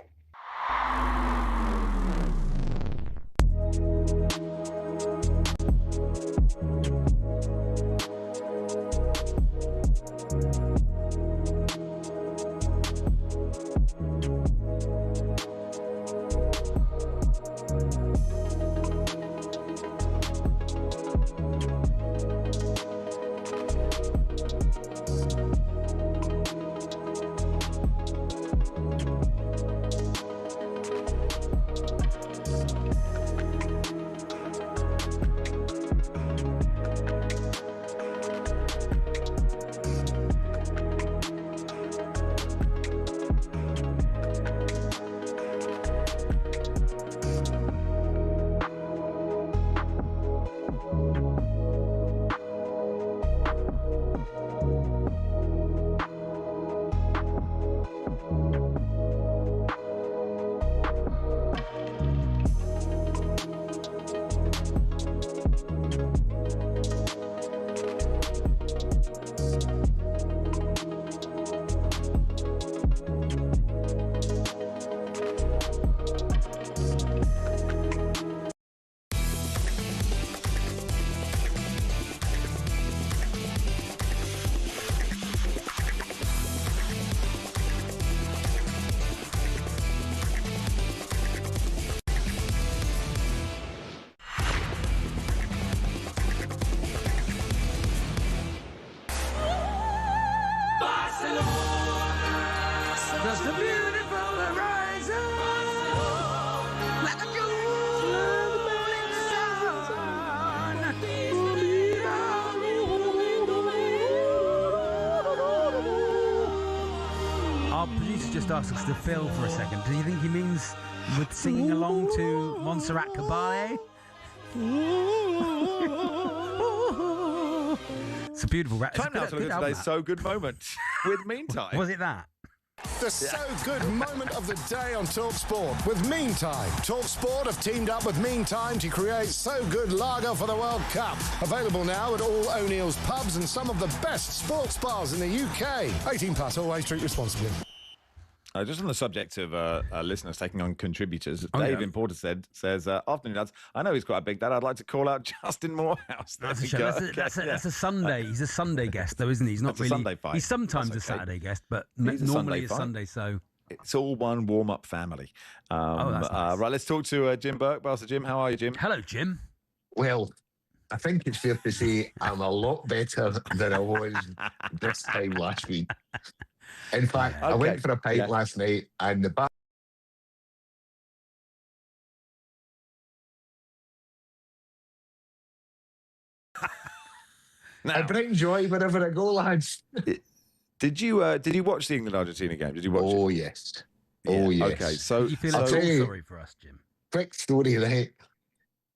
Just a beautiful horizon, like a jewel morning sun. Our producer just asked us to fill for a second. Do you think he means with singing along to Montserrat Caballé? It's a beautiful rap. Time now to look at today's So Good moment with Meantime. Was it that? The So Good moment of the day on talkSPORT with Meantime. talkSPORT have teamed up with Meantime to create So Good Lager for the World Cup. Available now at all O'Neill's pubs and some of the best sports bars in the UK. 18 plus, always drink responsibly. Just on the subject of listeners taking on contributors, Dave in Porter says, afternoon, lads. I know he's quite a big dad. I'd like to call out Justin Morehouse. That's a Sunday. He's a Sunday guest, though, isn't he? He's not really. Sunday fight. He's sometimes a Saturday guest, but normally it's Sunday. So it's all one warm-up family. That's nice. Right, let's talk to Jim Burke. Master Jim, how are you, Jim? Hello, Jim. Well, I think it's fair to say I'm a lot better than I was this time last week. In fact, I went for a pint last night and the bar. I bring joy wherever I go, lads. Did you watch the England-Argentina game? Did you watch it? Oh, yes. Oh, yes. Okay, so you feel sorry for us, Jim? Quick story, right?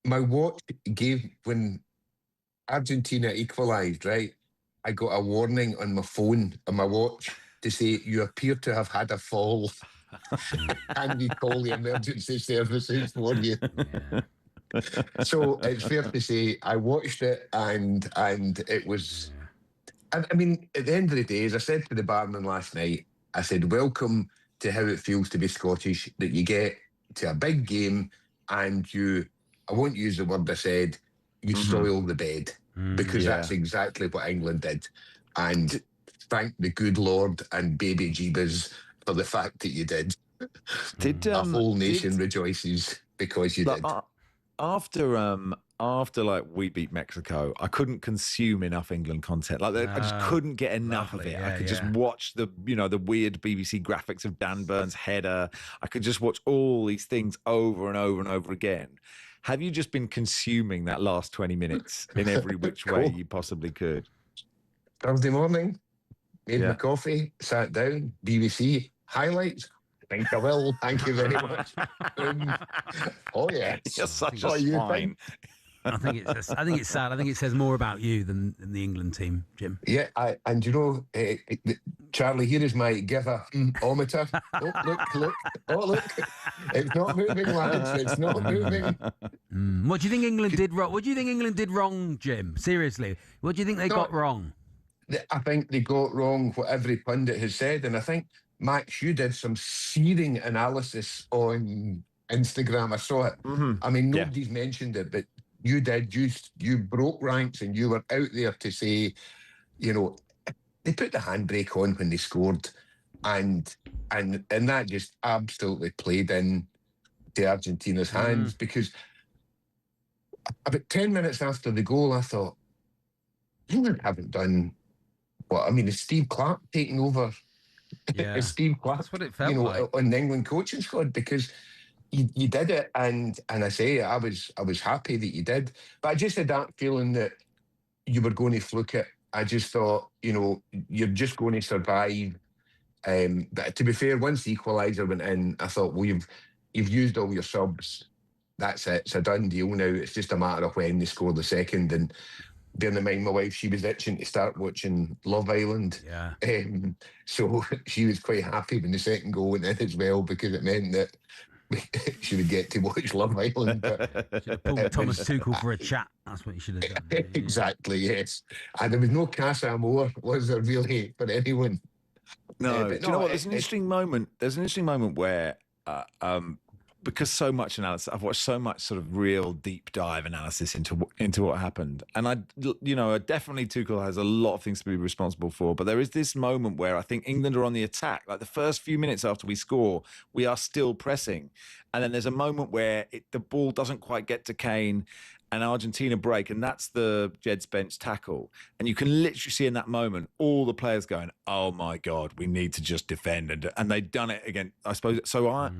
My watch gave, when Argentina equalised, right? I got a warning on my phone, on my watch, to say, you appear to have had a fall. Can we call the emergency services for you? Yeah. So it's fair to say I watched it and it was... I mean, at the end of the day, as I said to the barman last night, I said, welcome to how it feels to be Scottish, that you get to a big game and you, I won't use the word I said, you soil the bed, because that's exactly what England did. And thank the good Lord and baby Jeebus for the fact that you did. Did a whole nation rejoices because you did. After after like we beat Mexico, I couldn't consume enough England content. Like I just couldn't get enough of it. Yeah, I could just watch the weird BBC graphics of Dan Burns' header. I could just watch all these things over and over and over again. Have you just been consuming that last 20 minutes in every which way you possibly could? Thursday morning, made my coffee, sat down, BBC highlights. I think I will. Thank you very much. Oh yeah, you're such a swine. I think it's sad. I think it says more about you than the England team, Jim. Yeah, and you know, Charlie, here is my giver-ometer. Look. Oh, look. It's not moving, lads. It's not moving. What do you think England did wrong? What do you think England did wrong, Jim? Seriously, what do you think they got wrong? I think they got wrong what every pundit has said, and I think, Max, you did some searing analysis on Instagram. I saw it. I mean, nobody's mentioned it, but you did. You broke ranks and you were out there to say, you know, they put the handbrake on when they scored, and that just absolutely played in to Argentina's hands, because about 10 minutes after the goal, I thought, England haven't done what? I mean, is Steve Clarke taking over? Yeah, Steve Clarke, that's what it felt like on the England coaching squad, because you did it, and I say I was happy that you did, but I just had that feeling that you were going to fluke it. I just thought, you know, you're just going to survive. But to be fair, once the equaliser went in, I thought, well, you've used all your subs. That's it. It's a done deal now. It's just a matter of when they score the second. And bearing in mind, my wife, she was itching to start watching Love Island. Yeah. So she was quite happy when the second goal went in as well, because it meant that she would get to watch Love Island. Should have pulled Thomas Tuchel for a chat. That's what you should have done. Exactly, yes. And there was no Casa Amor, was there really, for anyone? No. Do you know what? There's an interesting moment. There's an interesting moment where, because so much analysis, I've watched so much sort of real deep dive analysis into what happened, and definitely Tuchel has a lot of things to be responsible for. But there is this moment where I think England are on the attack. Like the first few minutes after we score, we are still pressing, and then there's a moment where the ball doesn't quite get to Kane, and Argentina break, and that's the Jed Spence tackle. And you can literally see in that moment all the players going, "Oh my God, we need to just defend," and they've done it again. I suppose so.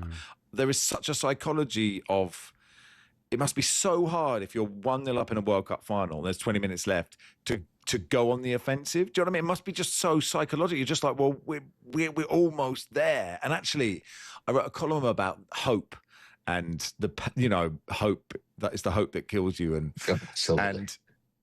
There is such a psychology of, it must be so hard if you're 1-0 up in a World Cup final, there's 20 minutes left, to go on the offensive. Do you know what I mean? It must be just so psychological. You're just like, well, we're almost there. And actually, I wrote a column about hope, and hope, that is the hope that kills you. And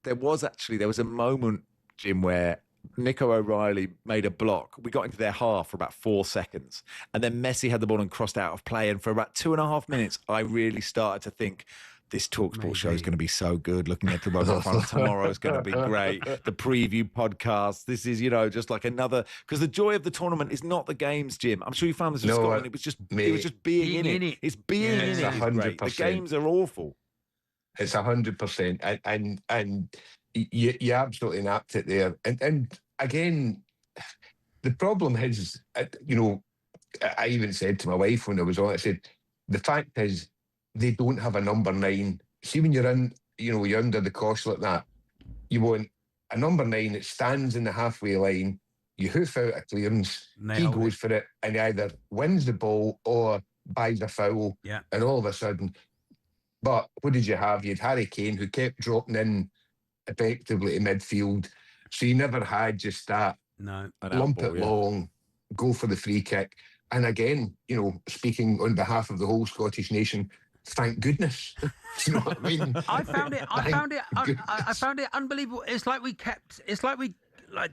there was a moment, Jim, where Nico O'Reilly made a block. We got into their half for about 4 seconds, and then Messi had the ball and crossed out of play. And for about 2.5 minutes, I really started to think, this talkSPORT show is going to be so good. Looking at the World Cup final tomorrow is going to be great. The preview podcast. This is, just like another, because the joy of the tournament is not the games, Jim. I'm sure you found this in Scotland. It was just being in it. It's being in it. 100%. The games are awful. It's 100%, and you absolutely napped it there. And again, the problem is, I even said to my wife when I was on, I said, the fact is, they don't have a number 9. See, when you're in, you're under the cosh like that, you want a number 9 that stands in the halfway line, you hoof out a clearance, he goes for it, and he either wins the ball or buys a foul, and all of a sudden. But what did you have? You had Harry Kane, who kept dropping in effectively to midfield, so you never had just that lump it long, go for the free kick. And again, speaking on behalf of the whole Scottish nation, thank goodness. You know what I mean? I found it unbelievable. It's like we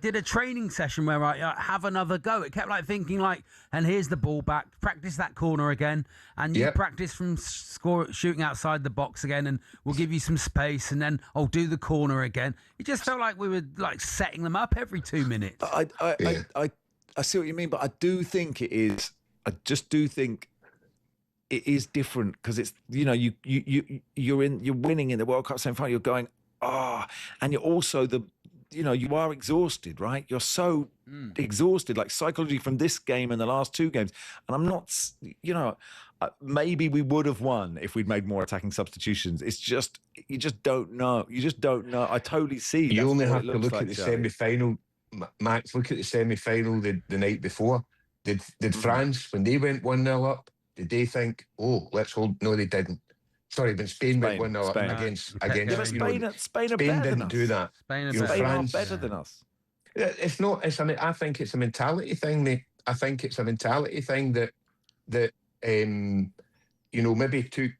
did a training session where I have another go. It kept thinking and here's the ball back, practice that corner again, and you practice from shooting outside the box again, and we'll give you some space, and then I'll do the corner again. It just felt like we were setting them up every 2 minutes. I see what you mean, but I do think it is. I just do think it is different, because it's you're winning in the World Cup semi-final. You're going and you're also you are exhausted, right? You're so exhausted, like psychology from this game and the last two games. And I'm not, maybe we would have won if we'd made more attacking substitutions. It's just, you just don't know. You just don't know. I totally see. You only have to look like, at the semi-final, Max. Look at the semi-final the night before. Did France, when they went 1-0 up, did they think, oh, let's hold? No, they didn't. Sorry, when Spain went 1-0 up against Spain didn't do that. Spain are better than us. It's not. I think it's a mentality thing, mate. I think it's a mentality thing that maybe took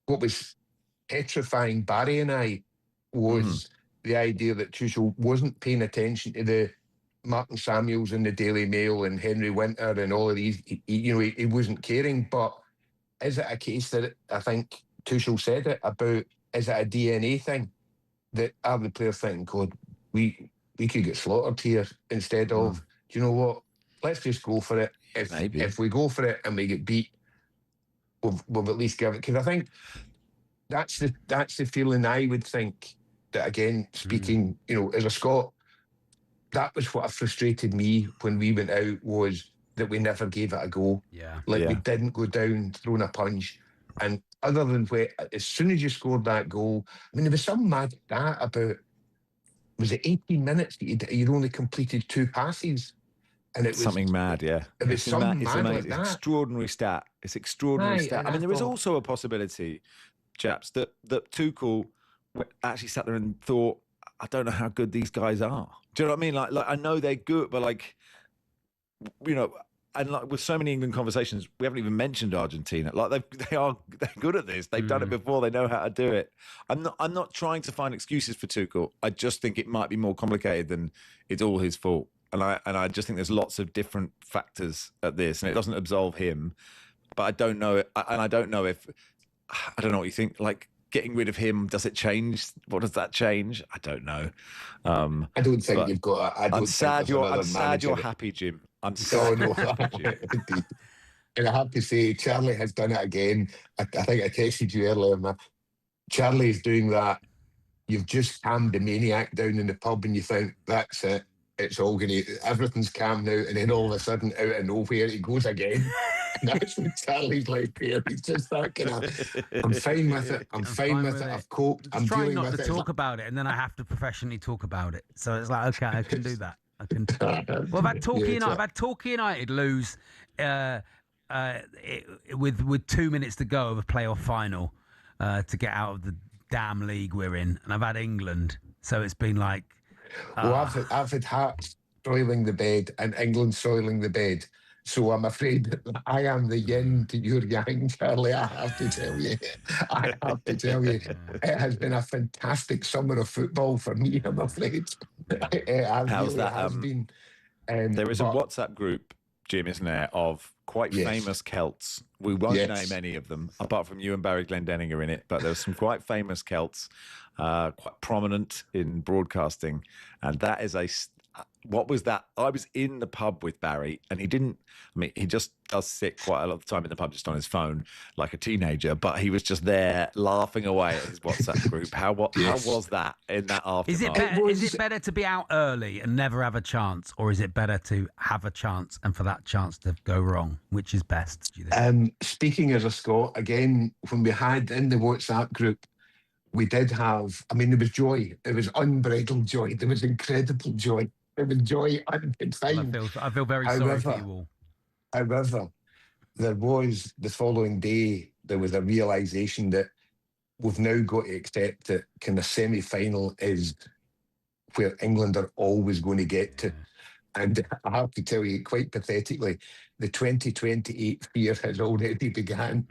what was petrifying Barry and I was the idea that Tuchel wasn't paying attention to the Martin Samuels in the Daily Mail and Henry Winter and all of these. He wasn't caring. But is it a case that I think Tuchel said it about? Is it a DNA thing that are the players thinking, God, we could get slaughtered here instead of, do you know what? Let's just go for it. If we go for it and we get beat, we'll at least give it. Because I think that's the feeling I would think that, again, speaking, as a Scot, that was what frustrated me when we went out, was that we never gave it a go. We didn't go down throwing a punch. And other than as soon as you scored that goal, I mean, there was some mad stat about, was it 18 minutes that you'd only completed 2 passes? And it was something mad, yeah. It was something mad like that. Extraordinary stat. It's extraordinary stat. I mean, there is also a possibility, chaps, that Tuchel actually sat there and thought, I don't know how good these guys are. Do you know what I mean? Like I know they're good, but and like with so many England conversations, we haven't even mentioned Argentina. Like they're good at this. They've done it before. They know how to do it. I'm not trying to find excuses for Tuchel. I just think it might be more complicated than it's all his fault. And I just think there's lots of different factors at this, and it doesn't absolve him. But I don't know, and I don't know what you think. Like, getting rid of him, does it change? What does that change? I don't know. I don't think you've got. I'm sad you're happy, Jim. I'm sad. No. And I have to say, Charlie has done it again. I think I texted you earlier, man. Charlie's doing that. You've just calmed the maniac down in the pub, and you think that's it. It's all everything's calm now, and then all of a sudden, out of nowhere, he goes again. And that's what Charlie's like here. He's just that kind of, I'm fine with it. I'm fine with it. I've coped. I'm trying dealing not with to it. talk about it, and then I have to professionally talk about it. So it's like, okay, I can do that. I can. Well, I've had Torquay United. I've had Torquay United lose with 2 minutes to go of a playoff final to get out of the damn league we're in, and I've had England. So it's been like. Well, I've had Hearts soiling the bed and England soiling the bed. So I'm afraid I am the yin to your yang, Charlie. I have to tell you. It has been a fantastic summer of football for me, I'm afraid. How's that? Has been. There is a WhatsApp group, Jim, isn't there, of quite famous Celts. We won't name any of them, apart from you and Barry Glendenning are in it, but there's some quite famous Celts, quite prominent in broadcasting. And that is what was that? I was in the pub with Barry, and he just does sit quite a lot of the time in the pub just on his phone like a teenager, but he was just there laughing away at his WhatsApp group. How was that in that aftermath? Is it better to be out early and never have a chance, or is it better to have a chance and for that chance to go wrong? Which is best, do you think? Speaking as a Scot, again, when we had in the WhatsApp group, we did have, there was joy. There was unbridled joy. There was incredible joy. There was joy unconfined. I feel very sorry for you all. However, there was, the following day, there was a realisation that we've now got to accept that kind of semi-final is where England are always going to get to. And I have to tell you, quite pathetically, the 2028 fear has already begun.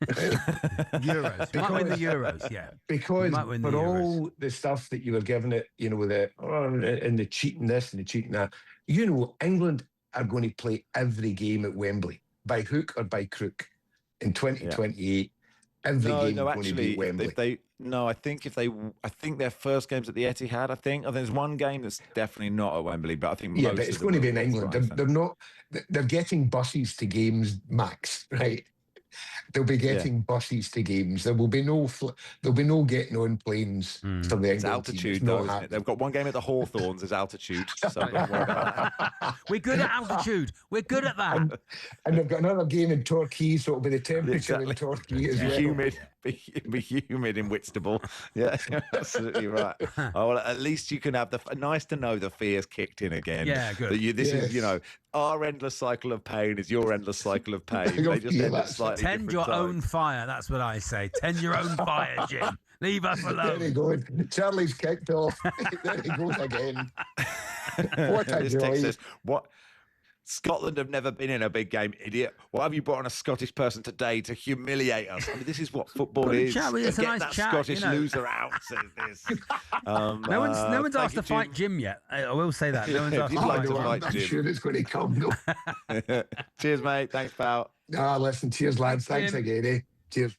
Euros. Might win the Euros, yeah. Because for all the stuff that you were giving it, with and the cheating this and the cheating that, England are going to play every game at Wembley, by hook or by crook, in 2028. Every game is going to be at Wembley. I think their first game's at the Etihad. I think there's one game that's definitely not at Wembley, but I think but it's going to be in England. They're getting buses to games, Max, right? they'll be getting buses to games. There will be no getting on planes for the England It's altitude, team. though, isn't it? They've got one game at the Hawthorns as altitude, so don't worry about that. We're good at altitude. We're good at that. And they've got another game in Torquay, so it'll be the temperature in Torquay as well. Humid. Be humid in Whitstable. Yeah, absolutely right. Oh, well, at least you can have nice to know the fear's kicked in again. Yeah, good. That this is, our endless cycle of pain is your endless cycle of pain. They just end at slightly Tend your different own fire. That's what I say. Tend your own fire, Jim. Leave us alone. There he goes. Charlie's kicked off. There he goes again. What a joy. What? Scotland have never been in a big game, idiot. Why have you brought on a Scottish person today to humiliate us? I mean, this is what football is. It's a Get nice that chat, Scottish loser out, says this. No one's asked to fight Jim yet. I will say that. No one's asked to fight Jim. I'm sure it's going to come, though. Cheers, mate. Thanks, pal. Listen, cheers, lads. Thanks again, eh? Cheers.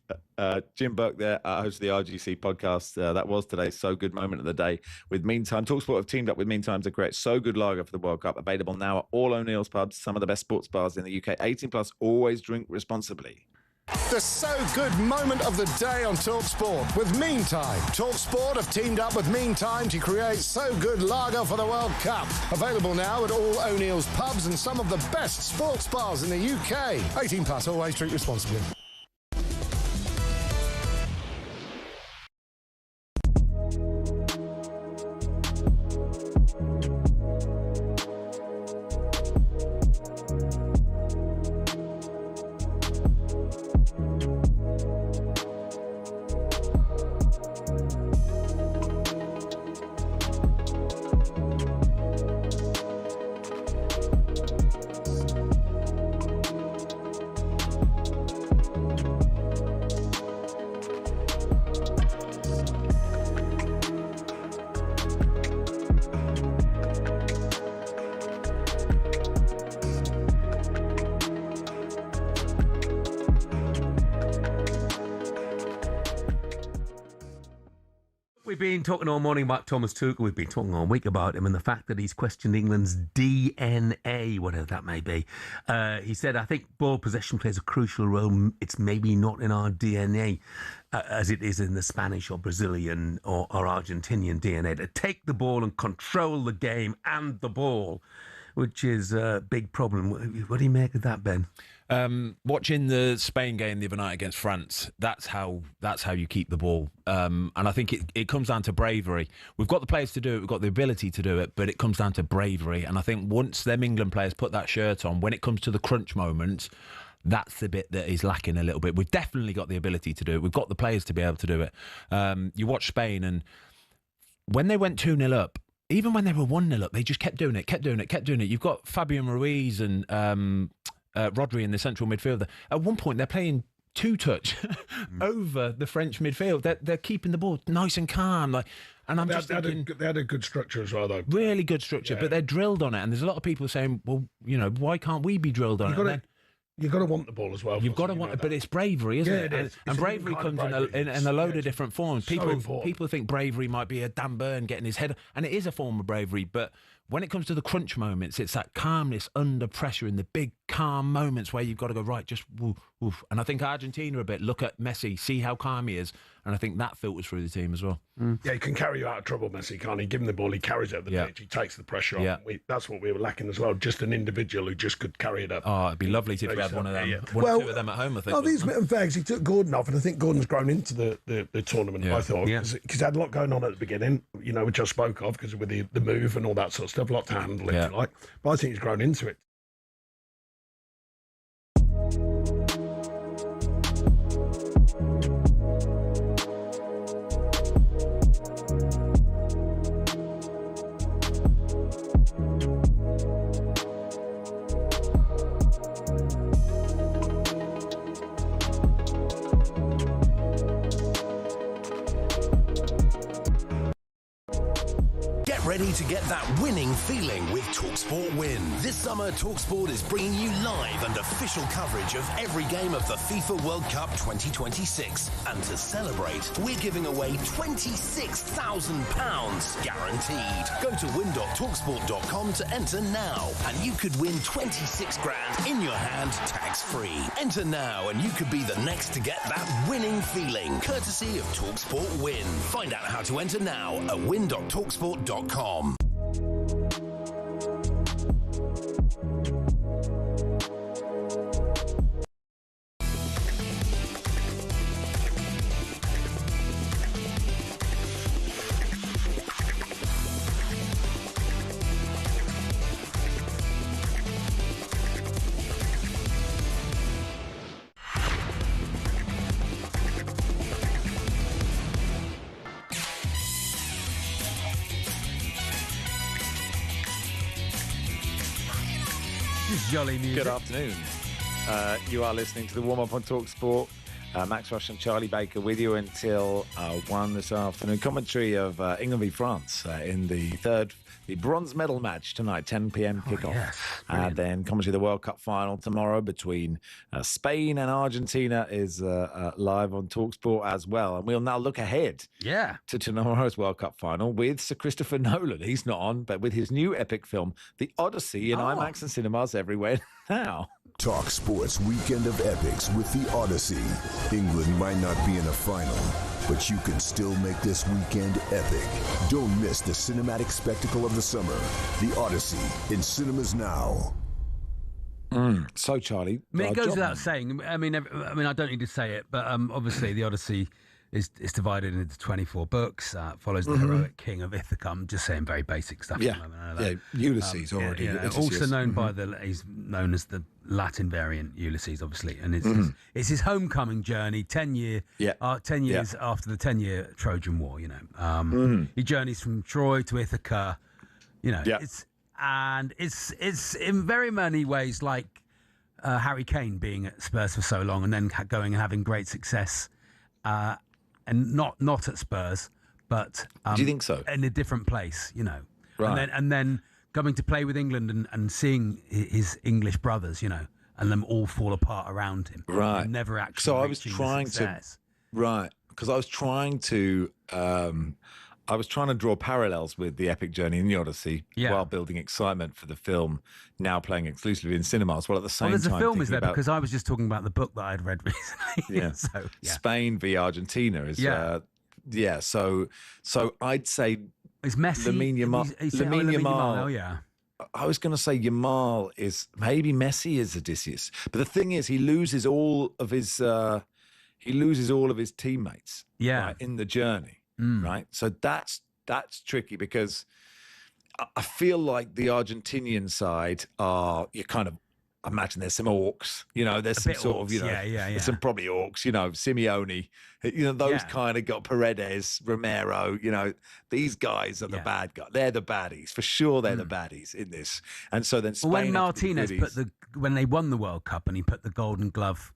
Jim Burke there, host of the RGC podcast. That was today's So Good moment of the day with Meantime. talkSPORT have teamed up with Meantime to create So Good lager for the World Cup. Available now at all O'Neill's pubs, some of the best sports bars in the UK. 18 plus, always drink responsibly. The So Good moment of the day on talkSPORT with Meantime. talkSPORT have teamed up with Meantime to create So Good lager for the World Cup. Available now at all O'Neill's pubs and some of the best sports bars in the UK. 18 plus, always drink responsibly. We've been talking all morning about Thomas Tuchel. We've been talking all week about him and the fact that he's questioned England's DNA, whatever that may be. He said, I think ball possession plays a crucial role. It's maybe not in our DNA as it is in the Spanish or Brazilian or Argentinian DNA. To take the ball and control the game and the ball, which is a big problem. What do you make of that, Ben? Watching the Spain game the other night against France, that's how you keep the ball. And I think it comes down to bravery. We've got the players to do it, we've got the ability to do it, but it comes down to bravery. And I think once them England players put that shirt on, when it comes to the crunch moments, that's the bit that is lacking a little bit. We've definitely got the ability to do it. We've got the players to be able to do it. You watch Spain, and when they went 2-0 up, even when they were 1-0 up, they just kept doing it. You've got Fabian Ruiz and Rodri in the central midfield. At one point, they're playing two-touch over the French midfield. They're keeping the ball nice and calm. And I'm just thinking... They had a good structure as well, though. Really good structure, but they're drilled on it. And there's a lot of people saying, well, why can't we be drilled on it? You've got to want the ball as well. You've got to want it, but it's bravery, isn't it? It is. And bravery comes in a load of different forms. People think bravery might be a Dan Burn getting his head, and it is a form of bravery, but when it comes to the crunch moments, it's that calmness under pressure in the big calm moments where you've got to go, right, just woof, woof. And I think Argentina a bit, look at Messi, see how calm he is. And I think that filters through the team as well. Yeah, he can carry you out of trouble, Messi, can't he? Give him the ball, he carries it up the pitch, he takes the pressure off. That's what we were lacking as well, just an individual who just could carry it up. Oh, it'd be lovely if we had one of them. Two of them at home, I think. I think it's a bit unfair because he took Gordon off, and I think Gordon's grown into the tournament, I thought, because he had a lot going on at the beginning, which I spoke of, because with the move and all that sort of stuff, a lot to handle, if you like. But I think he's grown into it. Ready to get that winning feeling with talkSPORT Win. This summer, talkSPORT is bringing you live and official coverage of every game of the FIFA World Cup 2026. And to celebrate, we're giving away £26,000 guaranteed. Go to win.talksport.com to enter now, and you could win 26 grand in your hand, tax-free. Enter now, and you could be the next to get that winning feeling, courtesy of talkSPORT Win. Find out how to enter now at win.talksport.com. Jolly music. Good afternoon. You are listening to the warm-up on talkSPORT. Max Rush and Charlie Baker with you until 1 this afternoon. Commentary of England v France in the bronze medal match tonight, 10 p.m. kickoff. Yes, then commentary of the World Cup final tomorrow between Spain and Argentina is live on talkSPORT as well. And we'll now look ahead to tomorrow's World Cup final with Sir Christopher Nolan. He's not on, but with his new epic film, The Odyssey, in IMAX and cinemas everywhere now. Talk Sports Weekend of Epics with The Odyssey. England might not be in a final, but you can still make this weekend epic. Don't miss the cinematic spectacle of the summer. The Odyssey, in cinemas now. So, Charlie, I mean, it goes without saying. I mean, I don't need to say it, but obviously, The Odyssey is divided into 24 books. Follows the heroic king of Ithaca. I'm just saying very basic stuff. Ulysses already. Also known by he's known as the Latin variant Ulysses, obviously, and it's his homecoming journey. 10 years after the 10-year Trojan War. You know, he journeys from Troy to Ithaca. You know, it's in very many ways like Harry Kane being at Spurs for so long and then going and having great success. And not at Spurs, but do you think so? In a different place, you know, right? And then coming to play with England and seeing his English brothers, you know, and them all fall apart around him, right? And never actually. So I was trying because I was trying to. I was trying to draw parallels with the epic journey in the Odyssey while building excitement for the film now playing exclusively in cinemas. Well, at the same time, there's a film is there because I was just talking about the book that I'd read recently. Spain v Argentina is So I'd say it's Messi. Lamine Yamal. I was going to say Yamal is maybe Messi is Odysseus, but the thing is he loses all of his teammates in the journey. Right, so that's tricky because I feel like the Argentinian side you kind of imagine there's some orcs, you know, there's some sort of, you know, there's some probably orcs, you know, Simeone, you know, those kind of got Paredes, Romero, you know, these guys are the bad guys. They're the baddies for sure. They're the baddies in this, and so then Spain when Martinez when they won the World Cup and he put the Golden Glove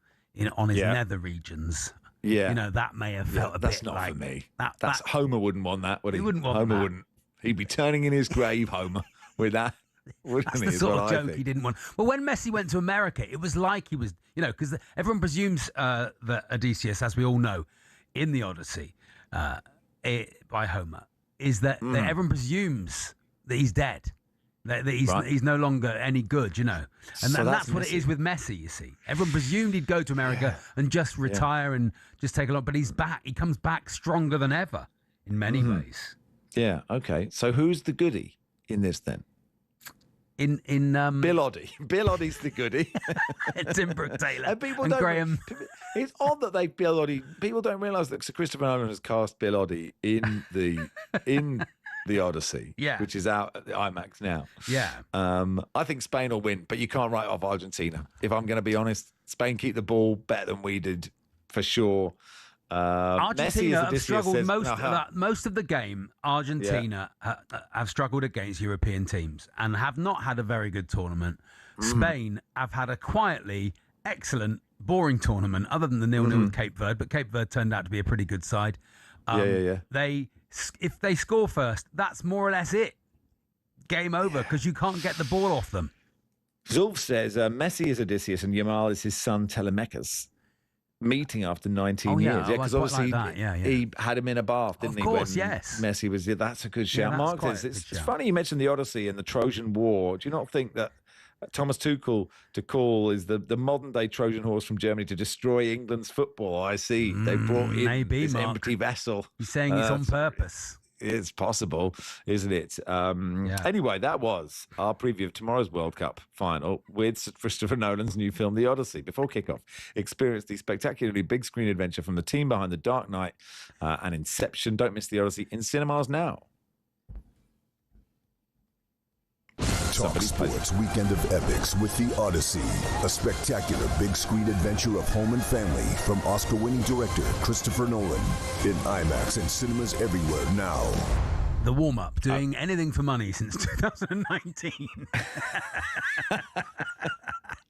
on his nether regions. Yeah, you know, that may have felt a bit like... That's not for me. Homer wouldn't want that, would he? He wouldn't want Homer that. wouldn't. He'd be turning in his grave, Homer, with that. That's the sort of joke he didn't want. Well, when Messi went to America, it was like he was, you know, because everyone presumes that Odysseus, as we all know, in the Odyssey, by Homer, is that everyone presumes that he's dead. That he's no longer any good, you know. And so that's what it is with Messi, you see. Everyone presumed he'd go to America and just retire and just take a lot. But he's back. He comes back stronger than ever in many ways. Yeah, okay. So who's the goodie in this then? Bill Oddie. Bill Oddie's the goodie. Tim Brooke-Taylor and Graham. It's odd that Bill Oddie. People don't realise that Sir Christopher Nolan has cast Bill Oddie in the Odyssey, which is out at the IMAX now. Yeah. I think Spain will win, but you can't write off Argentina. If I'm going to be honest, Spain keep the ball better than we did, for sure. Argentina have struggled most of the game. Argentina have struggled against European teams and have not had a very good tournament. Spain have had a quietly excellent, boring tournament, other than the 0-0 with Cape Verde, but Cape Verde turned out to be a pretty good side. If they score first, that's more or less it. game over because you can't get the ball off them. Zulf says Messi is Odysseus and Yamal is his son Telemachus. Meeting after 19 years. Yeah, because obviously he had him in a bath, didn't he? Of course, when yes. Messi was there. That's a good shout. Mark says, it's funny you mentioned the Odyssey and the Trojan War. Do you not think that Thomas Tuchel is the modern-day Trojan horse from Germany to destroy England's football? I see. They brought in this empty vessel. You're saying it's on purpose. It's possible, isn't it? Anyway, that was our preview of tomorrow's World Cup final with Christopher Nolan's new film, The Odyssey. Before kickoff, experience the spectacularly big screen adventure from the team behind The Dark Knight and Inception. Don't miss The Odyssey in cinemas now. Talk Sports Weekend of Epics with The Odyssey, a spectacular big screen adventure of home and family from Oscar-winning director Christopher Nolan in IMAX and cinemas everywhere now. The warm-up, doing anything for money since 2019.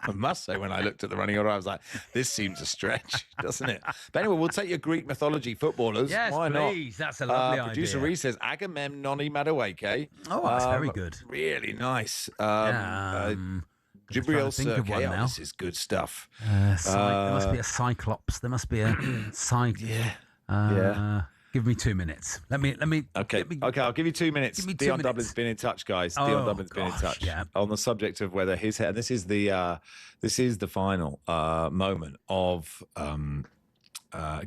I must say, when I looked at the running order, I was like, this seems a stretch, doesn't it? But anyway, we'll take your Greek mythology footballers. Yes, why please. Not? That's a lovely Producer idea. Reese says Agamemnoni Madueke. Oh, that's very good. Really nice. Jibril Sergei. Oh, this is good stuff. There must be a Cyclops. There must be a Give me 2 minutes. Let me. Okay, I'll give you 2 minutes. Dion Dublin's been in touch, guys. Dion Dublin's been in touch on the subject of whether his head. And this is the final moment of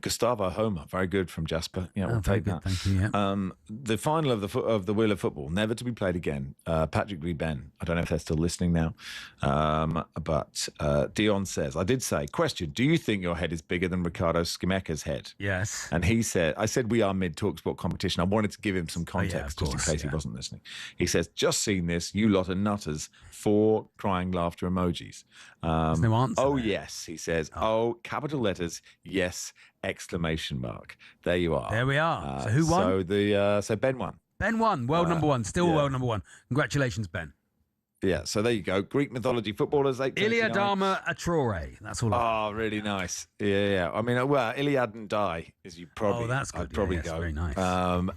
Gustavo Homer. Very good from Jasper. Yeah, we'll take that. Thank you. Yeah. The final of the Wheel of Football, never to be played again. Patrick v. Ben. I don't know if they're still listening now. But Dion says, I did say, question, do you think your head is bigger than Ricardo Schimecka's head? Yes. And he said, I said we are mid TalkSport competition. I wanted to give him some context just in case he wasn't listening. He says, just seen this, you lot of nutters, 4 crying laughter emojis. There's no answer. Oh, yes, he says. Oh, capital letters, yes, exclamation mark. There you are. There we are. So who won? So Ben won. Ben won. World number one. Still world number one. Congratulations, Ben. Yeah, so there you go. Greek mythology footballers. Iliadama Atrore. That's all. Oh, really nice. Yeah. I mean, well, Iliad and Die, as you probably. Oh, that's good. I'd probably go. Very nice.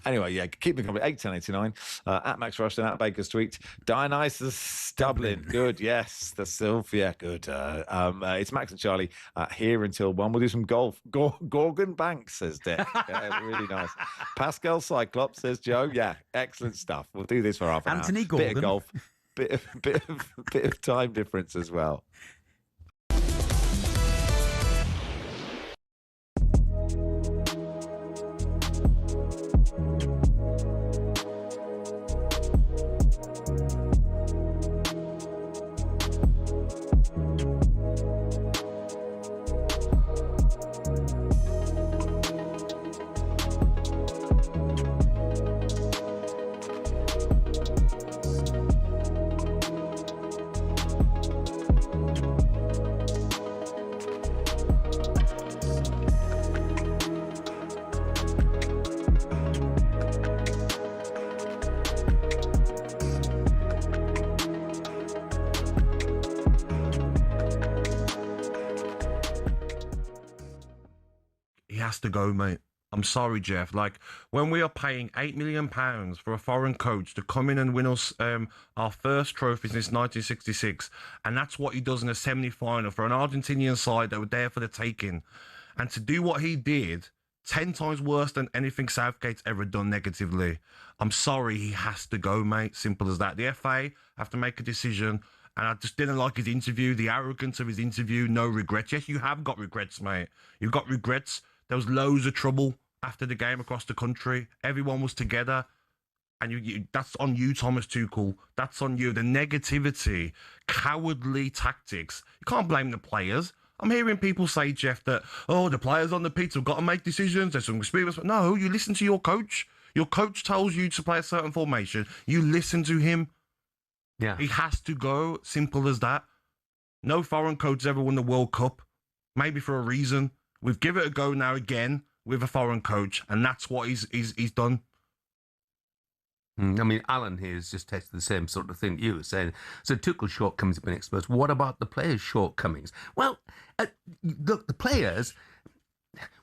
Anyway, yeah, keep me company. 81089 at Max Rushden at Baker Street. Dionysus Dublin. Good. Yes, the Sylvia. Good. It's Max and Charlie here until 1. We'll do some golf. Gorgon Banks says Dick. Yeah, really nice. Pascal Cyclops says Joe. Yeah, excellent stuff. We'll do this for half an Anthony hour. Gorgon. Bit of golf. Bit of time difference as well. To go, mate. I'm sorry, Jeff. Like, when we are paying £8 million for a foreign coach to come in and win us our first trophy since 1966, and that's what he does in a semi-final for an Argentinian side that were there for the taking, and to do what he did 10 times worse than anything Southgate's ever done negatively, I'm sorry, he has to go, mate. Simple as that. The FA have to make a decision, and I just didn't like his interview, the arrogance of his interview. No regrets. Yes, you have got regrets, mate. You've got regrets. There was loads of trouble after the game across the country. Everyone was together. And that's on you, Thomas Tuchel. That's on you. The negativity, cowardly tactics. You can't blame the players. I'm hearing people say, Jeff, that, the players on the pitch have got to make decisions. There's some experience. No, you listen to your coach. Your coach tells you to play a certain formation. You listen to him. Yeah. He has to go. Simple as that. No foreign coach has ever won the World Cup. Maybe for a reason. We've given it a go now again with a foreign coach, and that's what he's done. I mean, Alan here has just tested the same sort of thing you were saying. So Tuchel's shortcomings have been exposed. What about the players' shortcomings? Well, look, the players,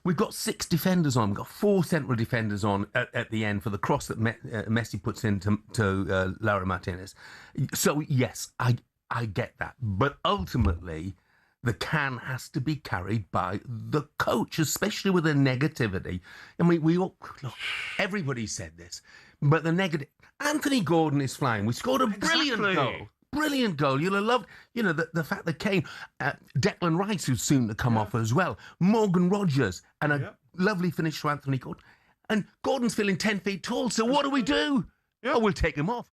we've got 6 defenders on. We've got 4 central defenders on at the end for the cross that Messi puts into Laura Martinez. So, yes, I get that. But ultimately, the can has to be carried by the coach, especially with the negativity. I mean, look, everybody said this, but the negative. Anthony Gordon is flying. We scored a brilliant goal. Brilliant goal. You'll have loved, the fact that Kane, Declan Rice, who's soon to come off as well, Morgan Rogers, and a lovely finish for Anthony Gordon. And Gordon's feeling 10 feet tall, so what do? Oh, we'll take him off.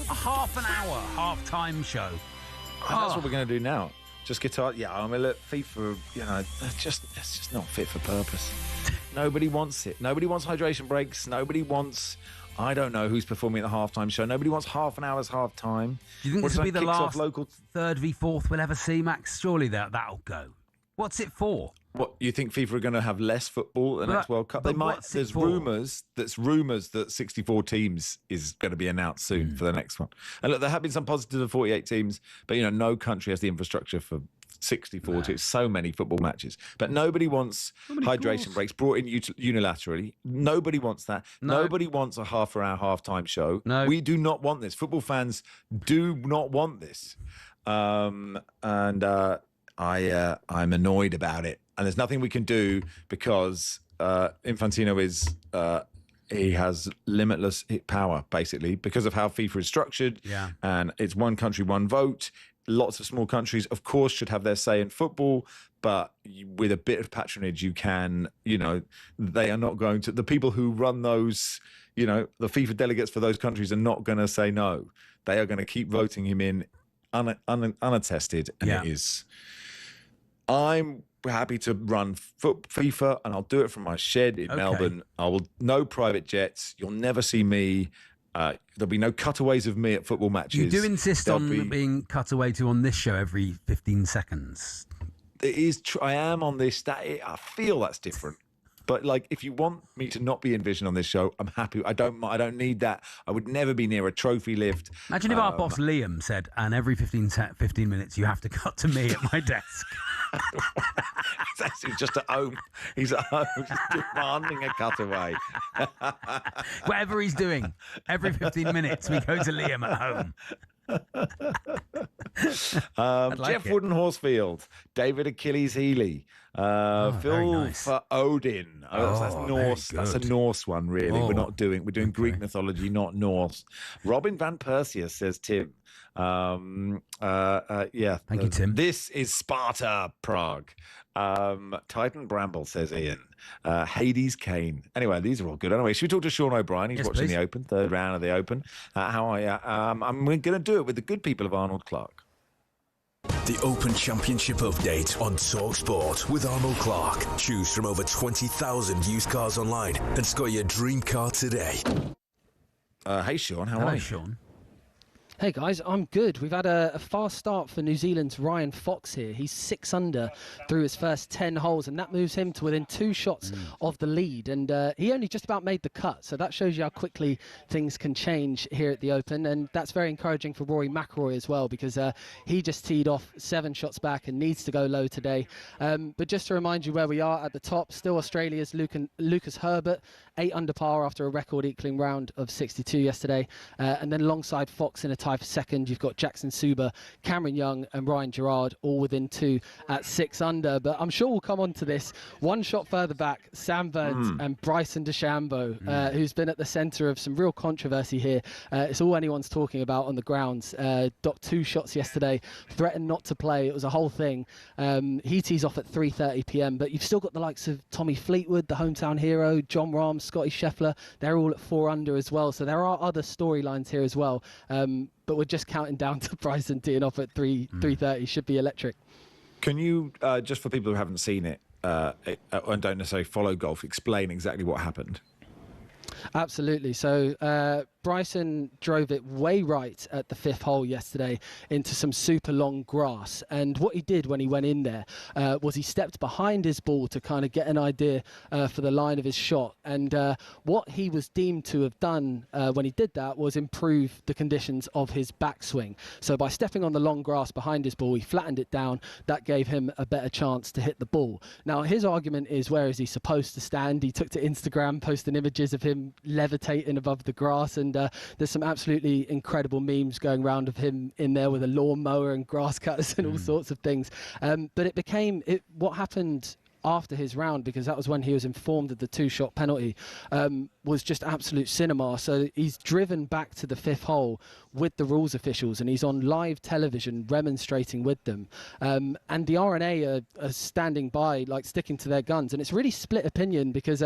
Half an hour, half-time show. And that's what we're going to do now. Just guitar. Yeah, I mean, look, FIFA, it's just not fit for purpose. Nobody wants it. Nobody wants hydration breaks. Nobody wants, I don't know who's performing at the halftime show. Nobody wants half an hour's half-time. Do you think this will be the last third v fourth we'll ever see, Max? Surely that'll go. What's it for? What, you think FIFA are going to have less football at the next World Cup? They might. There's rumours that 64 teams is going to be announced soon for the next one. And look, there have been some positives of 48 teams, but no country has the infrastructure for 64 teams. So many football matches, but nobody wants hydration breaks brought in unilaterally. Nobody wants that. No. Nobody wants a half-hour half-time show. No, we do not want this. Football fans do not want this, I'm annoyed about it. And there's nothing we can do because Infantino is he has limitless power, basically, because of how FIFA is structured. Yeah. And it's one country, one vote. Lots of small countries, of course, should have their say in football, but with a bit of patronage, you can, they are not going to, the people who run those, the FIFA delegates for those countries are not going to say no. They are going to keep voting him in unattested. And it is, I'm happy to run FIFA, and I'll do it from my shed in Melbourne. No private jets. You'll never see me. There'll be no cutaways of me at football matches. You do insist on being cut away to on this show every 15 seconds. I am on this. I feel that's different. But like, if you want me to not be in Vision on this show, I'm happy. I don't need that. I would never be near a trophy lift. Imagine if our boss Liam said, and every 15 minutes you have to cut to me at my desk. He's just at home. He's at home, just demanding a cutaway. Whatever he's doing, every 15 minutes we go to Liam at home. Jeff Wooden Horsefield, David Achilles Healy, Phil for Odin. That's Norse. That's a Norse one, really. We're doing Greek mythology, not Norse. Robin Van Perseus, says Tim. Thank you, Tim. This is Sparta Prague. Titan Bramble, says Ian. Hades Kane. Anyway, these are all good. Anyway, should we talk to Sean O'Brien? He's watching the Open, third round of the Open. How are you? We're going to do it with the good people of Arnold Clark. The Open Championship update on talkSPORT with Arnold Clark. Choose from over 20,000 used cars online and score your dream car today. Hey, Sean. How are you? Sean. Hey guys, I'm good. We've had a fast start for New Zealand's Ryan Fox here. He's 6 under through his first 10 holes, and that moves him to within 2 shots of the lead. And he only just about made the cut, so that shows you how quickly things can change here at the Open. And that's very encouraging for Rory McIlroy as well, because he just teed off 7 shots back and needs to go low today. But just to remind you where we are at the top, still Australia's Lucas Herbert, 8 under par after a record equaling round of 62 yesterday. And then alongside Fox in a tie for second, you've got Jackson Suber, Cameron Young and Ryan Gerard all within 2 at 6 under. But I'm sure we'll come on to this. 1 shot further back, Sam Burns and Bryson DeChambeau, who's been at the centre of some real controversy here. It's all anyone's talking about on the grounds. Docked 2 shots yesterday, threatened not to play. It was a whole thing. He tees off at 3:30 p.m. But you've still got the likes of Tommy Fleetwood, the hometown hero, John Rahm, Scotty Scheffler. They're all at 4 under as well. So there are other storylines here as well. But we're just counting down to Bryson teeing off at 3:30. Should be electric. Can you, just for people who haven't seen it and don't necessarily follow golf, explain exactly what happened? Absolutely. So Bryson drove it way right at the 5th hole yesterday into some super long grass. And what he did when he went in there was he stepped behind his ball to kind of get an idea for the line of his shot. And what he was deemed to have done when he did that was improve the conditions of his backswing. So by stepping on the long grass behind his ball, he flattened it down. That gave him a better chance to hit the ball. Now, his argument is, where is he supposed to stand? He took to Instagram, posting images of him levitating above the grass, and there's some absolutely incredible memes going around of him in there with a lawnmower and grass cutters and all sorts of things. But what happened after his round, because that was when he was informed of the 2-shot penalty, was just absolute cinema. So he's driven back to the 5th hole with the rules officials, and he's on live television remonstrating with them. And the RNA are standing by, like sticking to their guns. And it's really split opinion, because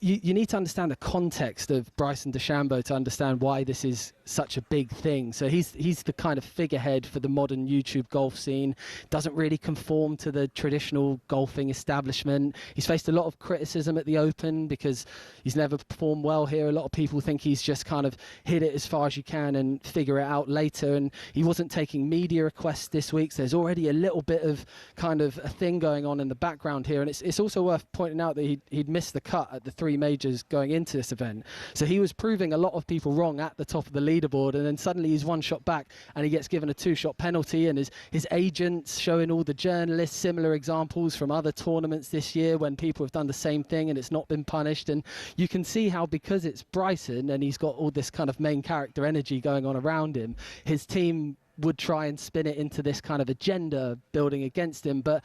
you need to understand the context of Bryson DeChambeau to understand why this is such a big thing. So he's the kind of figurehead for the modern YouTube golf scene. Doesn't really conform to the traditional golfing establishment. He's faced a lot of criticism at the Open because he's never performed well here. A lot of people think he's just kind of hit it as far as you can and figure it out later. And he wasn't taking media requests this week. So there's already a little bit of kind of a thing going on in the background here. And it's also worth pointing out that he'd missed the cut at the 3 majors going into this event. So he was proving a lot of people wrong at the top of the leaderboard. And then suddenly he's 1 shot back and he gets given a 2-shot penalty. And his agents showing all the journalists similar examples from other tournaments this year when people have done the same thing and it's not been punished. And you can see how, because it's Bryson and he's got all this kind of main character energy going on around him, his team would try and spin it into this kind of agenda building against him. But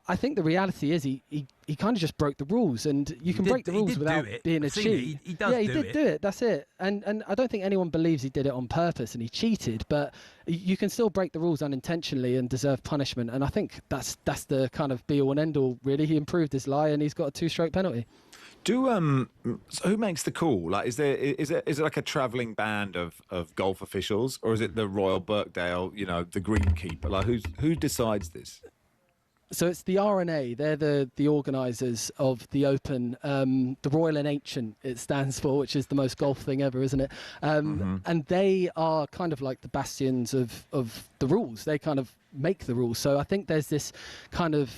I think the reality is he kind of just broke the rules, and you can break the rules without being a cheat. He did do it. That's it. And I don't think anyone believes he did it on purpose and he cheated, but you can still break the rules unintentionally and deserve punishment. And I think that's the kind of be all and end all, really. He improved his lie and he's got a 2-stroke penalty. So who makes the call? Like, is it like a travelling band of golf officials, or is it the Royal Birkdale, the greenkeeper? Like, who decides this? So it's the RNA. They're the organisers of the Open, the Royal and Ancient it stands for, which is the most golf thing ever, isn't it? And they are kind of like the bastions of the rules. They kind of make the rules. So I think there's this kind of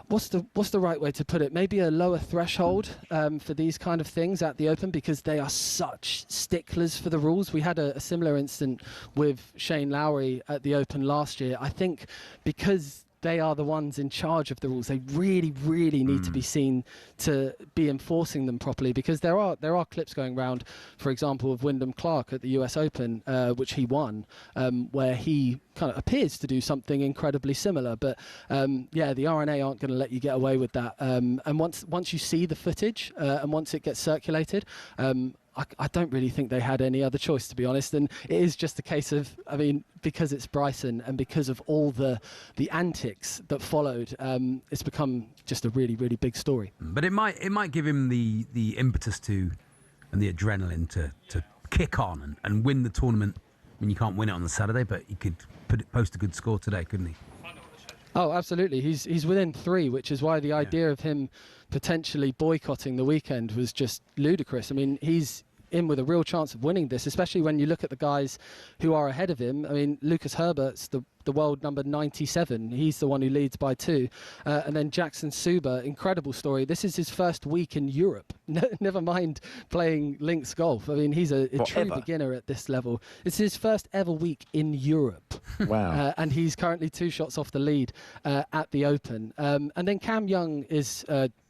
what's the right way to put it? Maybe a lower threshold for these kind of things at the Open, because they are such sticklers for the rules. We had a similar incident with Shane Lowry at the Open last year. I think because they are the ones in charge of the rules, they really, really need to be seen to be enforcing them properly, because there are clips going around, for example, of Wyndham Clark at the US Open, which he won, where he kind of appears to do something incredibly similar. But yeah, the RNA aren't going to let you get away with that. And once you see the footage and once it gets circulated, I don't really think they had any other choice, to be honest. And it is just a case of, I mean, because it's Bryson and because of all the antics that followed, it's become just a really, really big story. But it might give him the impetus to and the adrenaline to kick on and win the tournament. I mean, you can't win it on the Saturday, but he could post a good score today, couldn't he? Oh, absolutely. He's within 3, which is why the idea of him potentially boycotting the weekend was just ludicrous. I mean, he's in with a real chance of winning this, especially when you look at the guys who are ahead of him. I mean, Lucas Herbert's the world number 97. He's the one who leads by 2. And then Jackson Suba, incredible story. This is his first week in Europe. Never mind playing links golf. I mean, he's a true beginner at this level. It's his first ever week in Europe. Wow. And he's currently 2 shots off the lead at the Open. And then Cam Young is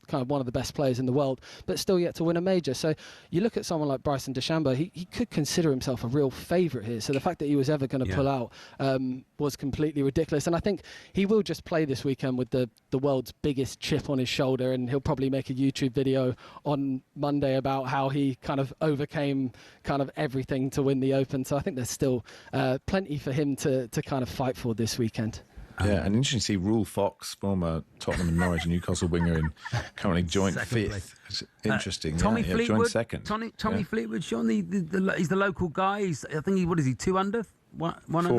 kind of one of the best players in the world, but still yet to win a major. So you look at someone like Bryson DeChambeau, he could consider himself a real favourite here. So the fact that he was ever going to pull out was completely ridiculous. And I think he will just play this weekend with the world's biggest chip on his shoulder, and he'll probably make a YouTube video on Monday about how he kind of overcame kind of everything to win the Open. So I think there's still plenty for him to kind of fight for this weekend. Yeah, and interesting to see Rule Fox, former Tottenham and Norwich and Newcastle winger, in currently joint 5th. It's interesting. Tommy Fleetwood, joined second. Tommy Fleetwood, Sean, he's the local guy. I think what is he, 2 under? 4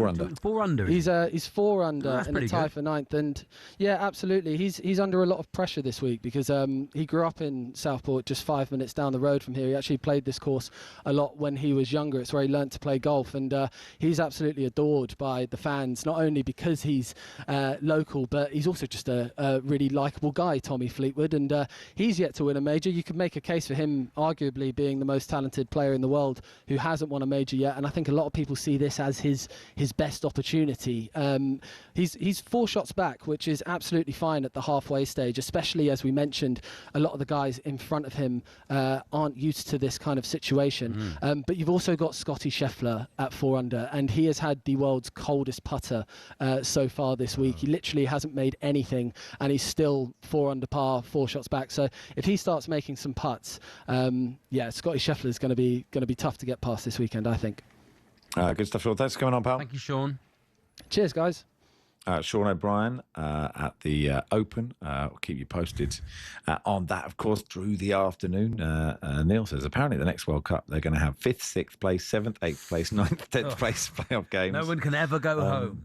under. 4 under. He's 4 under in the tie good. for 9th, and yeah, absolutely. He's under a lot of pressure this week because he grew up in Southport, just 5 minutes down the road from here. He actually played this course a lot when he was younger. It's where he learnt to play golf, and he's absolutely adored by the fans, not only because he's local, but he's also just a really likeable guy, Tommy Fleetwood, and he's yet to win a major. You could make a case for him arguably being the most talented player in the world who hasn't won a major yet, and I think a lot of people see this as his best opportunity. He's 4 shots back, which is absolutely fine at the halfway stage, especially as we mentioned, a lot of the guys in front of him aren't used to this kind of situation. But you've also got Scotty Scheffler at 4 under, and he has had the world's coldest putter so far this week. He literally hasn't made anything, and he's still 4 under par, 4 shots back. So if he starts making some putts, yeah, Scotty Scheffler is going to be tough to get past this weekend, I think. Good stuff, Sean. Thanks for coming on, pal. Thank you, Sean. Cheers, guys. Sean O'Brien at the Open. We'll keep you posted on that, of course, through the afternoon. Neil says apparently the next World Cup they're going to have 5th, 6th place, 7th, 8th place, 9th, 10th place playoff games. No one can ever go home.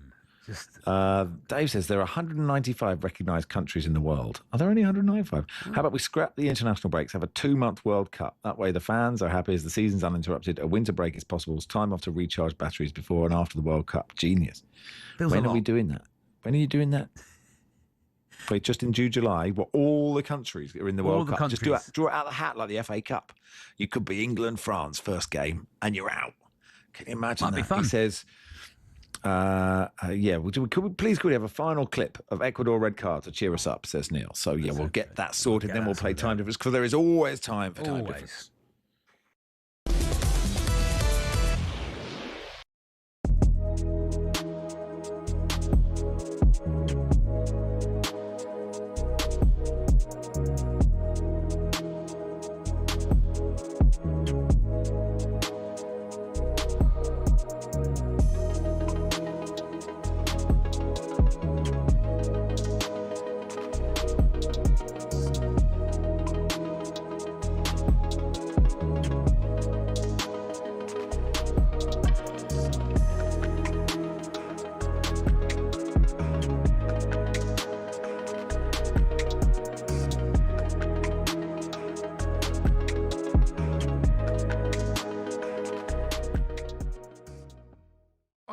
Dave says there are 195 recognised countries in the world. Are there only 195? How about we scrap the international breaks, have a 2-month World Cup? That way the fans are happy as the season's uninterrupted. A winter break is possible. It's time off to recharge batteries before and after the World Cup. Genius. When are we doing that? When are you doing that? Wait, just in June, July, what all the countries are in the World Cup. Just draw it out of the hat like the FA Cup. You could be England, France, first game, and you're out. Can you imagine that? Be fun. He says... yeah, could we have a final clip of Ecuador red card to cheer us up, says Neil. So yeah, we'll get that sorted, then we'll play time difference, because there is always time for time difference.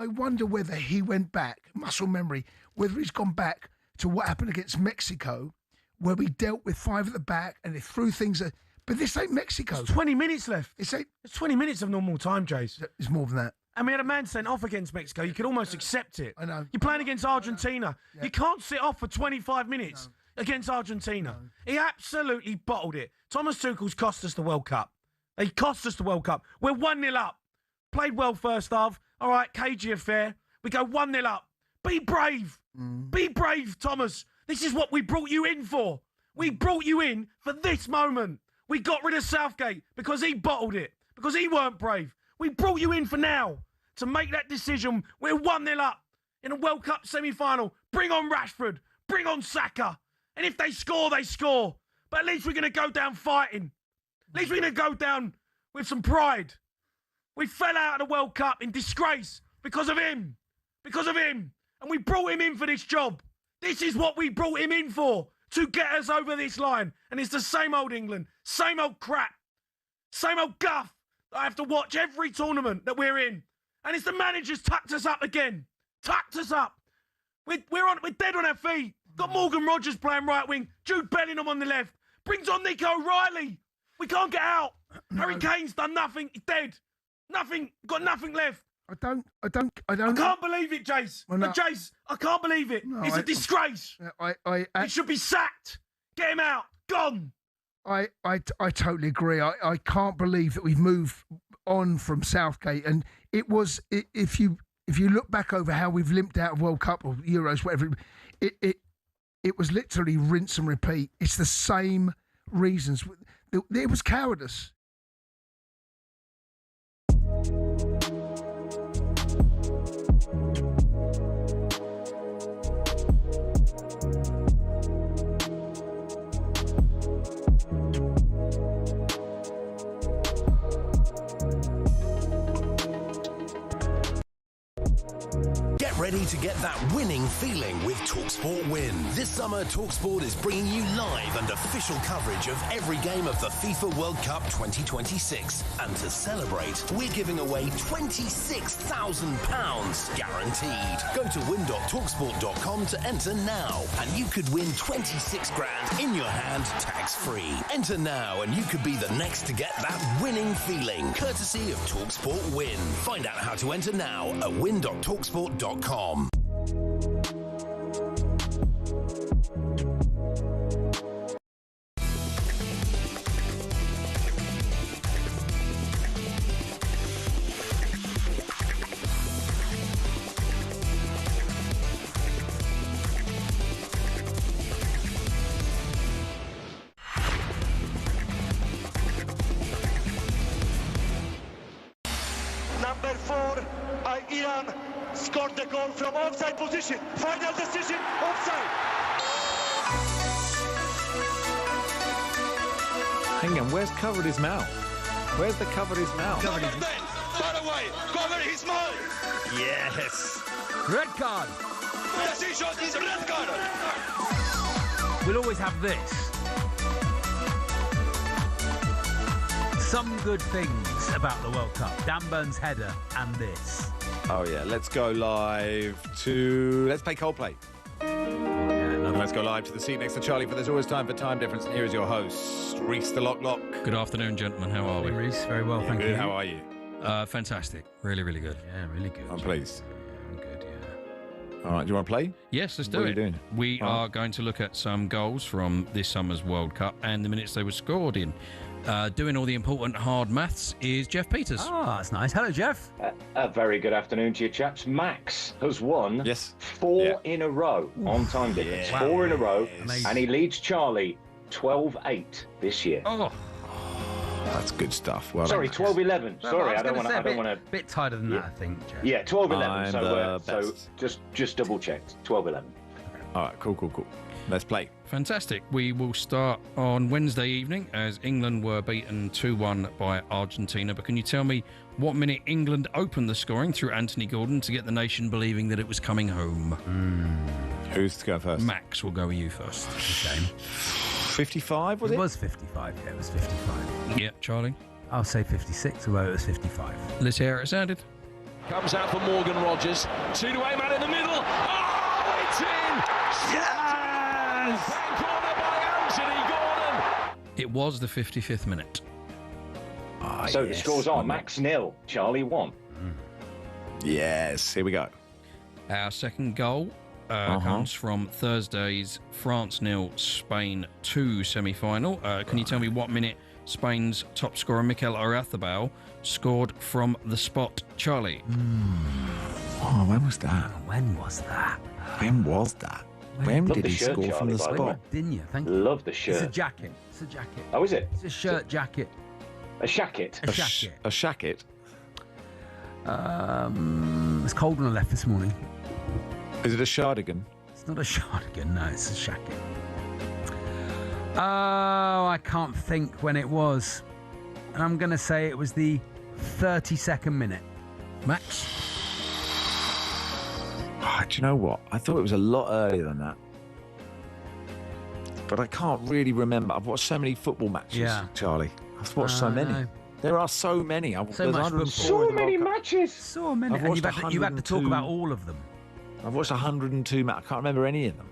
I wonder whether he went back, muscle memory, whether he's gone back to what happened against Mexico, where we dealt with 5 at the back and they threw things at. But this ain't Mexico. There's 20 minutes left. It's 20 minutes of normal time, Jace. It's more than that. And we had a man sent off against Mexico. You could almost accept it. I know. You're playing against Argentina. Yeah. You can't sit off for 25 minutes against Argentina. He absolutely bottled it. Thomas Tuchel's cost us the World Cup. They cost us the World Cup. We're 1-0 up. Played well first half. All right, cagey affair. We go 1-0 up. Be brave. Be brave, Thomas. This is what we brought you in for. We brought you in for this moment. We got rid of Southgate because he bottled it, because he weren't brave. We brought you in for now to make that decision. We're 1-0 up in a World Cup semi-final. Bring on Rashford. Bring on Saka. And if they score, they score. But at least we're going to go down fighting. At least we're going to go down with some pride. We fell out of the World Cup in disgrace because of him. Because of him. And we brought him in for this job. This is what we brought him in for, to get us over this line. And it's the same old England, same old crap, same old guff that I have to watch every tournament that we're in. And it's the manager's tucked us up again. Tucked us up. We're dead on our feet. Got Morgan Rogers playing right wing, Jude Bellingham on the left. Brings on Nico O'Reilly. We can't get out. Harry Kane's done nothing. He's dead. Nothing. Got nothing left. I don't. I can't believe it, Jace. Well, no. Jace, I can't believe it. No, it's a disgrace. He should be sacked. Get him out. Gone. I totally agree. I can't believe that we've moved on from Southgate. And it was, if you look back over how we've limped out of World Cup or Euros, whatever, it was literally rinse and repeat. It's the same reasons. It was cowardice. Get ready to get that winning feeling with talkSPORT Win. This summer, talkSPORT is bringing you live and official coverage of every game of the FIFA World Cup 2026. And to celebrate, we're giving away £26,000 guaranteed. Go to win.talksport.com to enter now, and you could win 26 grand in your hand, tax-free. Enter now, and you could be the next to get that winning feeling, courtesy of talkSPORT Win. Find out how to enter now at win.talksport.com. Number 4, Iran scored the goal from offside position. Final decision, offside. Hang on, where's covered his mouth? Where's the covered his mouth? Number 10, far away, cover his mouth. Yes. Red card. Decision is red card. We'll always have this. Some good things about the World Cup. Dan Burn's header and this. Oh yeah, let's go live to... Let's play Coldplay. And let's go live to the seat next to Charlie, for there's always time for time difference. And here is your host, Reese the Lock. Good afternoon, gentlemen. How are we? Reese, very well, thank Good. you. How are you? Fantastic. Really, really good. Yeah, really good. I'm pleased. I'm good, yeah. All right, do you want to play? Yes, let's do What it. are you doing? We All right. are going to look at some goals from this summer's World Cup and the minutes they were scored in. Doing all the important hard maths is Jeff Peters. Ah, that's nice. Hello, Jeff. A very good afternoon to you, chaps. Max has won 4 in a row on time difference. Yeah. 4 in a row. Amazing. And he leads Charlie 12-8 this year. Oh, that's good stuff. Well Sorry, 12-11. Sorry, I don't want to. I don't want to. Bit tighter than that, I think, Jeff. Yeah, 12-11. I'm So just double checked. 12-11. All right, cool. Let's play. fantastic. We will start on Wednesday evening as England were beaten 2-1 by Argentina. But can you tell me what minute England opened the scoring through Anthony Gordon to get the nation believing that it was coming home? Who's to go first? Max, we'll go with you first. Shame. 55, was it? It was 55, yeah, it was 55. Yeah, Charlie? I'll say 56, although it was 55. Let's hear it sounded. Comes out for Morgan Rogers. 2-away man in the middle. Oh, it's in! Yes! Corner by Anthony Gordon. It was the 55th minute. So the scores are Max 0, Charlie 1. Yes, here we go. Our second goal comes from Thursday's France 0, Spain 2 semi-final. Can you tell me what minute Spain's top scorer Mikel Oyarzabal scored from the spot, Charlie? Oh, when was that? When was that? When was that? When did he score from the spot? Didn't you? Thank you. Love the shirt. It's a jacket. It's a jacket. Oh, is it? It's a shirt jacket. A shacket? A shacket. A shacket? It's cold when I left this morning. Is it a shardigan? It's not a shardigan, no, it's a shacket. Oh, I can't think when it was. And I'm going to say it was the 32nd minute. Max? Oh, do you know what? I thought it was a lot earlier than that. But I can't really remember. I've watched so many football matches, Charlie. I've watched so many. No. There are so many. So much football. So many matches. So many. I've And watched you had to talk 102. about all of them. I've watched 102 matches. I can't remember any of them.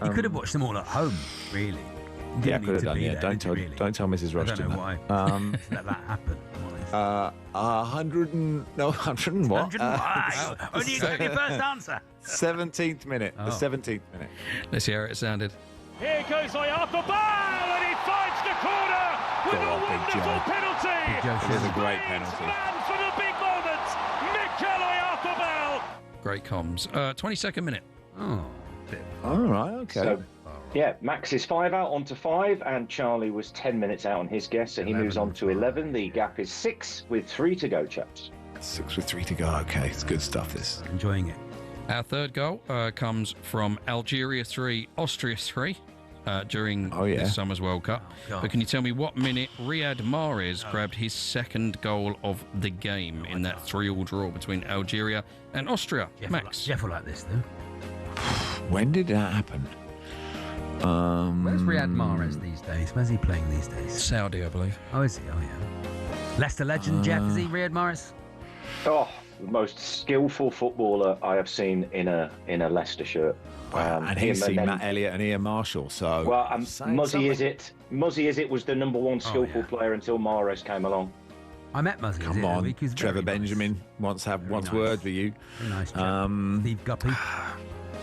You could have watched them all at home, really. You Yeah, I didn't could need have to done. be Yeah, there, don't did tell. you really? Don't tell Mrs. I Rushden don't know that. why. Let that happen. 100 and what? 100 and why? Only you gave your first answer. 17th minute. The 17th minute. Let's hear how it sounded. Here goes Oyarzabal, and he finds the corner with a wonderful penalty. It is a great penalty. Man for the big moment, Mikel Oyarzabal. Great comms. 22nd minute. Oh. All right. Okay. So, yeah, Max is 5 out onto 5, and Charlie was 10 minutes out on his guess, so he moves on to 11. The gap is 6 with 3 to go, chaps. 6 with 3 to go. Okay, it's good stuff. This. Enjoying it. Our third goal comes from Algeria 3, Austria 3 during this summer's World Cup. But can you tell me what minute Riyad Mahrez grabbed his second goal of the game in that 3-3 draw between Algeria and Austria? Max? Jeff will like this, though. When did that happen? Where's Riyad Mahrez these days? Where's he playing these days? Saudi, I believe. Oh, is he? Oh, yeah. Leicester legend, Jeff, is he Riyad Mahrez? Oh, the most skillful footballer I have seen in a Leicester shirt. And he's seen Matt Elliott and Ian Marshall. So Muzzy Is It was the number one skillful player until Mahrez came along. I met Muzzy. Come on, Trevor Benjamin wants words with you. Very nice. Steve Guppy.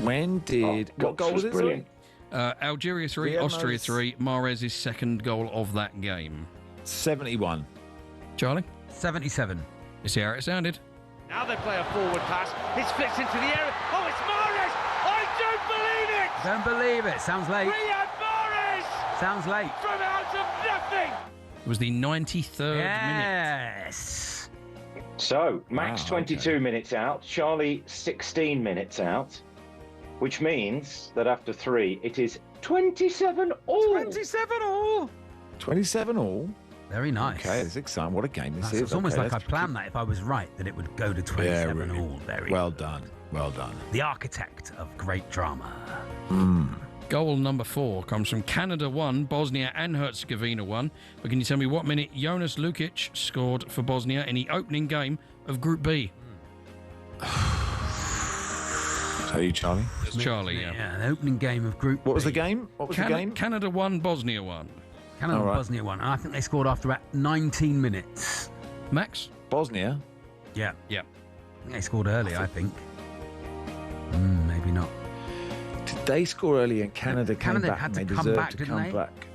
When did what goal was it? Brilliant. Algeria 3, Austria 3. Mahrez's second goal of that game. 71. Charlie? 77. Let's hear how it sounded. Now they play a forward pass. It splits into the area. Oh, it's Mahrez! I don't believe it! Don't believe it. Sounds late. Riyad Mahrez! Sounds late. From out of nothing! It was the 93rd minute. Yes. So, Max 22 minutes out, Charlie 16 minutes out, which means that after 3, it is 27 all. 27 all. 27 all. Very nice. Okay, it's exciting. What a game this is. It's almost Okay, like I let's planned that if I was right, that it would go to 27 all. Very well done. Well done. The architect of great drama. Goal number 4 comes from Canada 1, Bosnia and Herzegovina 1. But can you tell me what minute Jonas Lukic scored for Bosnia in the opening game of Group B? Tell you, Charlie. It's Charlie, yeah. Yeah, the opening game of Group What was B. the game? What was the game? Canada 1, Bosnia 1. Canada All right. Bosnia 1. And I think they scored after about 19 minutes. Max? Bosnia? Yeah. Yeah. I think they scored early, I think. Maybe not. Did they score early and Canada came Canada back had and to they come deserved back, to didn't come they? back?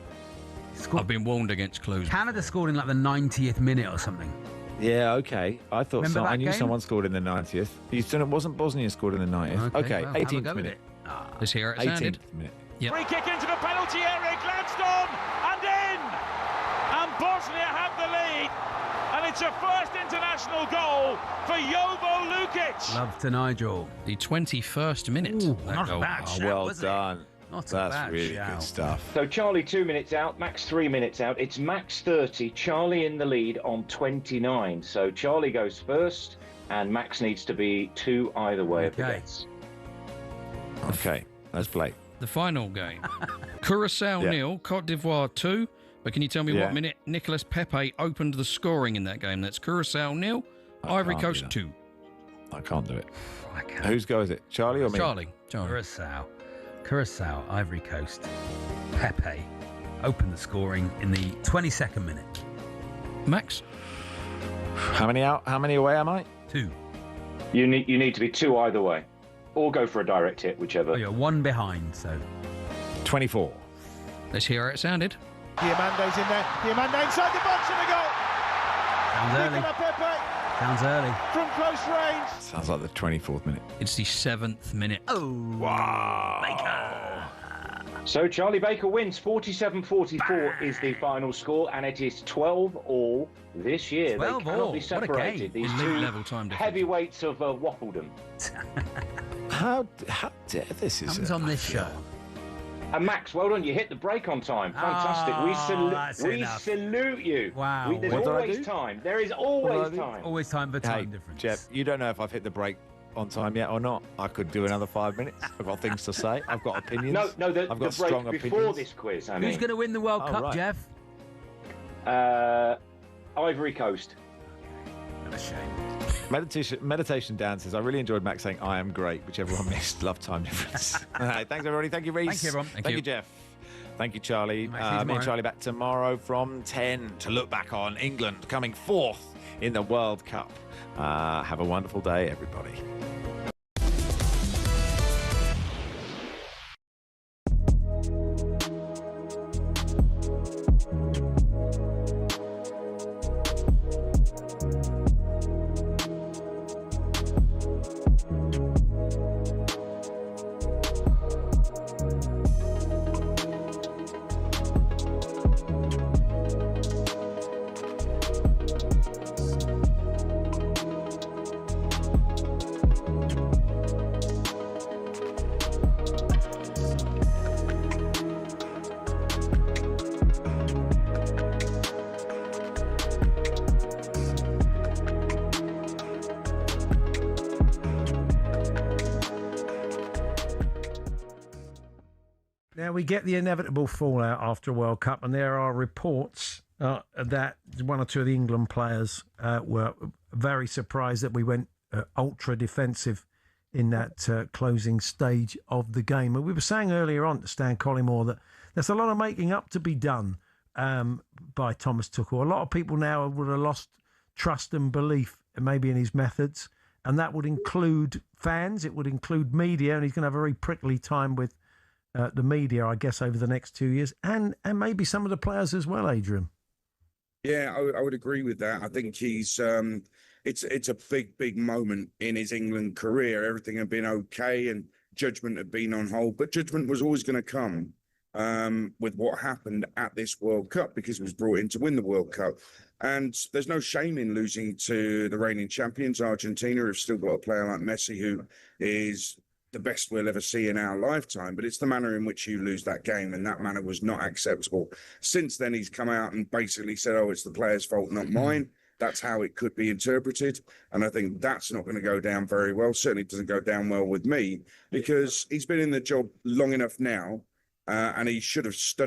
I've been warned against clues. Canada scored in like the 90th minute or something. Yeah, okay. I thought Remember that I knew game? someone scored in the 90th. You said it wasn't Bosnia scored in the 90th. Okay, well, have a 18th go with minute. it. Let's hear it 18th sounded. minute. Yep. Free kick into the penalty area, glanced on and in. And Bosnia have the lead. And it's a first international goal for Jovo Lukic. Love to Nigel. The 21st minute. Ooh, that not a goal. bad Oh, shout, well was it? done. Not a That's bad really shout. good stuff. So Charlie 2 minutes out, Max 3 minutes out. It's Max 30, Charlie in the lead on 29. So Charlie goes first, and Max needs to be 2 either way of the Okay. bets. Okay, let's play. The final game. Curacao 0, Cote d'Ivoire 2. But can you tell me what minute Nicolas Pepe opened the scoring in that game? That's Curacao 0, Ivory can't do Coast that. 2. I can't do it. I can't. Whose go is it? Charlie or me? Charlie. Curacao, Ivory Coast. Pepe opened the scoring in the 22nd minute. Max? How many out? How many away am I? 2. You need to be 2 either way, or go for a direct hit, whichever. Oh, you're 1 behind, so 24. Let's hear how it sounded. Diamando's in there. Diamando inside the box and a goal. sounds early. Nicola Pepe Sounds early. from close range. Sounds like the 24th minute. It's the 7th minute. Oh, wow. So Charlie Baker wins. 47-44 is the final score, and it is 12-all this year. 12 they cannot all. be What a separated. game. These Elite two level time difference. heavyweights of Wappledon. How dare this is Comes on this show. And Max, well done. You hit the break on time. Fantastic. that's we enough. salute you. Wow. There's What did I always do? time. There is What did I always do? time. Always time for time difference. Jeff, you don't know if I've hit the break on time yet or not. I could do another 5 minutes. I've got things to say. I've got opinions. No, I've got the strong break before opinions. this quiz. I Who's mean. going to win the World Oh, Cup, right. Jeff? Ivory Coast. What a shame. Meditation dances. I really enjoyed Max saying I am great, which everyone missed. Love time difference. All right, thanks, everybody. Thank you, Reece. Thank you, everyone. Thank you, Jeff. Thank you, Charlie. Max, see you Me and tomorrow. Charlie back tomorrow from 10 to look back on England coming 4th in the World Cup. Have a wonderful day, everybody. Now we get the inevitable fallout after a World Cup, and there are reports that one or two of the England players were very surprised that we went ultra defensive in that closing stage of the game. And we were saying earlier on to Stan Collymore that there's a lot of making up to be done by Thomas Tuchel. A lot of people now would have lost trust and belief maybe in his methods, and that would include fans, it would include media, and he's going to have a very prickly time with the media, I guess, over the next 2 years, and maybe some of the players as well, Adrian. Yeah, I would agree with that. I think he's it's a big moment in his England career. Everything had been okay and judgment had been on hold, but judgment was always going to come with what happened at this World Cup, because he was brought in to win the World Cup. And there's no shame in losing to the reigning champions, Argentina, who've still got a player like Messi, who is the best we'll ever see in our lifetime, but it's the manner in which you lose that game, and that manner was not acceptable. Since then, he's come out and basically said, oh, it's the player's fault, not mine. That's how it could be interpreted, and I think that's not going to go down very well. Certainly doesn't go down well with me, because he's been in the job long enough now, and he should have studied